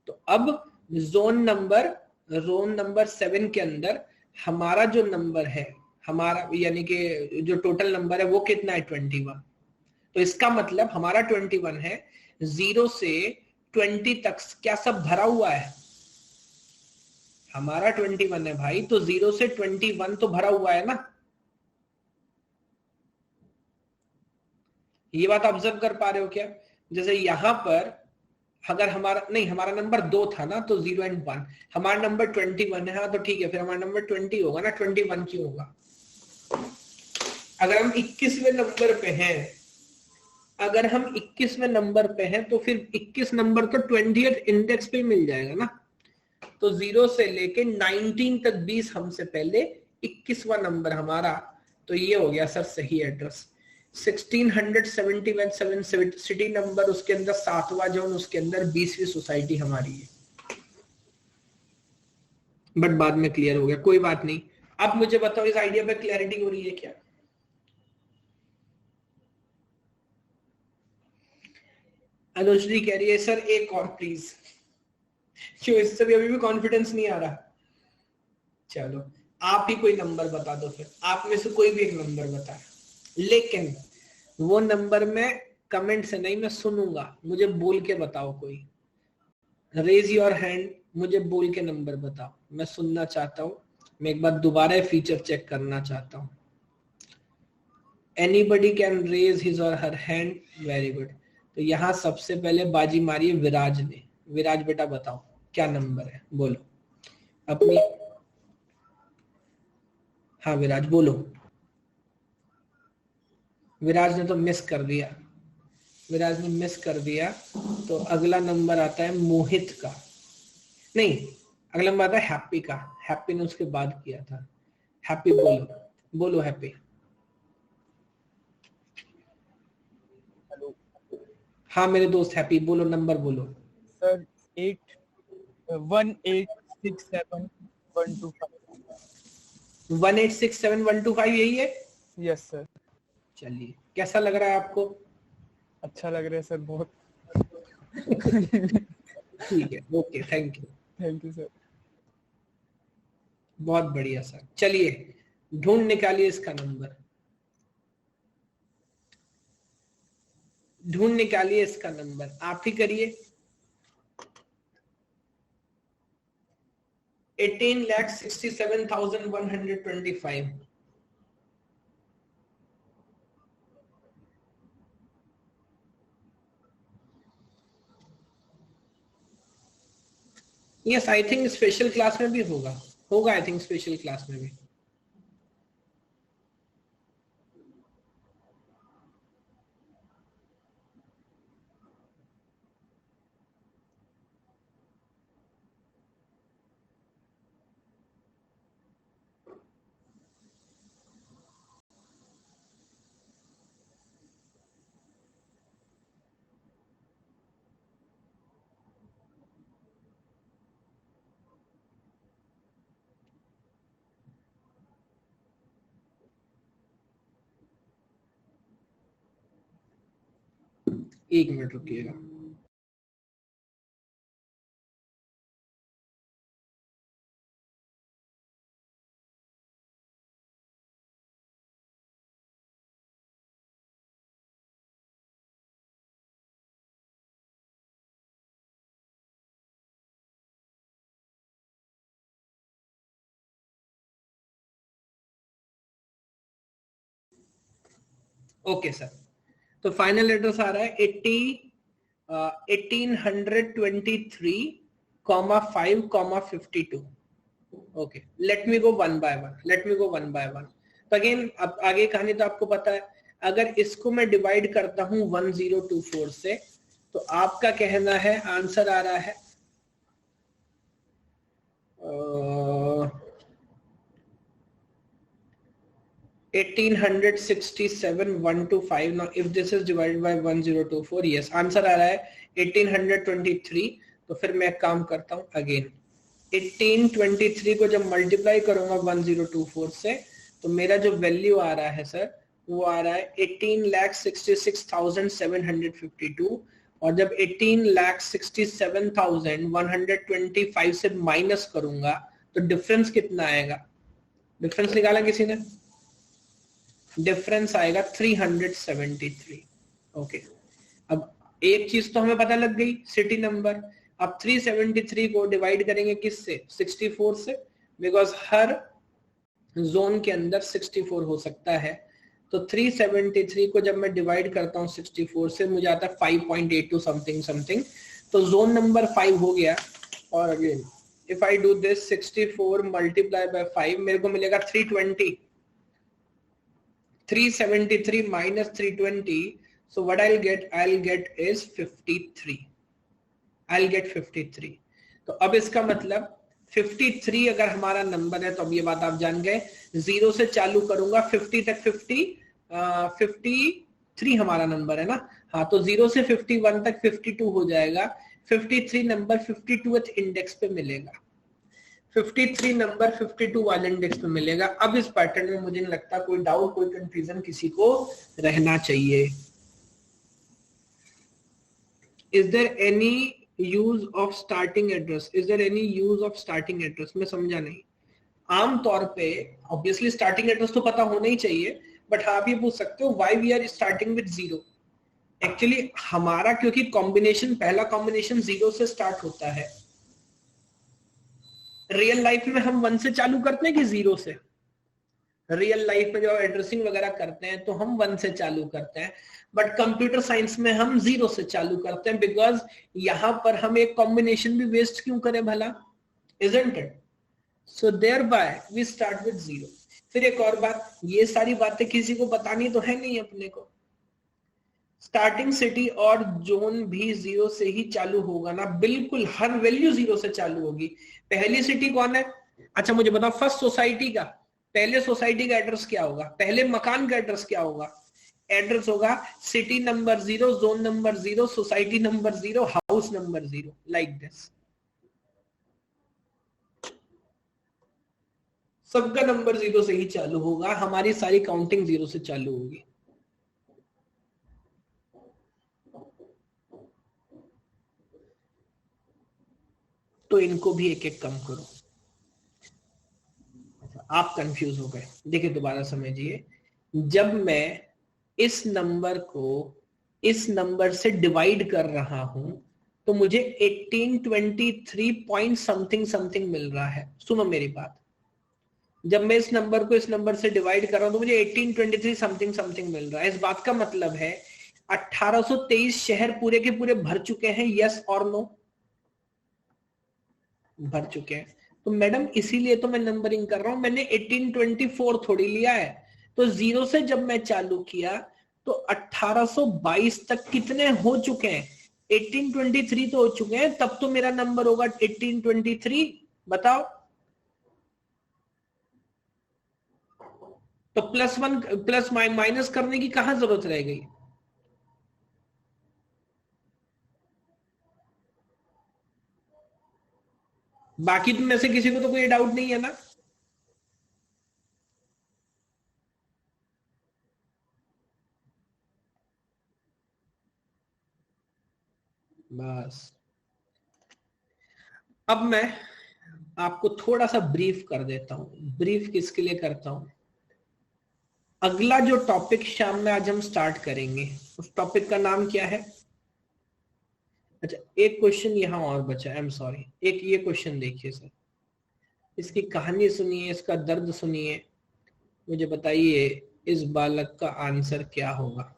तो अब जोन नंबर 7 के अंदर हमारा जो नंबर है, हमारा यानी कि जो टोटल नंबर है वो कितना है? 21. तो इसका मतलब हमारा 21 है. 0 से 20 तक क्या सब भरा हुआ है? हमारा 21 है भाई, तो 0 से 21 तो भरा हुआ है ना. ये बात ऑब्जर्व कर पा रहे हो क्या? जैसे यहां पर अगर हमारा नंबर 2 था ना, तो 0 and 1. हमारा नंबर 21 है, तो ठीक है, फिर हमारा नंबर 20 होगा ना. 21 क्यों होगा? अगर हम 21वें नंबर पे हैं, तो फिर 21 नंबर तो 20th इंडेक्स पे मिल जाएगा ना. तो 0 से लेके 19 तक 20 हमसे पहले, 21वां नंबर हमारा. तो ये हो गया सर सही एड्रेस. 1677 सिटी नंबर, उसके अंदर 7वां जोन, उसके अंदर 20वीं सोसाइटी हमारी है. बट बाद में क्लियर हो गया, कोई बात नहीं. अब मुझे बताओ इस आइडिया पे क्लैरिटी हो रही है क्या? अनुश्री कह रही है सर एक और प्लीज. क्यों, इससे भी अभी भी कॉन्फिडेंस नहीं आ रहा? चलो आप ही कोई नंबर बता दो, फिर आप में से कोई भी एक नंबर बता. लेकिन वो नंबर मैं कमेंट से नहीं, मैं सुनूंगा. मुझे बोल के बताओ. कोई रेज योर हैंड, मुझे बोल के नंबर बताओ. मैं सुनना चाहता हूं. मैं एक बार दोबारा फीचर चेक करना चाहता हूं. एनीबडी कैन रेज हिज और हर हैंड. Very good. तो यहां सबसे पहले बाजी मारी है विराज ने. विराज बेटा बताओ क्या नंबर है, बोलो अपनी. हाँ विराज बोलो. विराज ने तो मिस कर दिया. तो अगला नंबर आता है मोहित का. नहीं, अगला नंबर आता है हैप्पी का. हैप्पी ने उसके बाद किया था. हैप्पी बोलो हैप्पी. हेलो. हाँ मेरे दोस्त हैप्पी, बोलो नंबर बोलो. सर 1867125. 1867125 यही है. Yes sir. चलिए कैसा लग रहा है आपको? अच्छा लग रहा है सर बहुत. ठीक है, ओके, थैंक यू। सर। बहुत बढ़िया सर, चलिए ढूंढ निकालिए इसका नंबर, ढूंढ निकालिए इसका नंबर, आप ही करिए। 18,67,125। Yes, I think special class में भी होगा आई थिंक स्पेशल क्लास में भी। एक मिनट रुकिएगा। ओके सर, तो फाइनल एड्रेस आ रहा है 1823,5,52। Okay, let me go one by one. तो अगेन अब आगे कहानी तो आपको पता है। अगर इसको मैं डिवाइड करता हूं 1024 से, तो आपका कहना है आंसर आ रहा है 1867,125. Now if this is divided by 1024, yes, answer आ रहा है 1823। तो फिर मैं एक काम करता हूं, अगेन 1823 को जब मल्टीप्लाई करूंगा 1024 से, तो मेरा जो वैल्यू आ रहा है सर, वो आ रहा है 18,66,752। और जब 18,67,125 से माइनस करूंगा तो डिफरेंस कितना आएगा? डिफरेंस निकाला किसी ने? डिफरेंस आएगा 373। ओके, अब एक चीज तो हमें पता लग गई, सिटी नंबर। अब 373 को डिवाइड करेंगे किससे? 64 से, बिकॉज हर जोन के अंदर 64 हो सकता है। तो 373 को जब मैं डिवाइड करता हूं 64 से, मुझे आता है 5.82 समथिंग। तो जोन नंबर 5 हो गया। और again if I do this 64 multiply by 5, मेरे को मिलेगा 320। 373 minus 320, so what I'll get is 53. I'll get 53। तो अब इसका मतलब 53 अगर हमारा नंबर है, तो अब ये बात आप जान गए, 0 से चालू करूंगा 50 तक, 53 हमारा नंबर है ना। हाँ, तो 0 से 51 तक 52 हो जाएगा। 53 नंबर 52th इंडेक्स पे मिलेगा। 53 नंबर 52 वाले इंडेक्स पे मिलेगा। अब इस पैटर्न में मुझे नहीं लगता कोई डाउट, कोई कंफ्यूजन किसी को रहना चाहिए। Is there any use of starting address? मैं समझा नहीं। आमतौर पे ऑब्वियसली स्टार्टिंग एड्रेस तो पता होना ही चाहिए, बट हाँ आप ये पूछ सकते हो why we are starting with 0। Actually हमारा क्योंकि कॉम्बिनेशन, पहला कॉम्बिनेशन 0 से स्टार्ट होता है। रियल लाइफ में हम 1 से चालू करते हैं कि 0 से? रियल लाइफ में जो एड्रेसिंग वगैरह करते हैं तो हम 1 से चालू करते हैं, बट कंप्यूटर साइंस में हम 0 से चालू करते हैं, बिकॉज यहां पर हम एक कॉम्बिनेशन भी वेस्ट क्यों करें भला, isn't it? So thereby we start with 0। फिर एक और बात, ये सारी बातें किसी को बतानी तो है नहीं अपने को। स्टार्टिंग सिटी और जोन भी 0 से ही चालू होगा ना? बिल्कुल, हर वैल्यू 0 से चालू होगी। पहली सिटी कौन है? अच्छा मुझे बताओ, फर्स्ट सोसाइटी का, पहले सोसाइटी का एड्रेस क्या होगा? पहले मकान का एड्रेस क्या होगा? एड्रेस होगा city number 0, zone number 0, society number 0, house number 0, like this. सबका नंबर 0 से ही चालू होगा, हमारी सारी काउंटिंग 0 से चालू होगी। तो इनको भी एक एक कम करो। आप कंफ्यूज हो गए, देखिए दोबारा समझिए। जब मैं इस नंबर को इस नंबर से डिवाइड कर रहा हूं तो मुझे 1823 पॉइंट समथिंग समथिंग मिल रहा है। सुनो मेरी बात, जब मैं इस नंबर को इस नंबर से डिवाइड कर रहा हूं तो मुझे 1823 समथिंग समथिंग मिल रहा है। इस बात का मतलब है 1823 शहर पूरे के पूरे भर चुके हैं, यस और नो? भर चुके हैं। तो मैडम इसीलिए तो मैं नंबरिंग कर रहा हूं, मैंने 1824 थोड़ी लिया है। तो जीरो से जब मैं चालू किया तो 1822 तक कितने हो चुके हैं? 1823 तो हो चुके हैं, तब तो मेरा नंबर होगा 1823। बताओ, तो प्लस वन प्लस माइनस करने की कहां जरूरत रह गई? बाकी तुम में से किसी को तो कोई डाउट नहीं है ना? बस अब मैं आपको थोड़ा सा ब्रीफ कर देता हूं। ब्रीफ किसके लिए करता हूं? अगला जो टॉपिक शाम में आज हम स्टार्ट करेंगे, उस टॉपिक का नाम क्या है? अच्छा, एक क्वेश्चन यहां और बचा, आई एम सॉरी। एक ये क्वेश्चन देखिए सर, इसकी कहानी सुनिए, इसका दर्द सुनिए, मुझे बताइए इस बालक का आंसर क्या होगा।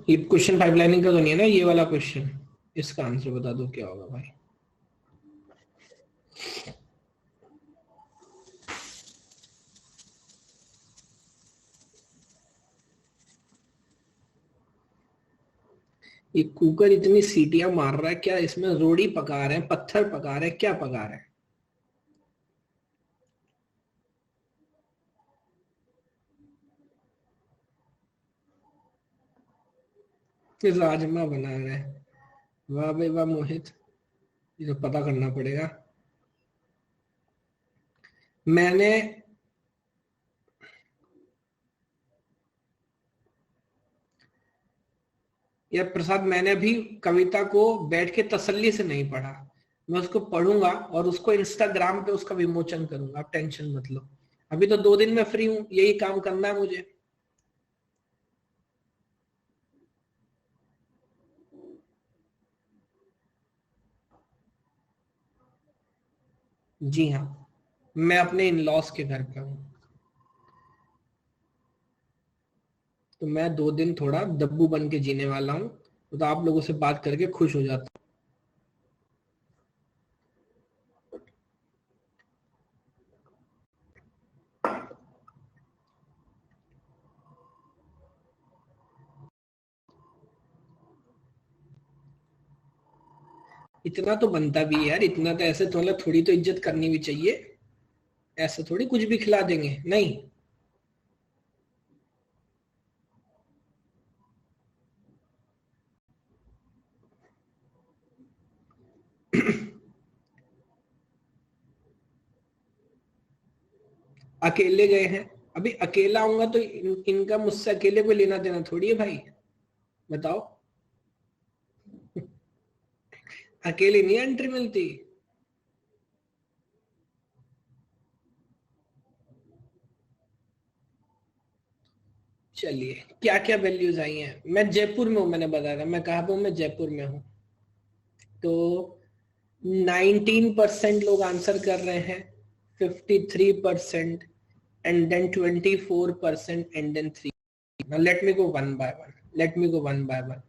ये क्वेश्चन पाइपलाइनिंग का तो नहीं है ना, ये वाला क्वेश्चन? इसका आंसर बता दो क्या होगा भाई। ये कुकर इतनी सीटियां मार रहा है, क्या इसमें रोड़ी पका रहे हैं, पत्थर पका रहे हैं, क्या पका रहे हैं? ये राजमा बना रहे हैं। वाह भाई वाह मोहित, ये तो पता करना पड़ेगा। मैंने यार प्रसाद, मैंने भी कविता को बैठ के तसल्ली से नहीं पढ़ा। मैं उसको पढ़ूंगा और उसको इंस्टाग्राम पे उसका विमोचन करूंगा, आप टेंशन मत लो। अभी तो 2 दिन में फ्री हूं, यही काम करना है मुझे। जी हाँ, मैं अपने इन लॉस के घर पे हूँ, तो मैं 2 दिन थोड़ा दब्बू बन के जीने वाला हूँ, तो आप लोगों से बात करके खुश हो जाता हूँ। इतना तो बनता भी है यार, इतना तो ऐसे थोड़ा थोड़ी तो इज्जत करनी भी चाहिए। ऐसे थोड़ी कुछ भी खिला देंगे, नहीं। अकेले गए हैं, अभी अकेला आऊंगा तो इनका मुझसे अकेले को लेना देना थोड़ी है भाई, बताओ। अकेले नहीं एंट्री मिलती। चलिए, क्या क्या वैल्यूज आई हैं? मैं जयपुर में हूं, मैंने बताया था मैं कहाँ पे हूं, मैं जयपुर में हूं। तो 19% लोग आंसर कर रहे हैं, 53%, and then 24%, and then 3। Now let me go one by one. Let me go one by one.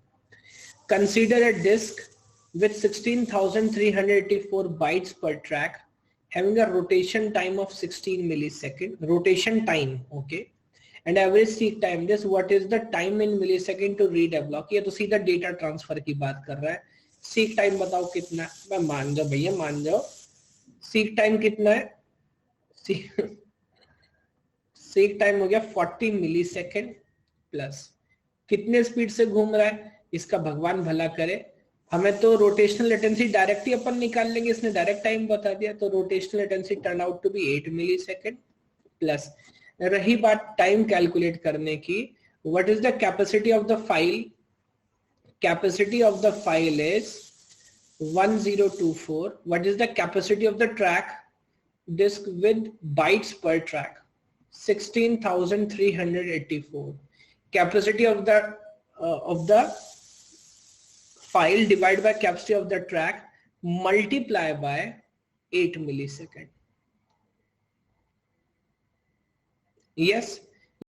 Consider a disk with 16,384 bytes per track, having a rotation time of 16 millisecond. Rotation time, okay. And average seek time. This what is the time in millisecond to read a block? ये तो सीधा data transfer की बात कर रहा है। Seek time बताओ कितना? मैं मान जाओ भैया, मान जाओ। सीक टाइम कितना है? सीक टाइम हो गया 40 मिलीसेकेंड प्लस। कितने स्पीड से घूम रहा है इसका भगवान भला करे, हमें तो रोटेशनल लेटेंसी डायरेक्ट ही अपन निकाल लेंगे, इसने डायरेक्ट टाइम बता दिया, तो rotational latency turn out to be 8 millisecond plus, रही बात टाइम कैलकुलेट करने की, what is the capacity of the file, capacity of the file is 1024, what is the capacity of the track disk with bytes per track, 16,384, capacity of the file divided by capacity of the track multiply by 8 millisecond. yes,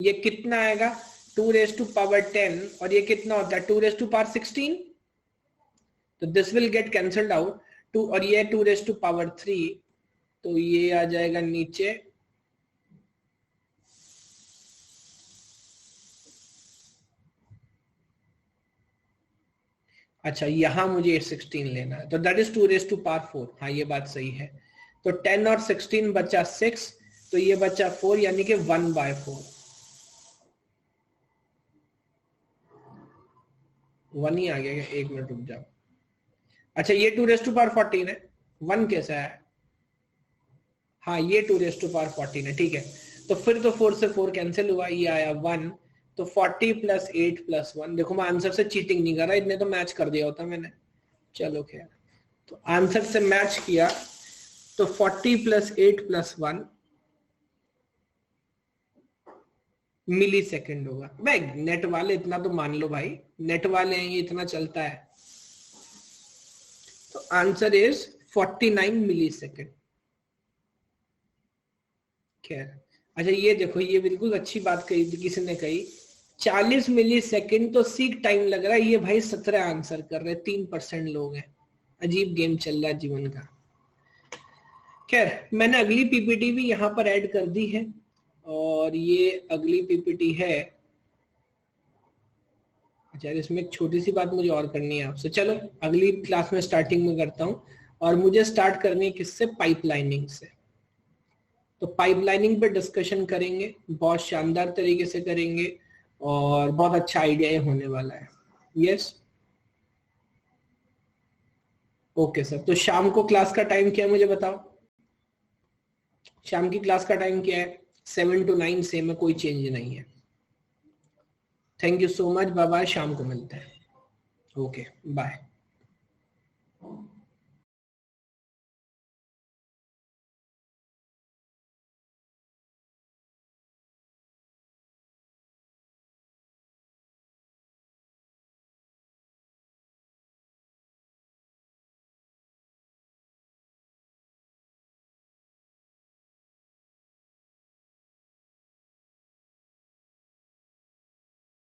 ये कितना आएगा 2 raised to power 10 और ये कितना होता है 2 raised to power 16, तो this will get cancelled out, 2 और ये 2 raised to power 3, तो ये आ जाएगा नीचे, अच्छा यहां मुझे 16 लेना है, तो that is 2 raised to power 4, हाँ ये बात सही है, तो 10 और 16 बचा 6, तो ये बचा 4, यानी कि 1/4, 1 ही आ गया, एक मिनट रुक जाओ, अच्छा ये 2 raised to power 14 है, 1 कैसा है, हाँ ये 2 raised to power 14 है, ठीक है, तो फिर तो 4 से 4 कैंसिल हुआ, ये आया 1, तो 40 + 8 + 1, देखो मैं आंसर से चीटिंग नहीं कर रहा, इतने तो मैच कर दिया होता मैंने, चलो खैर, तो आंसर से मैच किया, तो 40 + 8 + 1 मिली सेकेंड होगा, भाई नेट वाले इतना तो मान लो भाई, नेट वाले हैं, ये इतना चलता है, तो आंसर इज 49 मिली सेकेंड। खैर अच्छा ये देखो, ये बिल्कुल अच्छी बात कही किसी ने कही, 40 मिली सेकेंड तो सीख टाइम लग रहा है, ये भाई 17 आंसर कर रहे, 3% लोग हैं, अजीब गेम चल रहा है जीवन का। खैर मैंने अगली पीपीटी भी यहाँ पर ऐड कर दी है, और ये अगली पीपीटी है, अच्छा इसमें एक छोटी सी बात मुझे और करनी है आपसे, चलो अगली क्लास में स्टार्टिंग में करता हूँ, और मुझे स्टार्ट करनी है किससे, पाइपलाइनिंग से, तो पाइपलाइनिंग पे डिस्कशन करेंगे, बहुत शानदार तरीके से करेंगे, और बहुत अच्छा आइडिया होने वाला है। यस ओके सर, तो शाम को क्लास का टाइम क्या है मुझे बताओ, शाम की क्लास का टाइम क्या है, 7 to 9 सेम है, कोई चेंज नहीं है। Thank you so much, bye bye, शाम को मिलते हैं, ओके बाय।